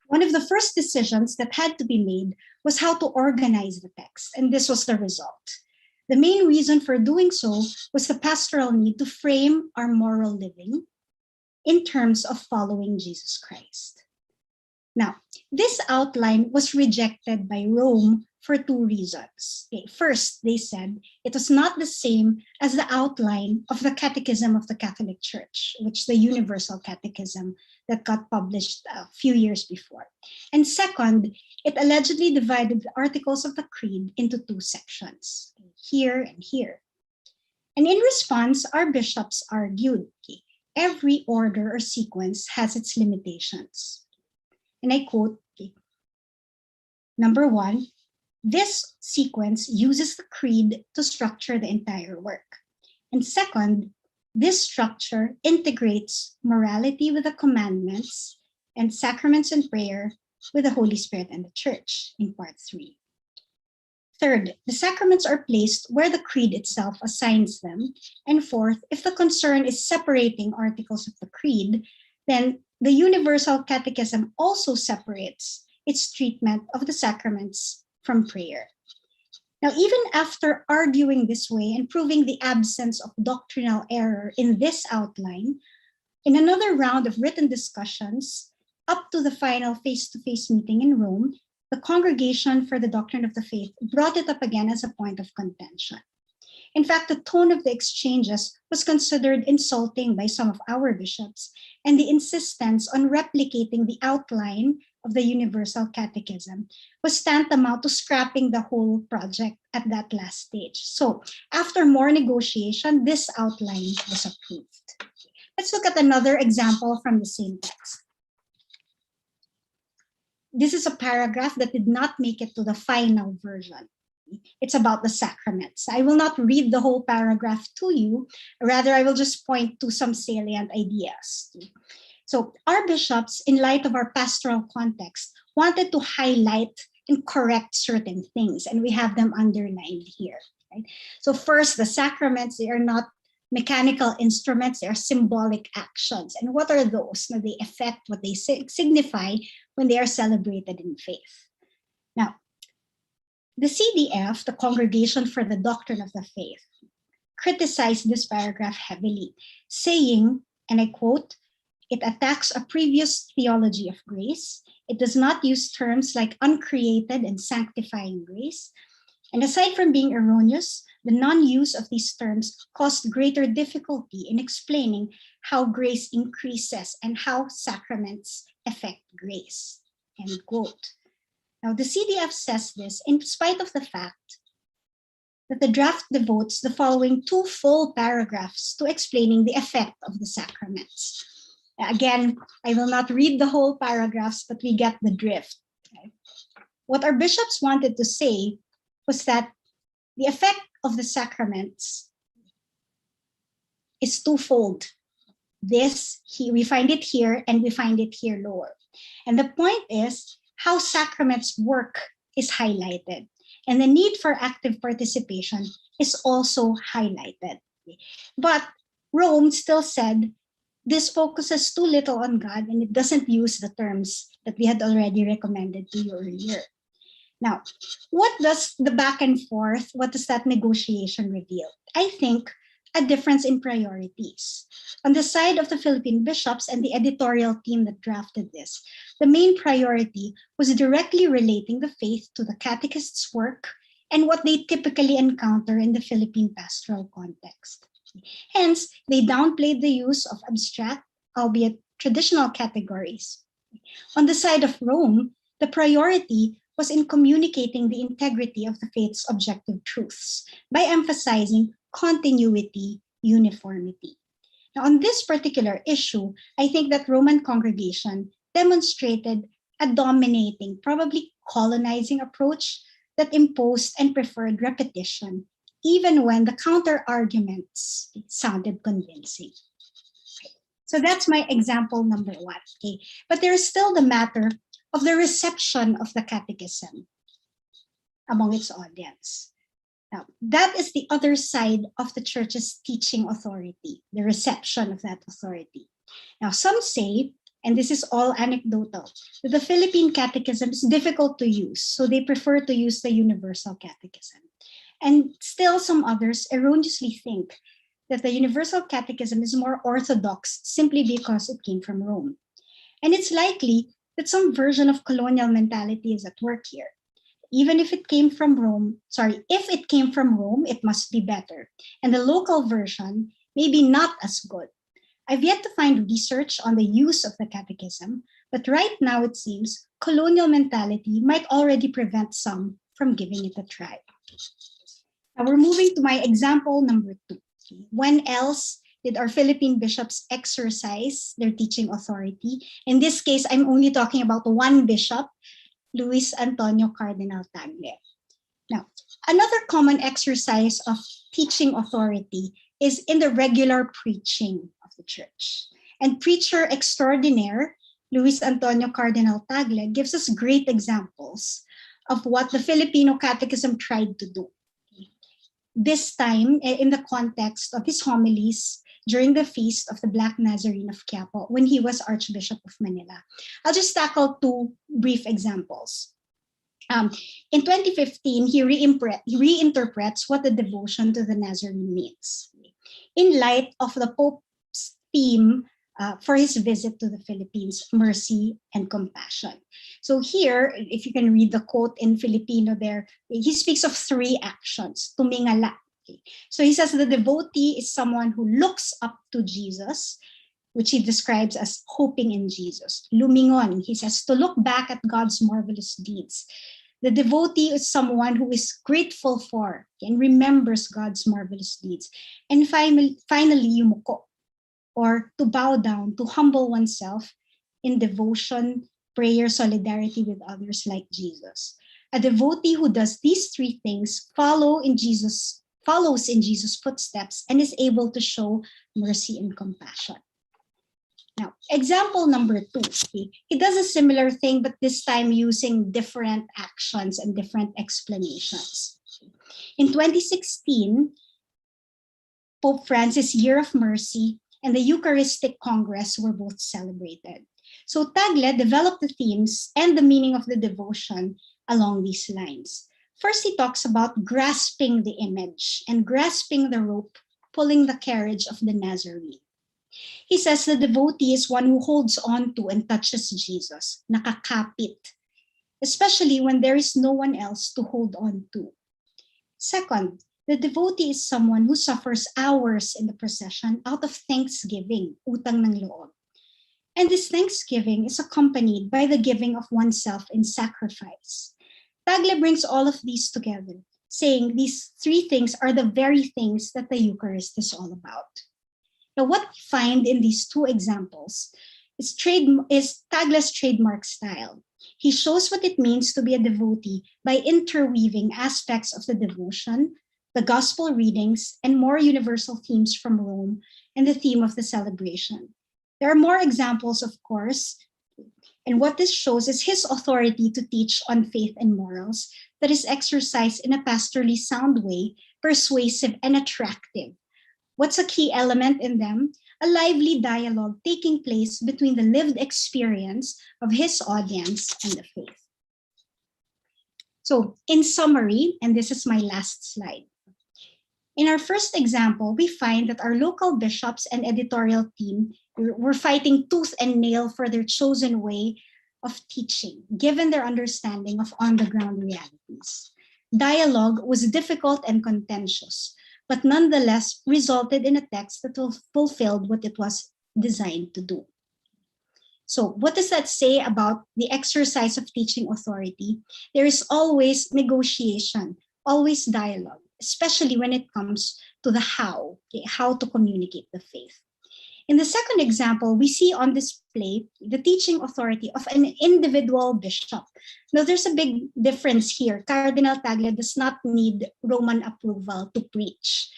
one of the first decisions that had to be made was how to organize the text, and this was the result. The main reason for doing so was the pastoral need to frame our moral living in terms of following Jesus Christ. Now, this outline was rejected by Rome for two reasons. Okay, first, they said it was not the same as the outline of the Catechism of the Catholic Church, which is the Universal Catechism that got published a few years before. And second, it allegedly divided the articles of the Creed into two sections, here and here. And in response, our bishops argued, okay, every order or sequence has its limitations. And I quote, okay, number one, this sequence uses the creed to structure the entire work. And second, this structure integrates morality with the commandments and sacraments and prayer with the Holy Spirit and the Church in part 3. Third, the sacraments are placed where the creed itself assigns them. And fourth, if the concern is separating articles of the creed, then the Universal Catechism also separates its treatment of the sacraments from prayer. Now, even after arguing this way and proving the absence of doctrinal error in this outline, in another round of written discussions, up to the final face-to-face meeting in Rome, the Congregation for the Doctrine of the Faith brought it up again as a point of contention. In fact, the tone of the exchanges was considered insulting by some of our bishops, and the insistence on replicating the outline of the Universal Catechism was tantamount to scrapping the whole project at that last stage. So, after more negotiation, this outline was approved. Let's look at another example from the same text. This is a paragraph that did not make it to the final version. It's about the sacraments. I will not read the whole paragraph to you. Rather, I will just point to some salient ideas. So our bishops, in light of our pastoral context, wanted to highlight and correct certain things, and we have them underlined here. Right? So first, the sacraments, they are not mechanical instruments, they are symbolic actions. And what are those? Now, they affect what they signify when they are celebrated in faith. Now, the CDF, the Congregation for the Doctrine of the Faith, criticized this paragraph heavily, saying, and I quote, "It attacks a previous theology of grace. It does not use terms like uncreated and sanctifying grace. And aside from being erroneous, the non-use of these terms caused greater difficulty in explaining how grace increases and how sacraments affect grace." End quote. Now, the CDF says this in spite of the fact that the draft devotes the following 2 full paragraphs to explaining the effect of the sacraments. Again, I will not read the whole paragraphs, but we get the drift. Okay? What our bishops wanted to say was that the effect of the sacraments is twofold. We find it here and we find it here lower. And the point is how sacraments work is highlighted, and the need for active participation is also highlighted. But Rome still said this focuses too little on God and it doesn't use the terms that we had already recommended to you earlier. Now, what does the back and forth, what does that negotiation reveal? I think a difference in priorities. On the side of the Philippine bishops and the editorial team that drafted this, the main priority was directly relating the faith to the catechist's work and what they typically encounter in the Philippine pastoral context. Hence, they downplayed the use of abstract, albeit traditional categories. On the side of Rome, the priority was in communicating the integrity of the faith's objective truths by emphasizing continuity, uniformity. Now, on this particular issue, I think that Roman congregation demonstrated a dominating, probably colonizing approach that imposed and preferred repetition, even when the counter arguments sounded convincing. So that's my example number 1. Okay? But there is still the matter of the reception of the catechism among its audience. Now, that is the other side of the church's teaching authority, the reception of that authority. Now, some say, and this is all anecdotal, that the Philippine catechism is difficult to use, so they prefer to use the universal catechism. And still some others erroneously think that the universal catechism is more orthodox simply because it came from Rome. And it's likely that some version of colonial mentality is at work here. Even if it came from Rome, it must be better. And the local version may be not as good. I've yet to find research on the use of the catechism, but right now it seems colonial mentality might already prevent some from giving it a try. Now we're moving to my example number 2. When else did our Philippine bishops exercise their teaching authority? In this case, I'm only talking about one bishop, Luis Antonio Cardinal Tagle. Now, another common exercise of teaching authority is in the regular preaching of the church. And preacher extraordinaire, Luis Antonio Cardinal Tagle, gives us great examples of what the Filipino Catechism tried to do. This time, in the context of his homilies during the feast of the Black Nazarene of Quiapo when he was Archbishop of Manila. I'll just tackle 2 brief examples. In 2015, he reinterprets what the devotion to the Nazarene means in light of the Pope's theme for his visit to the Philippines, mercy and compassion. So here, if you can read the quote in Filipino there, he speaks of 3 actions, tumingala. So he says the devotee is someone who looks up to Jesus, which he describes as hoping in Jesus. Lumingon, he says, to look back at God's marvelous deeds. The devotee is someone who is grateful for and remembers God's marvelous deeds. And finally, yumuko, or to bow down, to humble oneself in devotion, prayer, solidarity with others like Jesus. A devotee who does these three things follows in Jesus' footsteps and is able to show mercy and compassion. Now, example number 2, he does a similar thing, but this time using different actions and different explanations. In 2016, Pope Francis' Year of Mercy and the Eucharistic Congress were both celebrated. So Tagle developed the themes and the meaning of the devotion along these lines. First, he talks about grasping the image and grasping the rope, pulling the carriage of the Nazarene. He says the devotee is one who holds on to and touches Jesus, nakakapit, especially when there is no one else to hold on to. Second, the devotee is someone who suffers hours in the procession out of thanksgiving, utang ng loob. And this thanksgiving is accompanied by the giving of oneself in sacrifice. Tagle brings all of these together, saying these three things are the very things that the Eucharist is all about. Now, what we find in these two examples is Tagle's trademark style. He shows what it means to be a devotee by interweaving aspects of the devotion, the gospel readings, and more universal themes from Rome and the theme of the celebration. There are more examples, of course, and what this shows is his authority to teach on faith and morals that is exercised in a pastorally sound way, persuasive and attractive. What's a key element in them? A lively dialogue taking place between the lived experience of his audience and the faith. So, in summary, and this is my last slide. In our first example, we find that our local bishops and editorial team were fighting tooth and nail for their chosen way of teaching, given their understanding of on-the-ground realities. Dialogue was difficult and contentious, but nonetheless resulted in a text that fulfilled what it was designed to do. So what does that say about the exercise of teaching authority? There is always negotiation, always dialogue, especially when it comes to the how to communicate the faith. In the second example, we see on display the teaching authority of an individual bishop. Now, there's a big difference here. Cardinal Tagle does not need Roman approval to preach.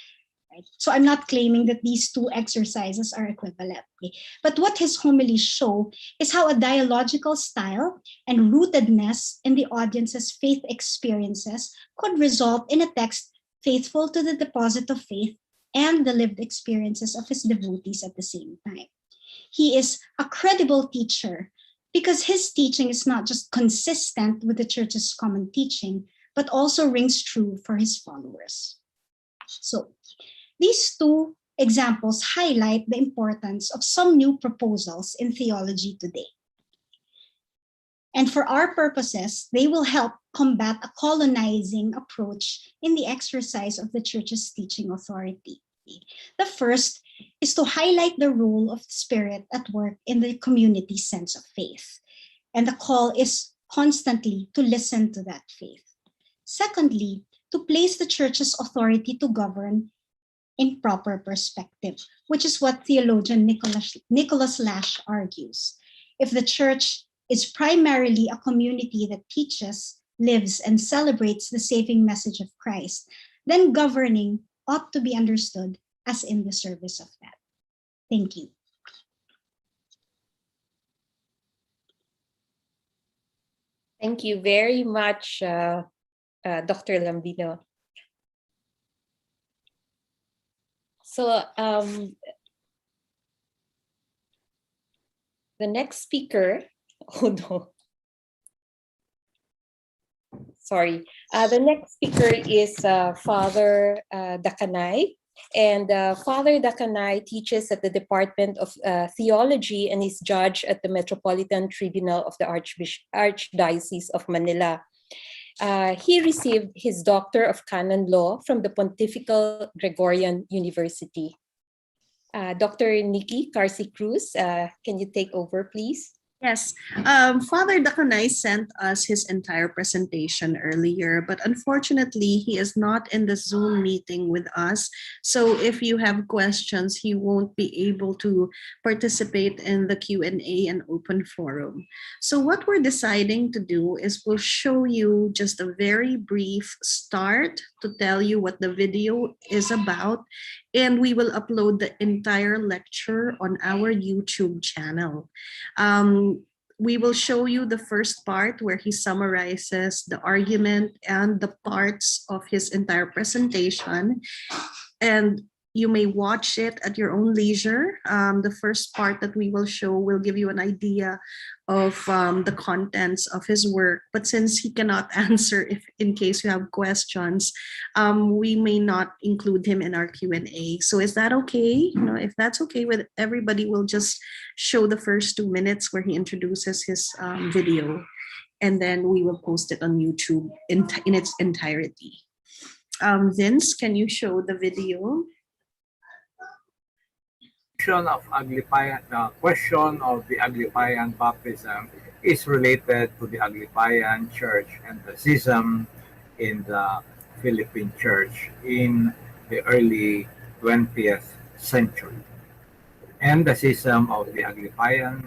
Right? So I'm not claiming that these two exercises are equivalent. Okay? But what his homilies show is how a dialogical style and rootedness in the audience's faith experiences could result in a text faithful to the deposit of faith and the lived experiences of his devotees at the same time. He is a credible teacher because his teaching is not just consistent with the church's common teaching, but also rings true for his followers. So these two examples highlight the importance of some new proposals in theology today. And for our purposes, they will help combat a colonizing approach in the exercise of the church's teaching authority. The first is to highlight the role of the Spirit at work in the community's sense of faith. And the call is constantly to listen to that faith. Secondly, to place the church's authority to govern in proper perspective, which is what theologian Nicholas Lash argues. If the church is primarily a community that teaches, lives, and celebrates the saving message of Christ, then governing ought to be understood as in the service of that. Thank you. Thank you very much, Dr. Lambino. So the next speaker, oh no, sorry. The next speaker is Father Dakanay. And Father Dakanay teaches at the Department of Theology and is judge at the Metropolitan Tribunal of the Archdiocese of Manila. He received his Doctor of Canon Law from the Pontifical Gregorian University. Dr. Nikki Carci Cruz, can you take over, please? Yes, Father Dakanay sent us his entire presentation earlier, but unfortunately, he is not in the Zoom meeting with us. So if you have questions, he won't be able to participate in the Q&A and open forum. So what we're deciding to do is we'll show you just a very brief start to tell you what the video is about, and we will upload the entire lecture on our YouTube channel. We will show you the first part where he summarizes the argument and the parts of his entire presentation. And you may watch it at your own leisure. The first part that we will show will give you an idea of the contents of his work. But since he cannot answer if in case you have questions, we may not include him in our Q&A. So is that okay? You know, if that's okay with everybody, we'll just show the first 2 minutes where he introduces his video, and then we will post it on YouTube in its entirety. Vince, can you show the video? Of Aglipayan, the question of the Aglipayan baptism is related to the Aglipayan church and the schism in the Philippine church in the early 20th century. And the schism of the Aglipayan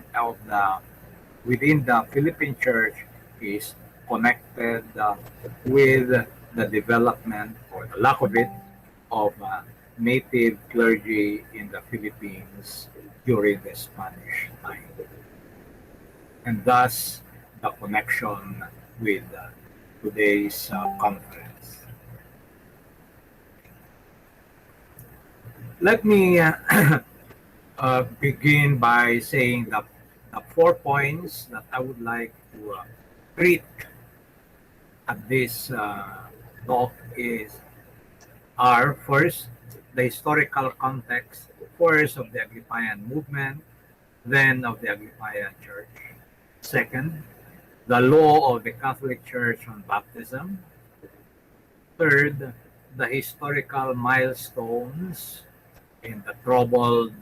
within the Philippine church is connected with the development or the lack of it of native clergy in the Philippines during the Spanish time. And thus, the connection with today's conference. Let me begin by saying that the 4 points that I would like to treat at this talk are first, the historical context, first of the Aglipayan movement, then of the Aglipayan Church. Second, the law of the Catholic Church on baptism. Third, the historical milestones in the troubled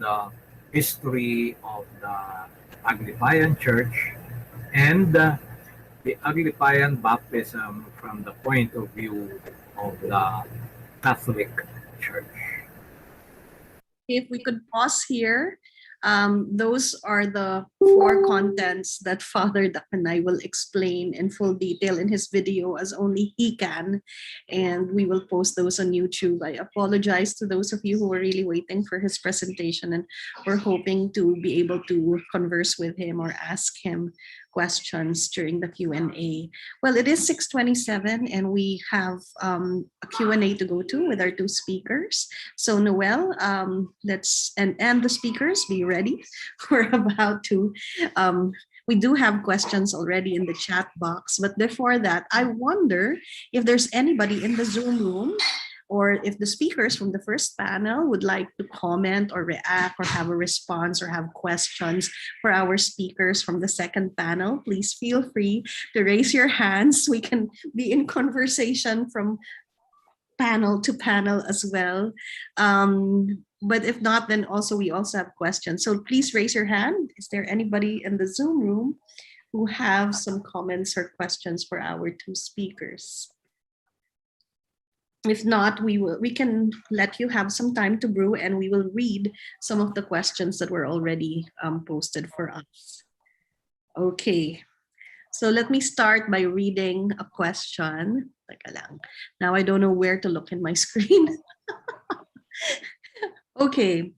history of the Aglipayan Church, and the Aglipayan baptism from the point of view of the Catholic Church. If we could pause here, those are the 4 contents that Father Dakanay will explain in full detail in his video as only he can, and we will post those on YouTube. I apologize to those of you who were really waiting for his presentation and were hoping to be able to converse with him or ask him questions during the Q&A. Well, it is 6:27 and we have a Q&A to go to with our 2 speakers. So Noel, and the speakers, be ready. We're about to, we do have questions already in the chat box, but before that, I wonder if there's anybody in the Zoom room or if the speakers from the first panel would like to comment or react or have a response or have questions for our speakers from the second panel. Please feel free to raise your hands. We can be in conversation from panel to panel as well. But if not, then we also have questions. So please raise your hand. Is there anybody in the Zoom room who have some comments or questions for our 2 speakers? If not, we can let you have some time to brew and we will read some of the questions that were already posted for us. Okay, so let me start by reading a question. Now I don't know where to look in my screen. Okay,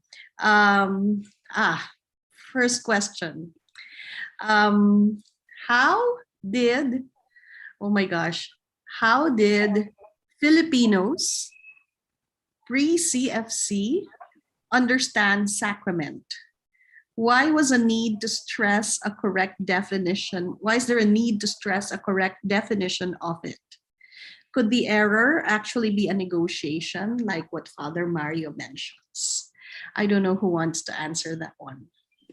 first question. How did Filipinos pre-CFC understand sacrament? Why was a need to stress a correct definition? Why is there a need to stress a correct definition of it? Could the error actually be a negotiation like what Father Mario mentions? I don't know who wants to answer that one.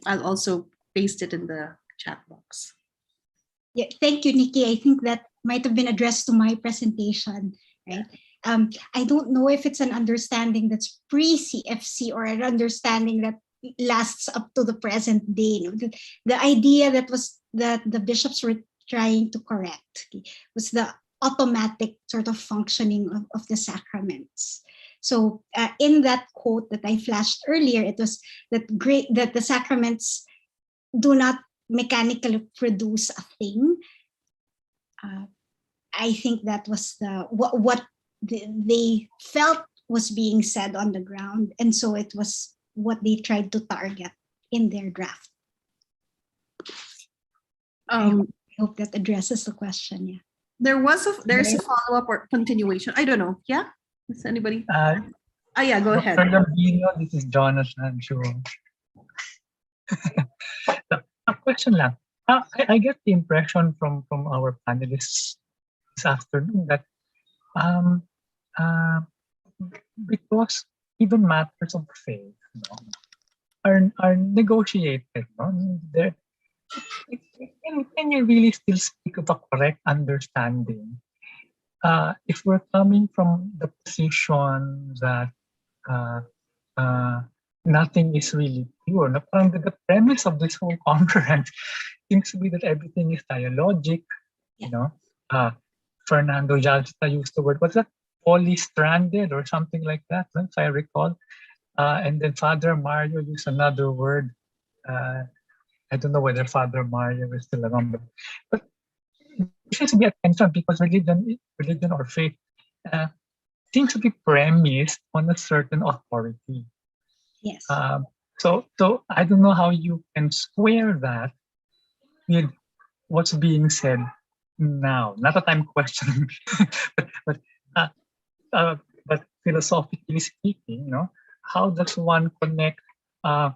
I'll also paste it in the chat box. Yeah, thank you, Nikki. I think that might have been addressed to my presentation, right? I don't know if it's an understanding that's pre-CFC or an understanding that lasts up to the present day. The idea that the bishops were trying to correct was the automatic sort of functioning of the sacraments. So in that quote that I flashed earlier, it was that the sacraments do not mechanically produce a thing. I think that was what they felt was being said on the ground, and so it was what they tried to target in their draft. I hope that addresses the question. Yeah. There's a follow-up or continuation. I don't know. Yeah? Is anybody? Yeah, go ahead. Dr. Lambino, this is Jonathan. Sure. A question lang. I get the impression from our panelists this afternoon that because even matters of faith, are negotiated. Can you really still speak of a correct understanding if we're coming from the position that nothing is really pure? The premise of this whole conference seems to be that everything is dialogic. Fernando Jalsta used the word, what's that? Polystranded or something like that, if I recall. And then Father Mario used another word. I don't know whether Father Mario is still around, but it has to be attention because religion or faith seems to be premised on a certain authority. Yes. So I don't know how you can square that with what's being said now. Not that I'm questioning, but philosophically speaking, how does one connect the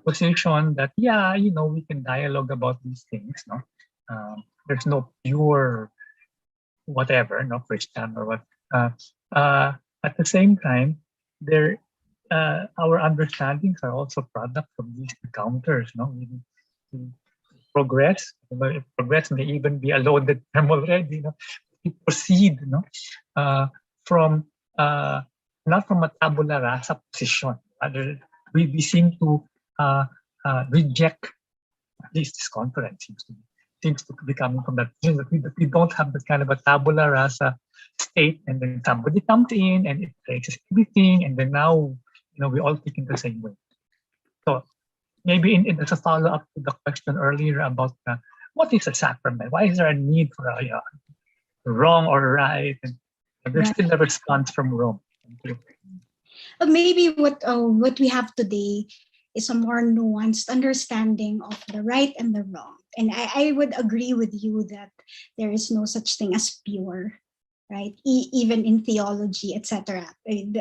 position that we can dialogue about these things? There's no pure whatever, no Christian or what. At the same time, our understandings are also product of these encounters. We progress. Progress may even be a loaded term already. We proceed, from not from a tabula rasa position. We seem to reject, at least this conference seems to be coming from that position that we don't have that kind of a tabula rasa state, and then somebody comes in and it traces everything, and then now we all think in the same way. So maybe as a follow-up to the question earlier about what is a sacrament? Why is there a need for a wrong or right? And there's still a response from Rome. Thank you. Maybe what we have today is a more nuanced understanding of the right and the wrong. And I would agree with you that there is no such thing as pure, right? Even in theology, etc.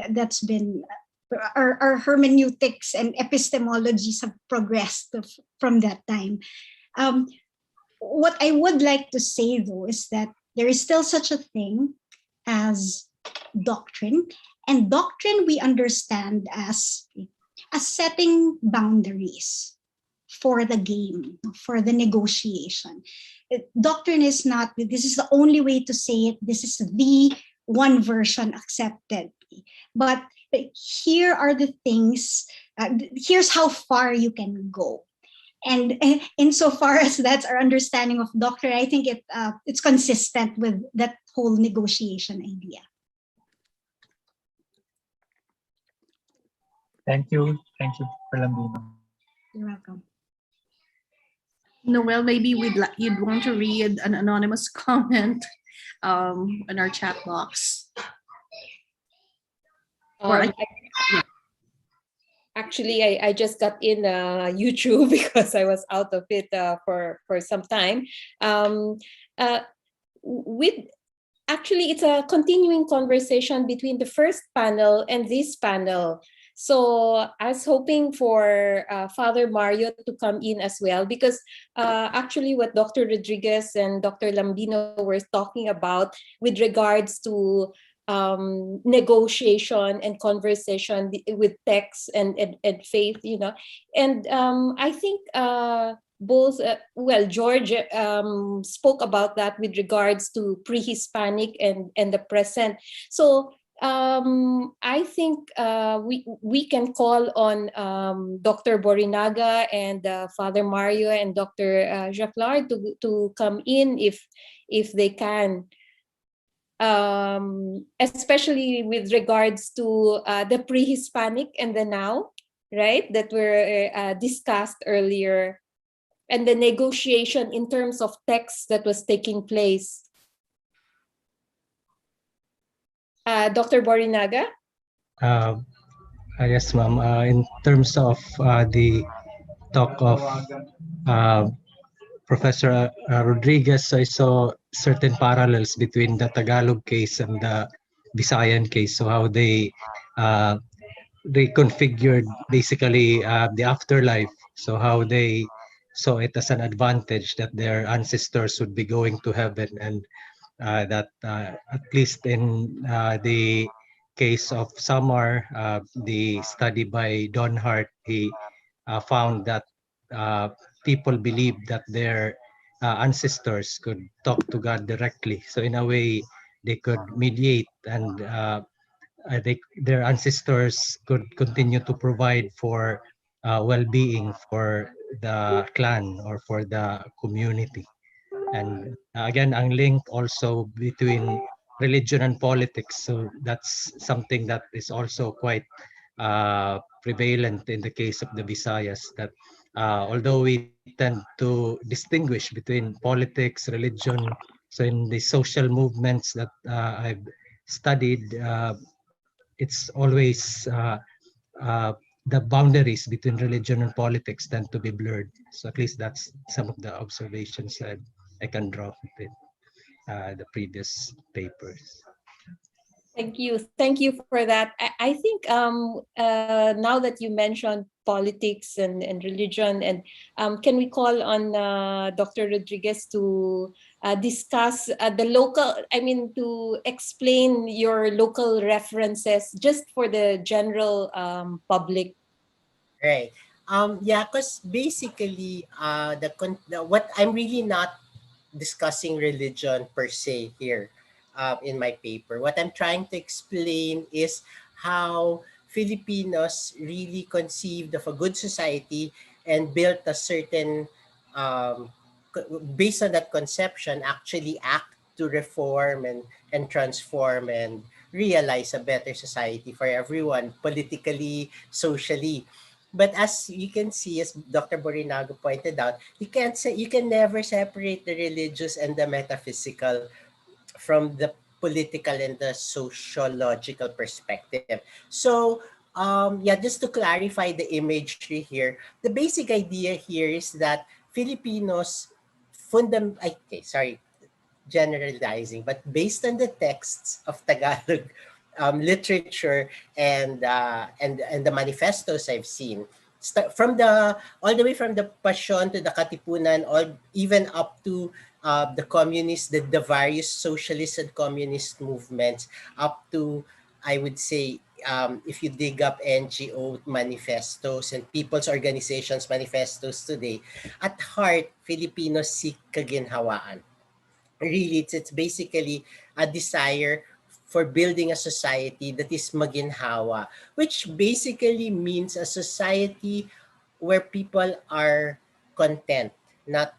That's been our hermeneutics and epistemologies have progressed from that time. What I would like to say, though, is that there is still such a thing as doctrine, and doctrine we understand as setting boundaries for the game, for the negotiation. Doctrine is not, this is the only way to say it, this is the one version accepted. But here are the things, here's how far you can go. And insofar as that's our understanding of doctrine, I think it's consistent with that whole negotiation idea. Thank you, Lambino. You're welcome. Noel, maybe you'd want to read an anonymous comment in our chat box. Actually, I just got in YouTube because I was out of it for some time. Actually, it's a continuing conversation between the first panel and this panel. So I was hoping for Father Mario to come in as well, because actually what Dr. Rodriguez and Dr. Lambino were talking about with regards to negotiation and conversation with text and faith, and I think both, George spoke about that with regards to pre-Hispanic and the present. So I think we can call on Dr. Borinaga and Father Mario and Dr. Jaclar to come in if they can, especially with regards to the pre-Hispanic and the now, right? That were discussed earlier, and the negotiation in terms of text that was taking place. Dr. Borinaga? Yes, ma'am. In terms of the talk of Professor Rodriguez, I saw certain parallels between the Tagalog case and the Visayan case. So how they reconfigured basically the afterlife. So how they saw it as an advantage that their ancestors would be going to heaven, and that at least in the case of Samar, the study by Don Hart, he found that uh, people believed that their ancestors could talk to God directly. So in a way, they could mediate, and their ancestors could continue to provide for well-being for the clan or for the community. And again, ang link also between religion and politics. So that's something that is also quite prevalent in the case of the Visayas, that although we tend to distinguish between politics, religion, so in the social movements that I've studied, it's always the boundaries between religion and politics tend to be blurred. So at least that's some of the observations that I can draw with the previous papers. Thank you. Thank you for that. I think now that you mentioned politics and religion, and can we call on Dr. Rodriguez to discuss the local, I mean, to explain your local references just for the general public? Right. Yeah, because basically, what I'm really not discussing religion per se here in my paper. What I'm trying to explain is how Filipinos really conceived of a good society and built a certain, um, based on that conception, actually act to reform and transform and realize a better society for everyone, politically, socially. But as you can see, as Dr. Borinago pointed out, you can never separate the religious and the metaphysical from the political and the sociological perspective. So, yeah, just to clarify the imagery here, the basic idea here is that Filipinos okay, sorry, generalizing, but based on the texts of Tagalog literature and the manifestos I've seen, from the all the way from the Passion to the Katipunan, all even up to the communist, the various socialist and communist movements, up to, I would say, if you dig up NGO manifestos and people's organizations manifestos today, at heart, Filipinos seek kaginhawaan. Really, it's basically a desire for building a society that is maginhawa, which basically means a society where people are content, not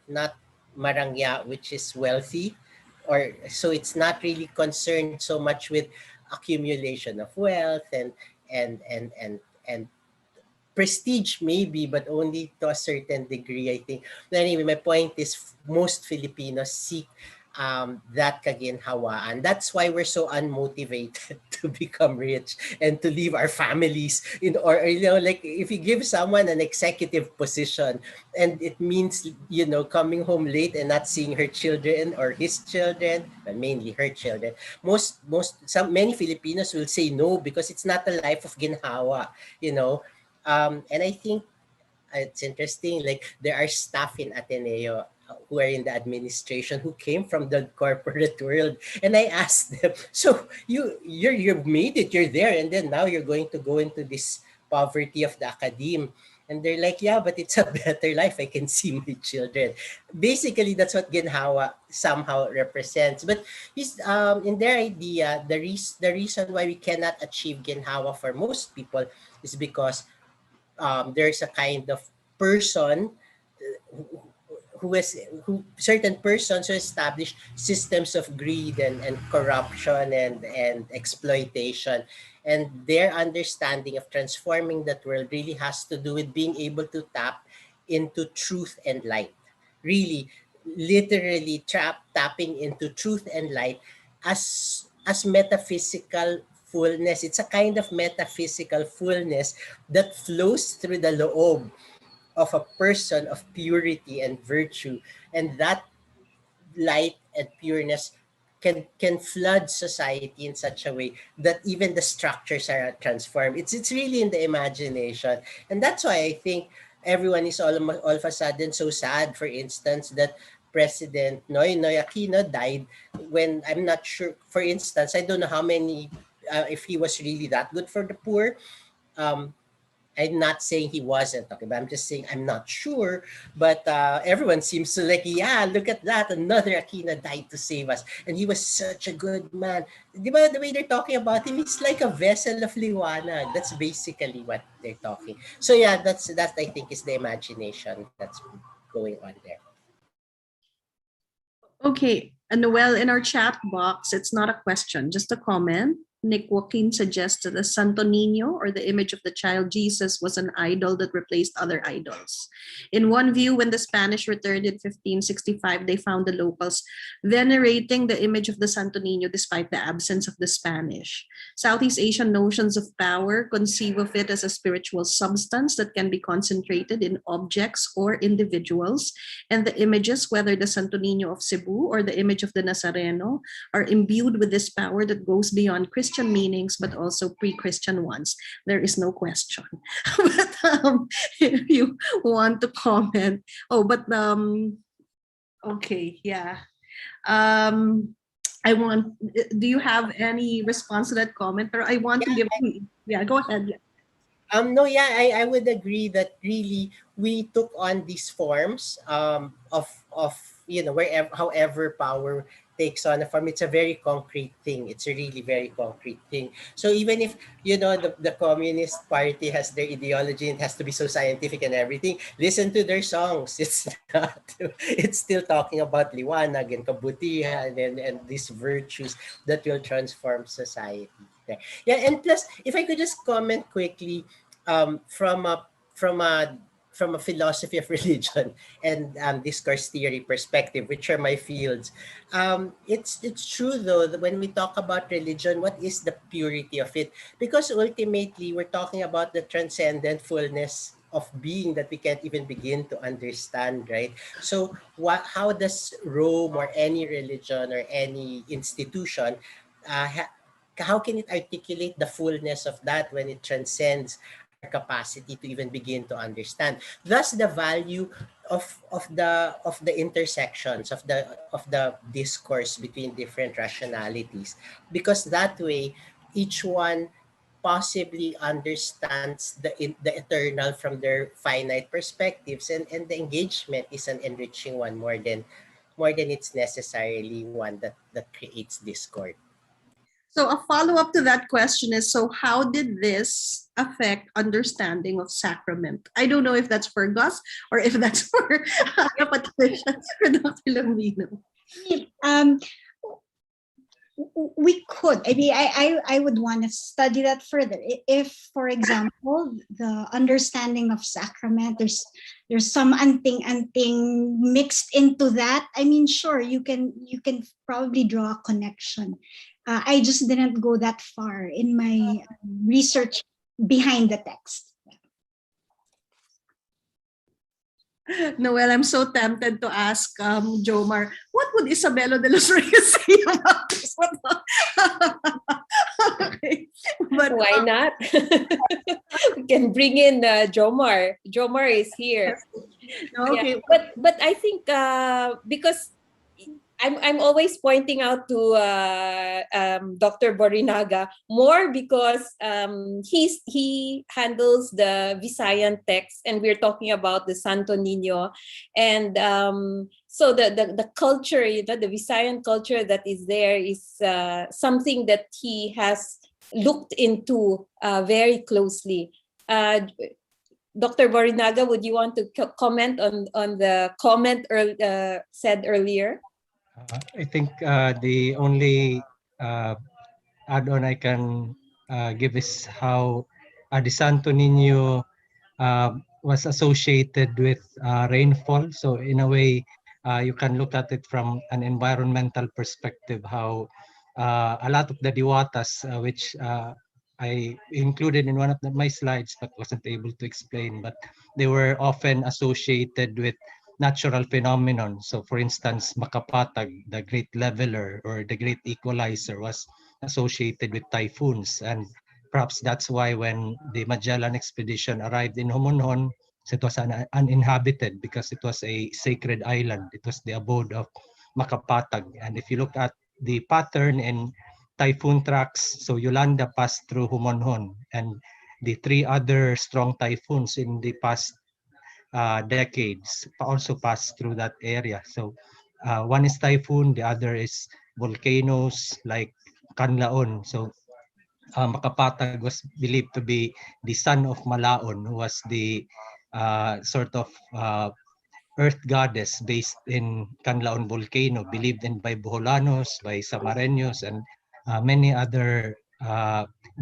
marangya, which is wealthy, or so it's not really concerned so much with accumulation of wealth and prestige maybe, but only to a certain degree, I think. But anyway, my point is most Filipinos seek that kaginhawaan. That's why we're so unmotivated to become rich and to leave our families or like if you give someone an executive position and it means, coming home late and not seeing her children or his children, but mainly her children, many Filipinos will say no because it's not a life of ginhawa, and I think it's interesting. Like there are staff in Ateneo who are in the administration who came from the corporate world, and I asked them, "So you've made it, you're there, and then now you're going to go into this poverty of the academe. And they're like, yeah, but it's a better life. I can see my children. Basically, that's what ginhawa somehow represents. But in their idea, the reason why we cannot achieve ginhawa for most people is because there's a kind of person who certain persons who establish systems of greed and corruption and exploitation, and their understanding of transforming that world really has to do with being able to tap into truth and light, really literally tapping into truth and light as metaphysical fullness. It's a kind of metaphysical fullness that flows through the loob of a person of purity and virtue, and that light and pureness can flood society in such a way that even the structures are transformed. It's really in the imagination, and that's why I think everyone is all of a sudden so sad. For instance, that President Noy Aquino died when I'm not sure. For instance, I don't know how many. If he was really that good for the poor, um, I'm not saying he wasn't, okay, but I'm just saying I'm not sure. But everyone seems to like, yeah, look at that. Another Aquina died to save us. And he was such a good man. Di ba, the way they're talking about him, he's like a vessel of liwanag. That's basically what they're talking. So yeah, that I think is the imagination that's going on there. Okay, and Noel, in our chat box, it's not a question, just a comment. Nick Joaquin suggests that the Santo Niño, or the image of the child Jesus, was an idol that replaced other idols. In one view, when the Spanish returned in 1565, they found the locals venerating the image of the Santo Niño despite the absence of the Spanish. Southeast Asian notions of power conceive of it as a spiritual substance that can be concentrated in objects or individuals, and the images, whether the Santo Niño of Cebu or the image of the Nazareno, are imbued with this power that goes beyond Christian meanings, but also pre-Christian ones. There is no question. But if you want to comment, okay, yeah. Do you have any response to that comment? Or I want to give, yeah, go ahead. No, yeah, I would agree that really we took on these forms of wherever however power takes on a form. It's a very concrete thing. It's a really very concrete thing. So even if the Communist Party has their ideology and it has to be so scientific and everything, listen to their songs. It's not. It's still talking about liwanag and kabutihan and these virtues that will transform society. Yeah, and plus, if I could just comment quickly, from a philosophy of religion and discourse theory perspective, which are my fields, it's true though that when we talk about religion, what is the purity of it? Because ultimately, we're talking about the transcendent fullness of being that we can't even begin to understand, right? So, how does Rome or any religion or any institution how can it articulate the fullness of that when it transcends our capacity to even begin to understand? Thus, the value of the intersections of the discourse between different rationalities, because that way each one possibly understands the eternal from their finite perspectives, and the engagement is an enriching one more than it's necessarily one that creates discord. So a follow-up to that question is, so how did this affect understanding of sacrament? I don't know if that's for Gus or if that's for Patricia or Dr. Lambino. We could. I mean, I would want to study that further. If, for example, the understanding of sacrament, there's some anting mixed into that. I mean, sure, you can probably draw a connection. I just didn't go that far in my research behind the text. Noel, I'm so tempted to ask Jomar, what would Isabelo de los Reyes say about this? Okay. But why not? We can bring in Jomar. Jomar is here. Okay. Yeah. But I think because I'm always pointing out to Dr. Borinaga more because he handles the Visayan text, and we're talking about the Santo Niño, and so the culture, the Visayan culture that is there is something that he has looked into very closely. Dr. Borinaga, would you want to comment on the comment said earlier? I think the only add-on I can give is how the Santo Niño was associated with rainfall. So in a way, you can look at it from an environmental perspective, how a lot of the diwatas, which I included in one of my slides but wasn't able to explain, but they were often associated with natural phenomenon. So for instance, Makapatag, the great leveler or the great equalizer, was associated with typhoons. And perhaps that's why when the Magellan expedition arrived in Homonhon, it was uninhabited because it was a sacred island. It was the abode of Makapatag. And if you look at the pattern in typhoon tracks, so Yolanda passed through Homonhon, and the three other strong typhoons in the past decades also passed through that area. So one is typhoon, the other is volcanoes like Canlaon. So Makapatag was believed to be the son of Malaon, who was the sort of earth goddess based in Canlaon volcano, believed in by Boholanos, by Samareños, and many other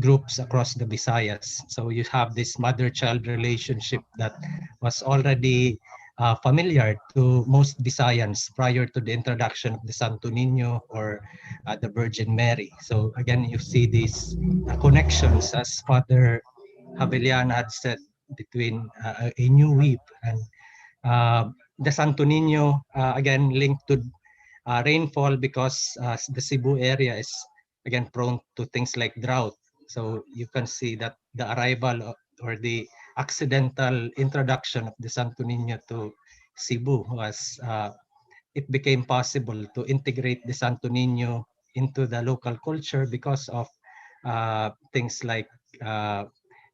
groups across the Visayas. So you have this mother-child relationship that was already familiar to most Visayans prior to the introduction of the Santo Niño or the Virgin Mary. So again, you see these connections, as Father Havelian had said, between a new weep and the Santo Niño, again, linked to rainfall because the Cebu area is, again, prone to things like drought. So you can see that the arrival or the accidental introduction of the Santo Niño to Cebu was, it became possible to integrate the Santo Niño into the local culture because of things like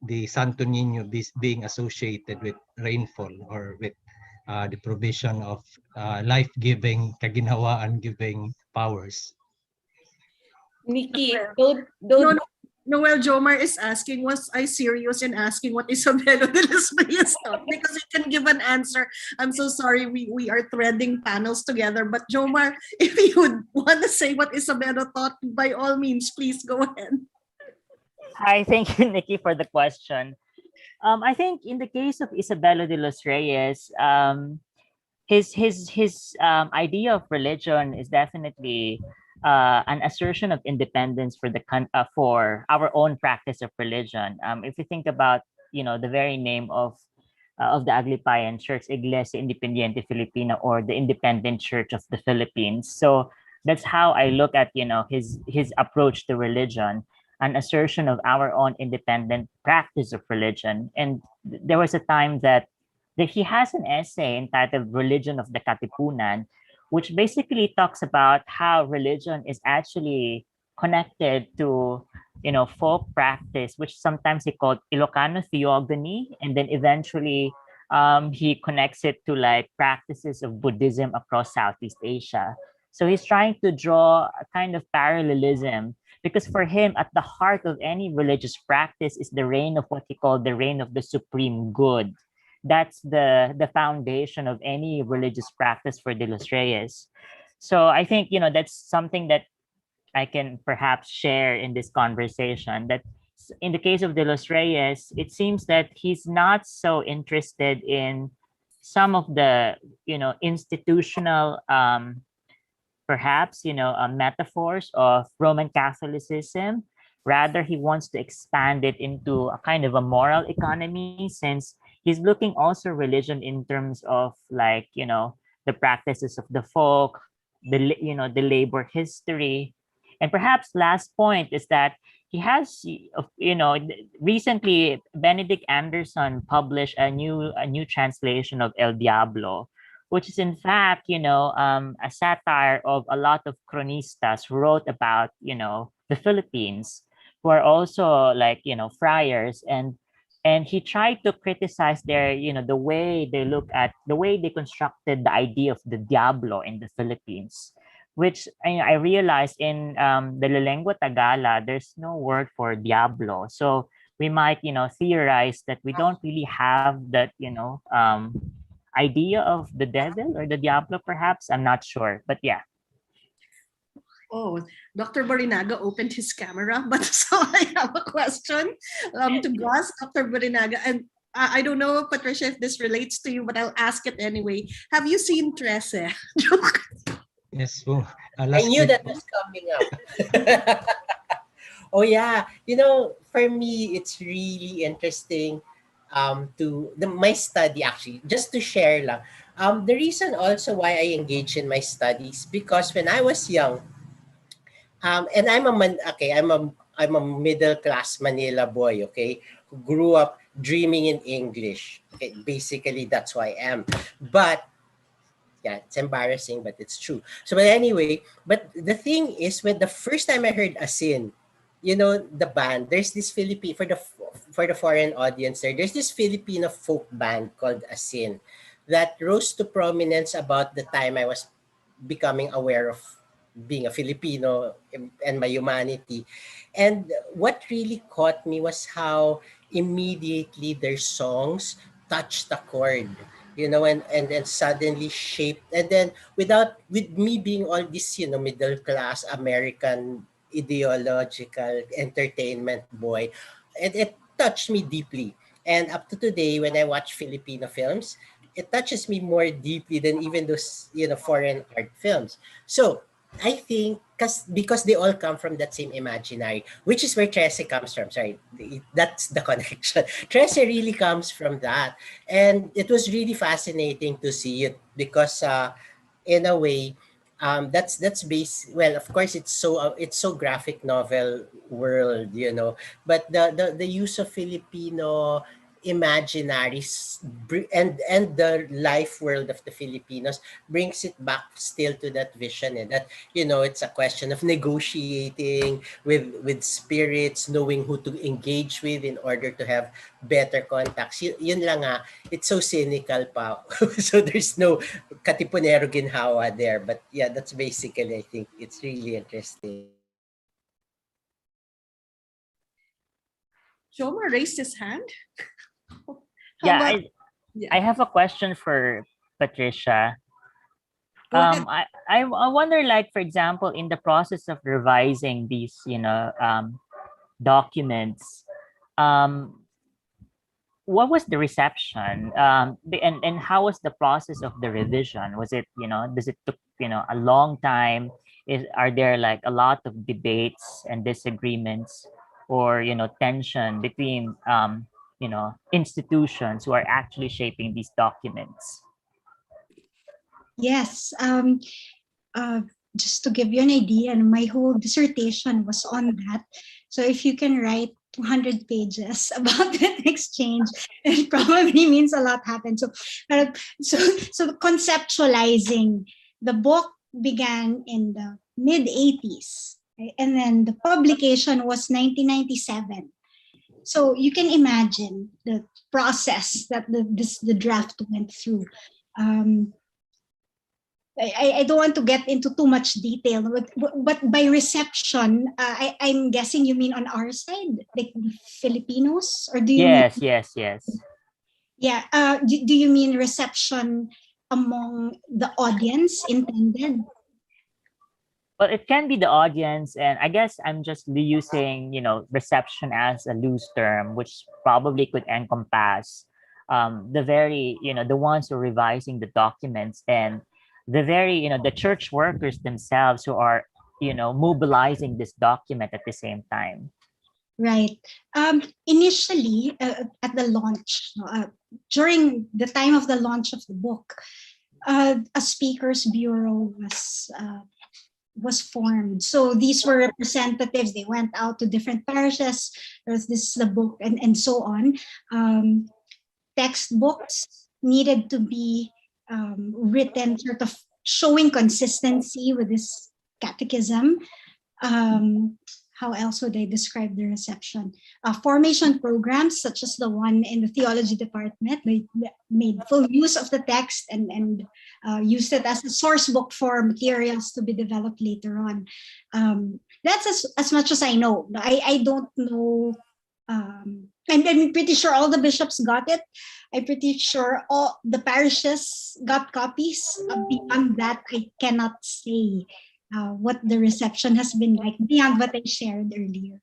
the Santo Niño being associated with rainfall or with the provision of life-giving, kaginhawaan-giving powers. Nikki, No, don't no, Noel Jomar is asking, was I serious in asking what Isabelo de los Reyes thought? Because he can give an answer. I'm so sorry, we are threading panels together. But Jomar, if you would want to say what Isabelo thought, by all means, please go ahead. Hi, thank you, Nikki, for the question. I think in the case of Isabelo de los Reyes, his idea of religion is definitely an assertion of independence for for our own practice of religion. If you think about the very name of the Aglipayan Church, Iglesia Independiente Filipina, or the Independent Church of the Philippines. So that's how I look at his approach to religion, an assertion of our own independent practice of religion. And there was a time that he has an essay entitled Religion of the Katipunan, which basically talks about how religion is actually connected to folk practice, which sometimes he called Ilocano theogony, and then eventually he connects it to like practices of Buddhism across Southeast Asia. So he's trying to draw a kind of parallelism, because for him, at the heart of any religious practice is the reign of what he called the reign of the supreme good. That's the foundation of any religious practice for De Los Reyes. So I think that's something that I can perhaps share in this conversation, that in the case of De Los Reyes, it seems that he's not so interested in some of the institutional perhaps metaphors of Roman Catholicism. Rather, he wants to expand it into a kind of a moral economy, since he's looking also religion in terms of like the practices of the folk, the labor history. And perhaps last point is that he has recently Benedict Anderson published a new translation of El Diablo, which is in fact, a satire of a lot of chronistas who wrote about, the Philippines, who are also like, friars, and he tried to criticize their, the way they look at the way they constructed the idea of the Diablo in the Philippines, which I realized in the La Lengua Tagala, there's no word for Diablo. So we might, theorize that we don't really have that, idea of the devil or the Diablo, perhaps. I'm not sure, but yeah. Oh, Dr. Borinaga opened his camera, but so I have a question to Gus, Dr. Borinaga. And I don't know, Patricia, if this relates to you, but I'll ask it anyway. Have you seen Trece? Yes. Oh, I knew that was coming up. Oh yeah, for me it's really interesting to my study, actually, just to share lang. The reason also why I engage in my studies, because when I was young, and I'm a middle class Manila boy, okay, who grew up dreaming in English. Okay, basically that's who I am. But yeah, it's embarrassing, but it's true. So, but anyway, but the thing is, when the first time I heard Asin, the band, there's this Philippine, for the foreign audience there's this Filipino folk band called Asin that rose to prominence about the time I was becoming aware of being a Filipino and my humanity. And what really caught me was how immediately their songs touched the chord, and then suddenly shaped, and then with me being all this, middle class American ideological entertainment boy, it touched me deeply. And up to today, when I watch Filipino films, it touches me more deeply than even those, foreign art films. So I think because they all come from that same imaginary, which is where Trece comes from. Sorry, that's the connection. Trece really comes from that, and it was really fascinating to see it because, in a way, that's based. Well, of course, it's so graphic novel world, but the use of Filipino imaginaries and the life world of the Filipinos brings it back still to that vision, and that, it's a question of negotiating with spirits, knowing who to engage with in order to have better contacts. Yun lang nga, it's so cynical pa. So there's no katipunero ginhawa there, but yeah, that's basically, I think it's really interesting. Joma raised his hand. Yeah, about- I have a question for Patricia. Go ahead. I wonder, like, for example, in the process of revising these, documents, what was the reception? And how was the process of the revision? Was it, does it took, a long time? Are there like a lot of debates and disagreements, or, tension between, institutions who are actually shaping these documents? Yes. Just to give you an idea, and my whole dissertation was on that. So if you can write 200 pages about that exchange, it probably means a lot happened. So conceptualizing the book began in the mid 80s, right? And then the publication was 1997. So you can imagine the process that the draft went through. I don't want to get into too much detail, but by reception, I'm guessing you mean on our side, like the Filipinos, or do you Yes, mean? yes. Yeah. Do you mean reception among the audience intended? Well, it can be the audience, and I guess I'm just using, reception as a loose term, which probably could encompass the very, the ones who are revising the documents, and the very, the church workers themselves who are, mobilizing this document at the same time. Right. Initially, at the launch, during the time of the launch of the book, a speakers bureau was formed. So these were representatives. They went out to different parishes. There's this the book and so on. Textbooks needed to be written, sort of showing consistency with this catechism. How else would I describe the reception? Formation programs such as the one in the theology department made full use of the text and used it as a source book for materials to be developed later on. That's as much as I know. I don't know. And I'm pretty sure all the bishops got it. I'm pretty sure all the parishes got copies. Beyond that, I cannot say what the reception has been like beyond what I shared earlier.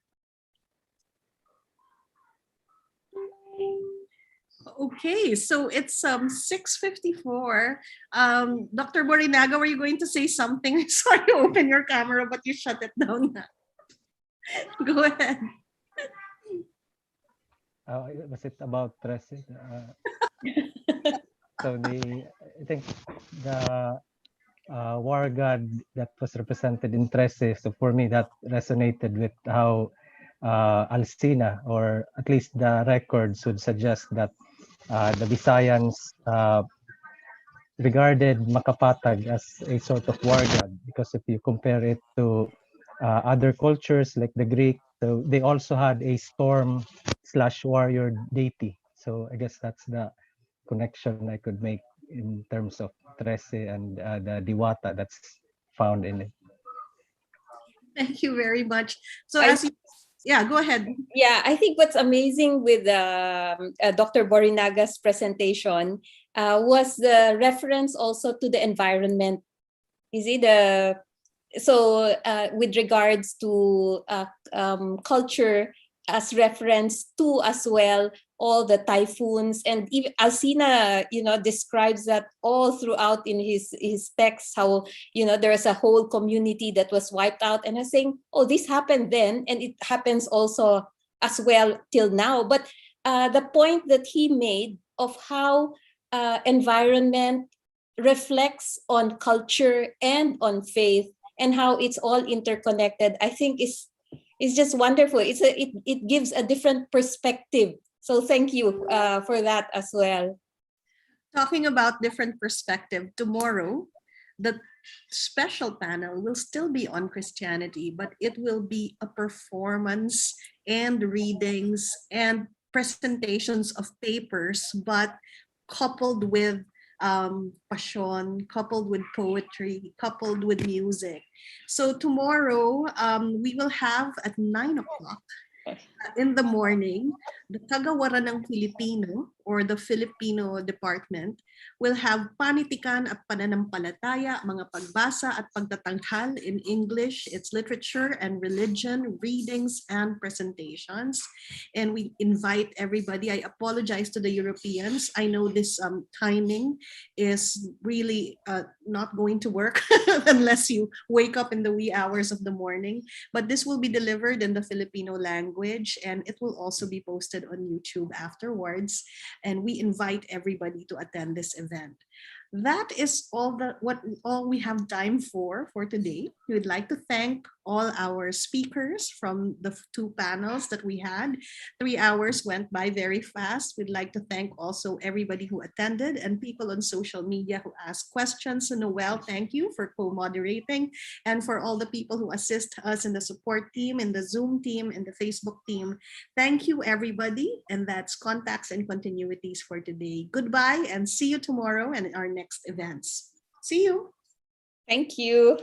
Okay, so it's 6:54. Dr. Borinaga, were you going to say something? I saw you open your camera, but you shut it down now. Go ahead. Was it about Trece? I think the war god that was represented in Trece. So for me, that resonated with how Alcina, or at least the records would suggest that the Visayans regarded Makapatag as a sort of war god, because if you compare it to other cultures like the Greek, so they also had a storm/warrior deity. So I guess that's the connection I could make in terms of Trece and the Diwata that's found in it. Thank you very much. So yeah, go ahead. Yeah, I think what's amazing with Dr. Borinaga's presentation was the reference also to the environment. With regards to culture, as reference to as well all the typhoons, and even Alcina, describes that all throughout in his text, how there's a whole community that was wiped out, and I'm saying, oh, this happened then, and it happens also as well till now. But the point that he made of how environment reflects on culture and on faith, and how it's all interconnected, I think is just wonderful. It gives a different perspective. So thank you for that as well. Talking about different perspective, tomorrow, the special panel will still be on Christianity, but it will be a performance and readings and presentations of papers, but coupled with passion, coupled with poetry, coupled with music. So tomorrow, we will have at 9 o'clock in the morning, the Kagawaran ng Filipino, or the Filipino department, will have panitikan at pananampalataya, mga pagbasa at pagtatanghal in English, its literature and religion, readings and presentations. And we invite everybody. I apologize to the Europeans. I know this timing is really not going to work unless you wake up in the wee hours of the morning. But this will be delivered in the Filipino language, and it will also be posted on YouTube afterwards. And we invite everybody to attend this event. That is all we have time for today. We would like to thank all our speakers from the two panels that we had. 3 hours went by very fast. We'd like to thank also everybody who attended and people on social media who asked questions. And Noel, thank you for co-moderating, and for all the people who assist us in the support team, in the Zoom team, in the Facebook team. Thank you, everybody. And that's Contacts and Continuities for today. Goodbye, and see you tomorrow and our next events. See you. Thank you.